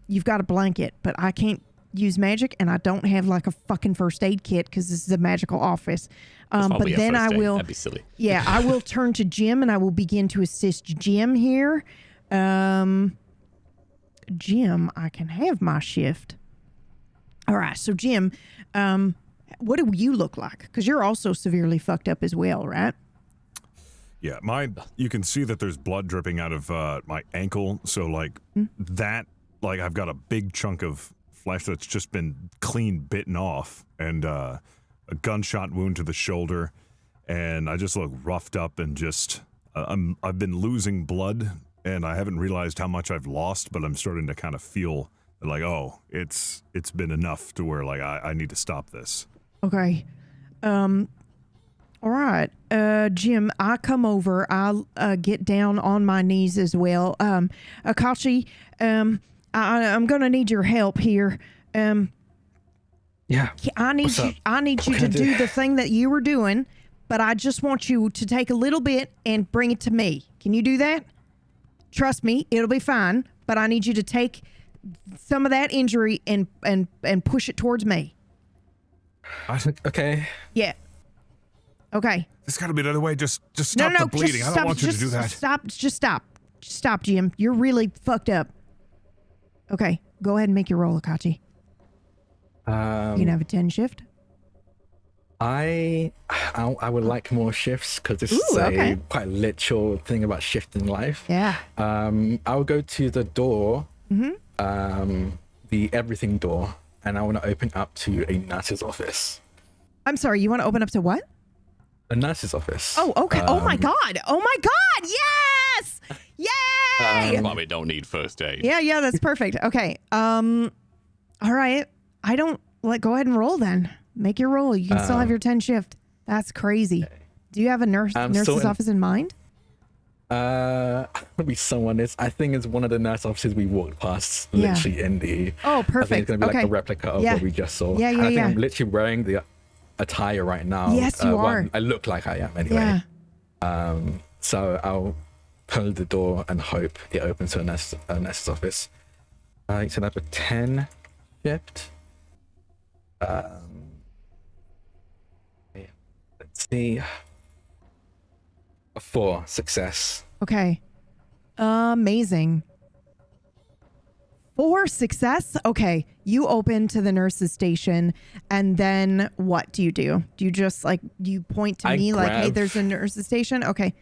You've got a blanket, but I can't use magic, and I don't have like a fucking first aid kit because this is a magical office. But Probably a then first I aid. will. That'd be silly. Yeah, I will turn to Jim and I will begin to assist Jim here. Jim, I can have my shift. All right, so Jim, what do you look like? Because you're also severely fucked up as well, right? Yeah, you can see that there's blood dripping out of my ankle. So like that, like I've got a big chunk of flesh that's just been clean bitten off, and a gunshot wound to the shoulder, and I just look roughed up and just I've been losing blood, and I haven't realized how much I've lost, but I'm starting to kind of feel like, oh, it's been enough to where like I need to stop this. Okay. All right. Jim, I come over. I'll get down on my knees as well. Akachi, I'm going to need your help here. Yeah. I need you to do the thing that you were doing, but I just want you to take a little bit and bring it to me. Can you do that? Trust me, it'll be fine, but I need you to take some of that injury and push it towards me. Okay. Yeah. Okay. There's got to be another way. Just stop the bleeding. I don't want you to do that. Stop, Jim. You're really fucked up. Okay, go ahead and make your roll, Akachi. You can have a 10 shift. I would like more shifts because this is okay. a quite literal thing about shifting life. Yeah. I'll go to the door, the everything door, and I want to open up to a nurse's office. I'm sorry, you want to open up to what? A nurse's office. Oh, okay. Oh my God. Yes! Yay! Probably don't need first aid. Yeah, that's perfect. Okay. All right. Go ahead and roll then. Make your roll. You can still have your 10 shift. That's crazy. Do you have a nurse's office in mind? Maybe someone is. I think it's one of the nurse offices we walked past, Yeah. literally in the. Oh, perfect. I think it's gonna be Okay. like a replica of Yeah. what we just saw. Yeah, And I think yeah. I'm literally wearing the attire right now. Yes, you are. I look like I am anyway. Yeah. So I'll pull the door and hope it opens to a nurse's office. It's another 10 shift. Let's see. A 4 success. Okay. Amazing. 4 success. Okay. You open to the nurse's station, and then what do? Do you just like, do you point to me like, hey, there's a nurse's station? Okay.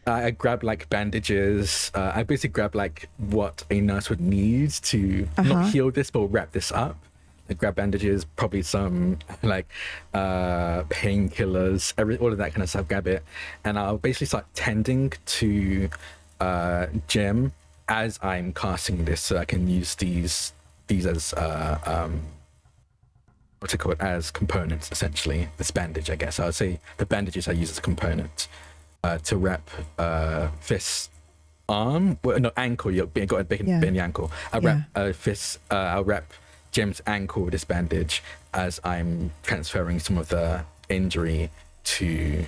I grab like bandages. I basically grab like what a nurse would need to not heal this, but wrap this up. I grab bandages, probably some like painkillers, all of that kind of stuff. Grab it, and I'll basically start tending to Jim as I'm casting this, so I can use these as what's it called, as components essentially. This bandage, I guess. I would say the bandages I use as a component to wrap Fist's arm. Well, no, ankle. You got a big ankle. I wrap Fist. I'll wrap Jim's ankle with this bandage as I'm transferring some of the injury to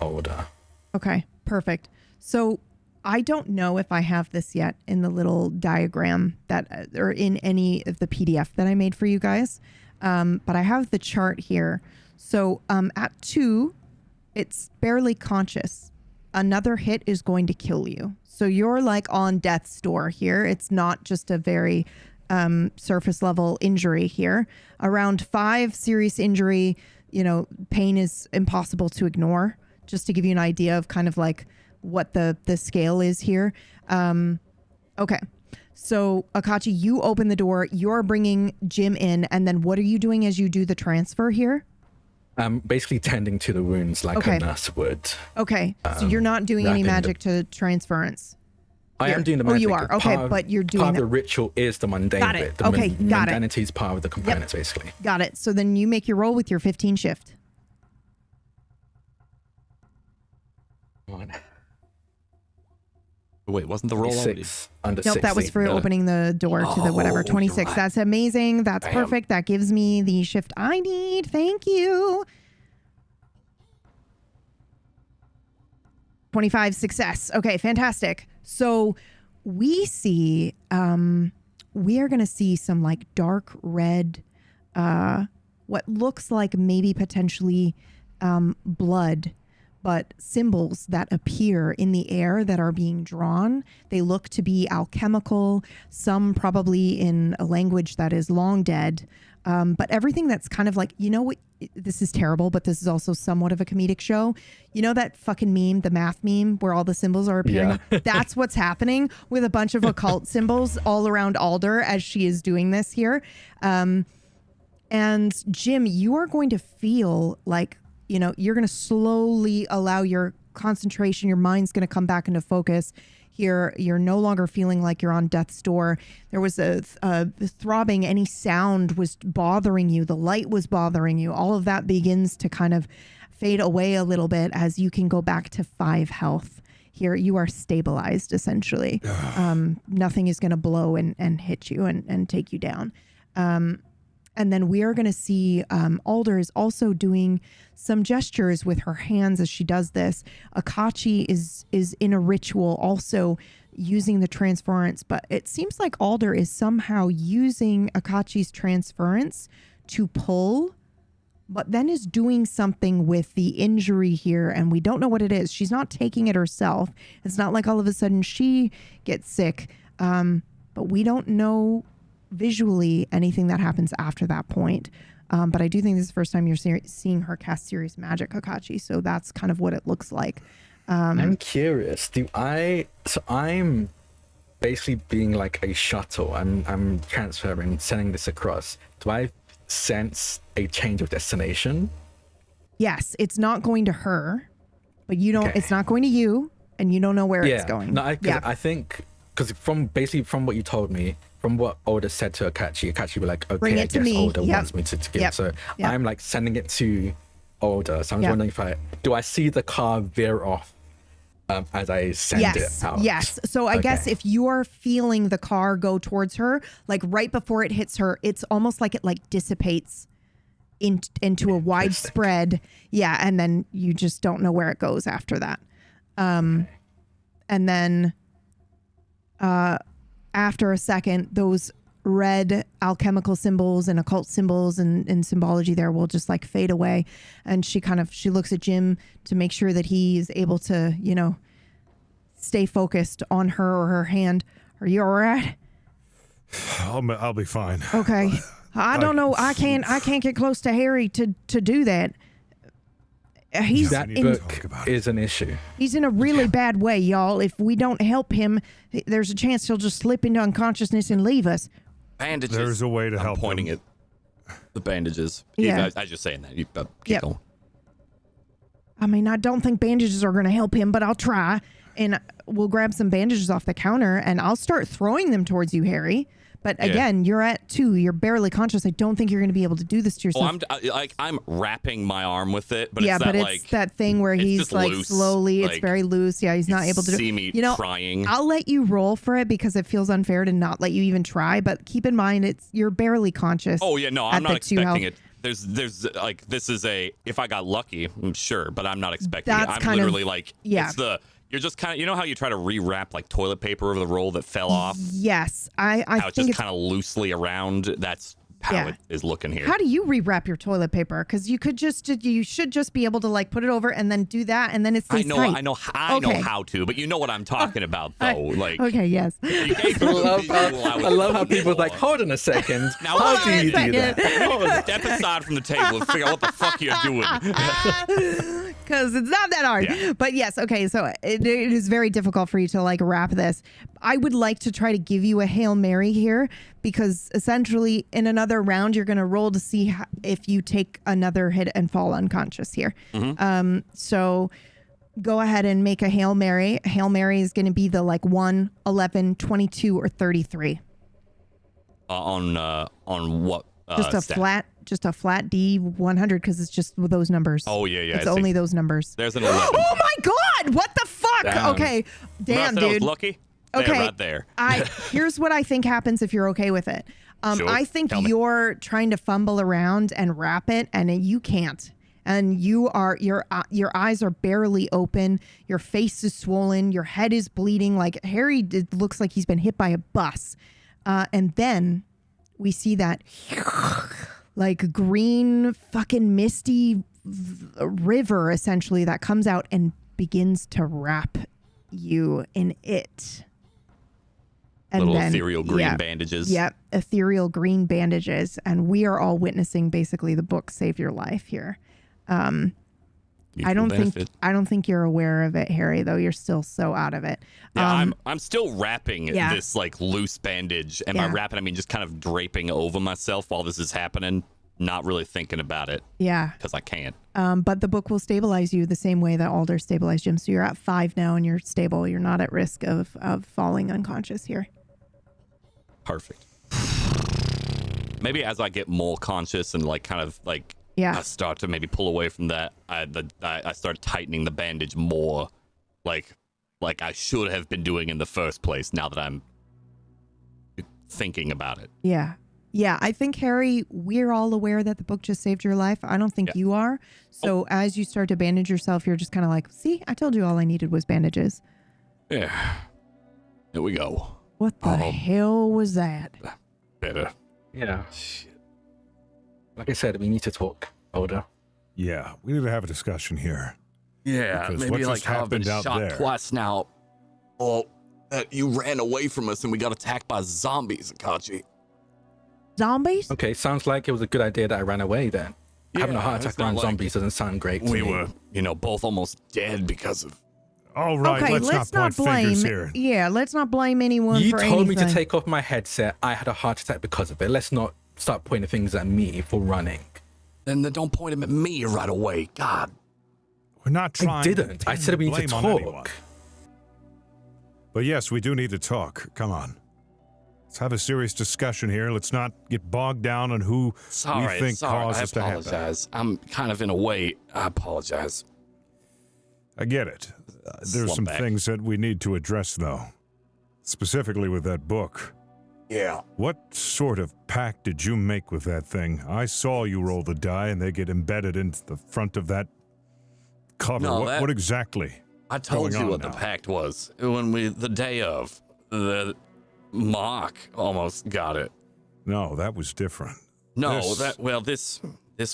Older. Okay, perfect. So I don't know if I have this yet in the little diagram that, or in any of the PDF that I made for you guys, but I have the chart here. So at 2, it's barely conscious. Another hit is going to kill you. So you're like on death's door here. It's not just a very surface level injury here. Around 5, serious injury, pain is impossible to ignore. Just to give you an idea of kind of like what the scale is here. Okay. So Akachi, you open the door, you're bringing Jim in, and then what are you doing as you do the transfer here? I'm basically tending to the wounds like a nurse would. Okay. So you're not doing any magic to transference. I am doing the magic. Oh, you are. Okay, but you're doing part of the ritual is the mundane got it. bit. The okay, got it. mundanity is part of the components, basically. Got it. So then you make your roll with your 15 shift. Wait, wasn't the roll already? Under nope, 60. that was for opening the door to the whatever. 26. Right. That's amazing. That's perfect. That gives me the shift I need. Thank you. 25 success. Okay, fantastic. So we see, we are going to see some like dark red, what looks like maybe potentially blood, but symbols that appear in the air that are being drawn. They look to be alchemical, some probably in a language that is long dead. But everything that's kind of like, this is terrible, but this is also somewhat of a comedic show. You know that fucking meme, the math meme, where all the symbols are appearing? Yeah. That's what's happening with a bunch of occult symbols all around Alder as she is doing this here. And Jim, you are going to feel like, you're going to slowly allow your concentration, your mind's going to come back into focus here. You're no longer feeling like you're on death's door. There was a throbbing, any sound was bothering you. The light was bothering you. All of that begins to kind of fade away a little bit as you can go back to 5 health. Here, you are stabilized, essentially. Nothing is going to blow and hit you and take you down. And then we are going to see Alder is also doing some gestures with her hands as she does this. Akachi is in a ritual also using the transference, but it seems like Alder is somehow using Akachi's transference to pull, but then is doing something with the injury here, and we don't know what it is. She's not taking it herself. It's not like all of a sudden she gets sick, but we don't know visually anything that happens after that point. But I do think this is the first time you're seeing her cast serious magic, Akachi. So that's kind of what it looks like. I'm curious. So I'm basically being like a shuttle. I'm transferring, sending this across. Do I sense a change of destination? Yes, it's not going to her, but you don't. Okay. It's not going to you, and you don't know where it's going. No, I think because from what you told me. From what Older said to Catsi was like, okay, I guess Older wants me to give it. So I'm like sending it to Older. So I'm wondering do I see the car veer off as I send it out? Yes. So I guess if you're feeling the car go towards her, like right before it hits her, it's almost like it like dissipates into a widespread. Yeah. And then you just don't know where it goes after that. And then, after a second, those red alchemical symbols and occult symbols and symbology there will just like fade away. And she looks at Jim to make sure that he's able to, stay focused on her or her hand. Are you all right? I'll be fine. Okay. I don't know. I can't get close to Harry to do that. He's That book is an issue. He's in a really bad way, y'all. If we don't help him, there's a chance he'll just slip into unconsciousness and leave us. Bandages. There's a way to help pointing him. at the bandages. Yeah. I was just saying that. You keep going. I mean, I don't think bandages are going to help him, but I'll try. And we'll grab some bandages off the counter, and I'll start throwing them towards you, Harry. But again, you're at 2. You're barely conscious. I don't think you're going to be able to do this to yourself. I'm wrapping my arm with it, but yeah, it's but that, it's that thing where he's like loose, slowly. like, it's very loose. Yeah, he's not able to do. See me trying. I'll let you roll for it because it feels unfair to not let you even try. But keep in mind, you're barely conscious. Oh yeah, no, I'm not expecting it. There's like this is a if I got lucky, I'm sure, but I'm not expecting it. I'm literally like it's the. You're just kind of, you know how you try to rewrap like toilet paper over the roll that fell off? Yes, I how think it's kind of loosely around. That's how it is looking here. How do you rewrap your toilet paper? Because you should just be able to like put it over and then do that, and then it's I know how to, but you know what I'm talking about though. Okay, yes. I love how people are like, hold on a second. Now how do you do that? Step aside from the table and figure out what the fuck you're doing. Because it's not that hard. Yeah. But yes, okay, so it is very difficult for you to like wrap this. I would like to try to give you a Hail Mary here because essentially in another round, you're going to roll to see if you take another hit and fall unconscious here. Mm-hmm. So go ahead and make a Hail Mary. Hail Mary is going to be the like 1, 11, 22, or 33. On what? Just a flat D100 because it's just those numbers. Oh yeah. It's only those numbers. There's an 11. Oh my God! What the fuck? Damn. Okay, damn, dude. I was lucky. Okay, right there. Here's what I think happens if you're okay with it. Sure. I think you're trying to fumble around and wrap it, and you can't. And your eyes are barely open. Your face is swollen. Your head is bleeding. Like Harry looks like he's been hit by a bus. And then we see that like green fucking misty river essentially that comes out and begins to wrap you in it. And little then, ethereal green bandages. Yep, ethereal green bandages. And we are all witnessing basically the book save your life here. I don't think you're aware of it, Harry, though. You're still so out of it. Yeah, I'm still wrapping this like loose bandage. And by wrapping, I mean just kind of draping over myself while this is happening. Not really thinking about it. Yeah. Because I can't. But the book will stabilize you the same way that Alder stabilized Jim. So you're at 5 now and you're stable. You're not at risk of falling unconscious here. Perfect. Maybe as I get more conscious and like kind of like I start to maybe pull away from that, I start tightening the bandage more like I should have been doing in the first place now that I'm thinking about it. Yeah. Yeah, I think, Harry, we're all aware that the book just saved your life. I don't think you are. So as you start to bandage yourself, you're just kind of like, see, I told you all I needed was bandages. Yeah. Here we go. What the hell was that? Better. Yeah. Shit. Like I said, we need to talk, Older. Yeah, we need to have a discussion here. Yeah, because maybe what like just how I've been happened out shot there? twice now. Oh, you ran away from us and we got attacked by zombies, Catsi. Zombies? Okay, sounds like it was a good idea that I ran away then. Having a heart attack around zombies doesn't sound great to me. We were, both almost dead because of... All right, okay, let's not blame fingers here. Yeah, let's not blame anyone for anything. You told me to take off my headset. I had a heart attack because of it. Let's not start pointing fingers at me for running. Then don't point them at me right away. God. We're not trying. I didn't. I said we need to talk. But yes, we do need to talk. Come on. Let's have a serious discussion here. Let's not get bogged down on who we think caused us to have that. I apologize. I'm kind of in a way. I apologize. I get it. There's some things that we need to address, though. Specifically with that book. Yeah. What sort of pact did you make with that thing? I saw you roll the die and they get embedded into the front of that cover. No, what exactly? I told you what the pact was. When the day of, the Mark almost got it. No, that was different. No, this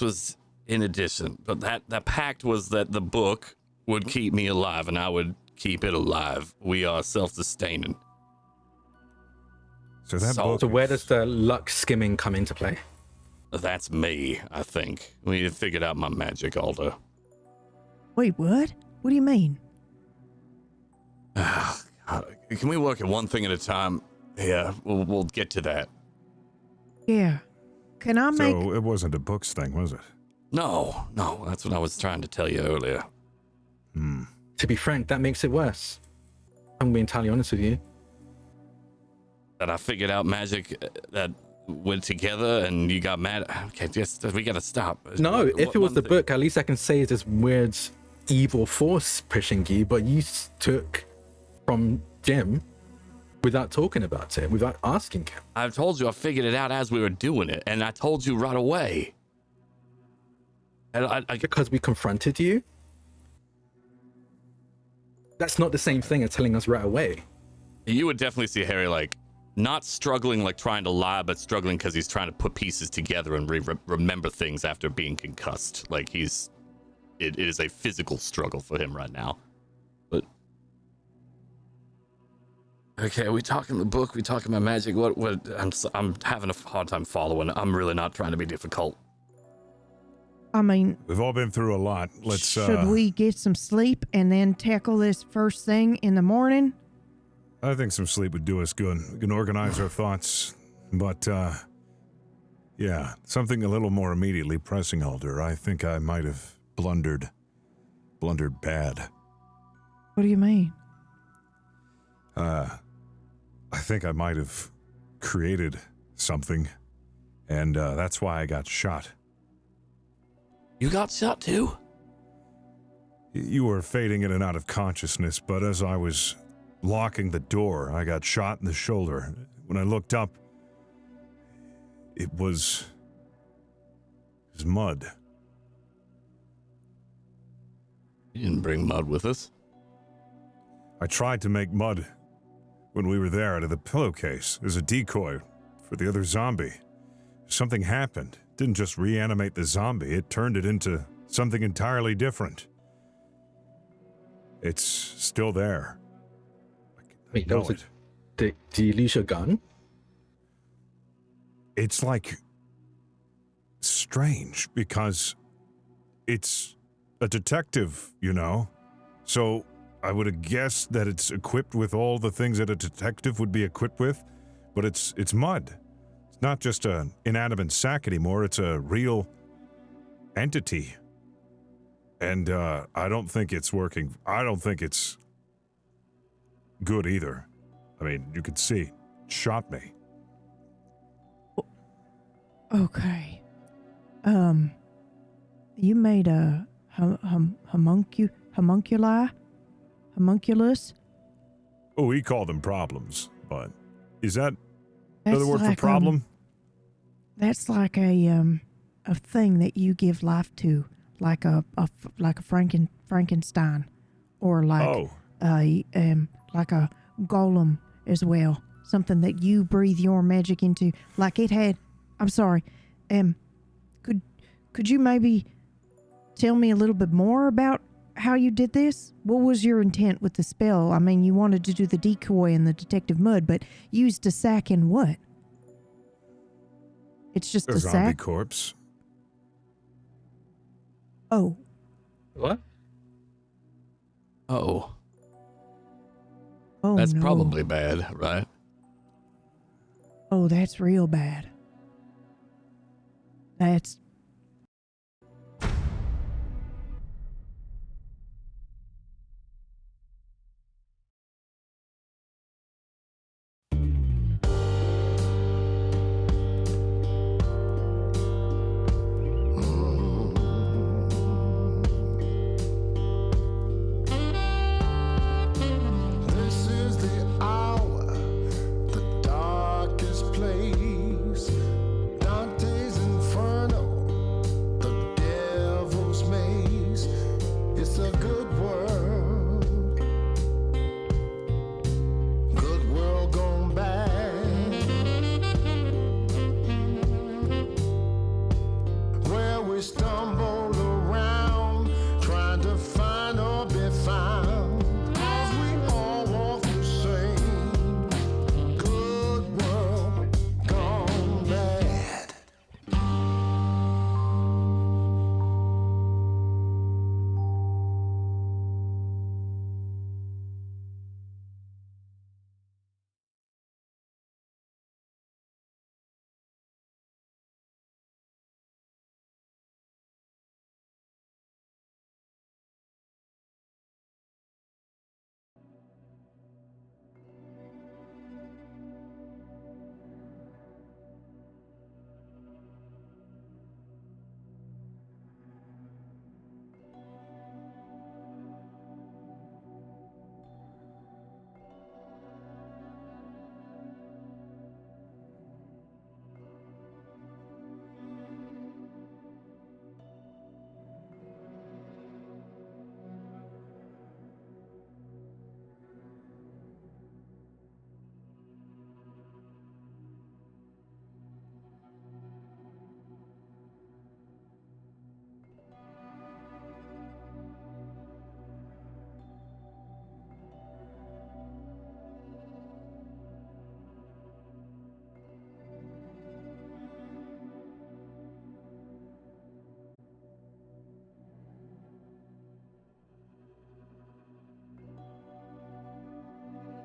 was in addition. But that pact was that the book would keep me alive and I would keep it alive. We are self-sustaining. So that So- book. So where does the luck skimming come into play? That's me, I think. We figured out my magic altar. Wait, what? What do you mean? Can we work at one thing at a time? Yeah, we'll get to that. Yeah. Can I make... So it wasn't a books thing, was it? No, that's what I was trying to tell you earlier. To be frank, that makes it worse. I'm being entirely honest with you. That I figured out magic that went together and you got mad. Okay, we gotta stop. No, if it was the thing- book, at least I can say it's this weird evil force pushing you, but you took from Jim without talking about it, without asking him. I've told you I figured it out as we were doing it, and I told you right away. And I Because we confronted you? That's not the same thing as telling us right away. you would definitely see Harry like not struggling like trying to lie, but struggling because he's trying to put pieces together and remember things after being concussed. Like it is a physical struggle for him right now. But okay, are we talking the book? We talking about magic? What? I'm having a hard time following. I'm really not trying to be difficult. I mean, We've all been through a lot. Let's. should we get some sleep and then tackle this first thing in the morning? I think some sleep would do us good. We can organize our thoughts, but yeah, something a little more immediately pressing, Alder. I think I might have blundered bad. What do you mean? I think I might have created something, and that's why I got shot. You got shot too? You were fading in and out of consciousness, but as I was locking the door, I got shot in the shoulder. When I looked up, it was mud. You didn't bring mud with us. I tried to make mud when we were there out of the pillowcase as a decoy for the other zombie. Something happened. It didn't just reanimate the zombie, it turned it into something entirely different. It's still there. Wait, know that was did you lose your gun? It's like strange because it's a detective, you know? So I would have guessed that it's equipped with all the things that a detective would be equipped with, but it's mud. It's not just an inanimate sack anymore, it's a real entity. And I don't think it's working. I don't think it's good either. I mean, you could see, it shot me. Okay. You made a homunculus? Oh, we call them problems, but is that That's another word like, for problem? That's like a thing that you give life to, like a Frankenstein, or like like a golem as well. Something that you breathe your magic into. Like it had. I'm sorry. Could you maybe tell me a little bit more about how you did this? What was your intent with the spell? I mean, you wanted to do the decoy and the detective mud, but used a sack in what? It's just a zombie sack? corpse. Oh. What? Oh, Oh, that's no. probably bad, right? Oh, that's real bad. That's... This is the hour, the darkest place. Dante's Inferno, the devil's maze. It's a good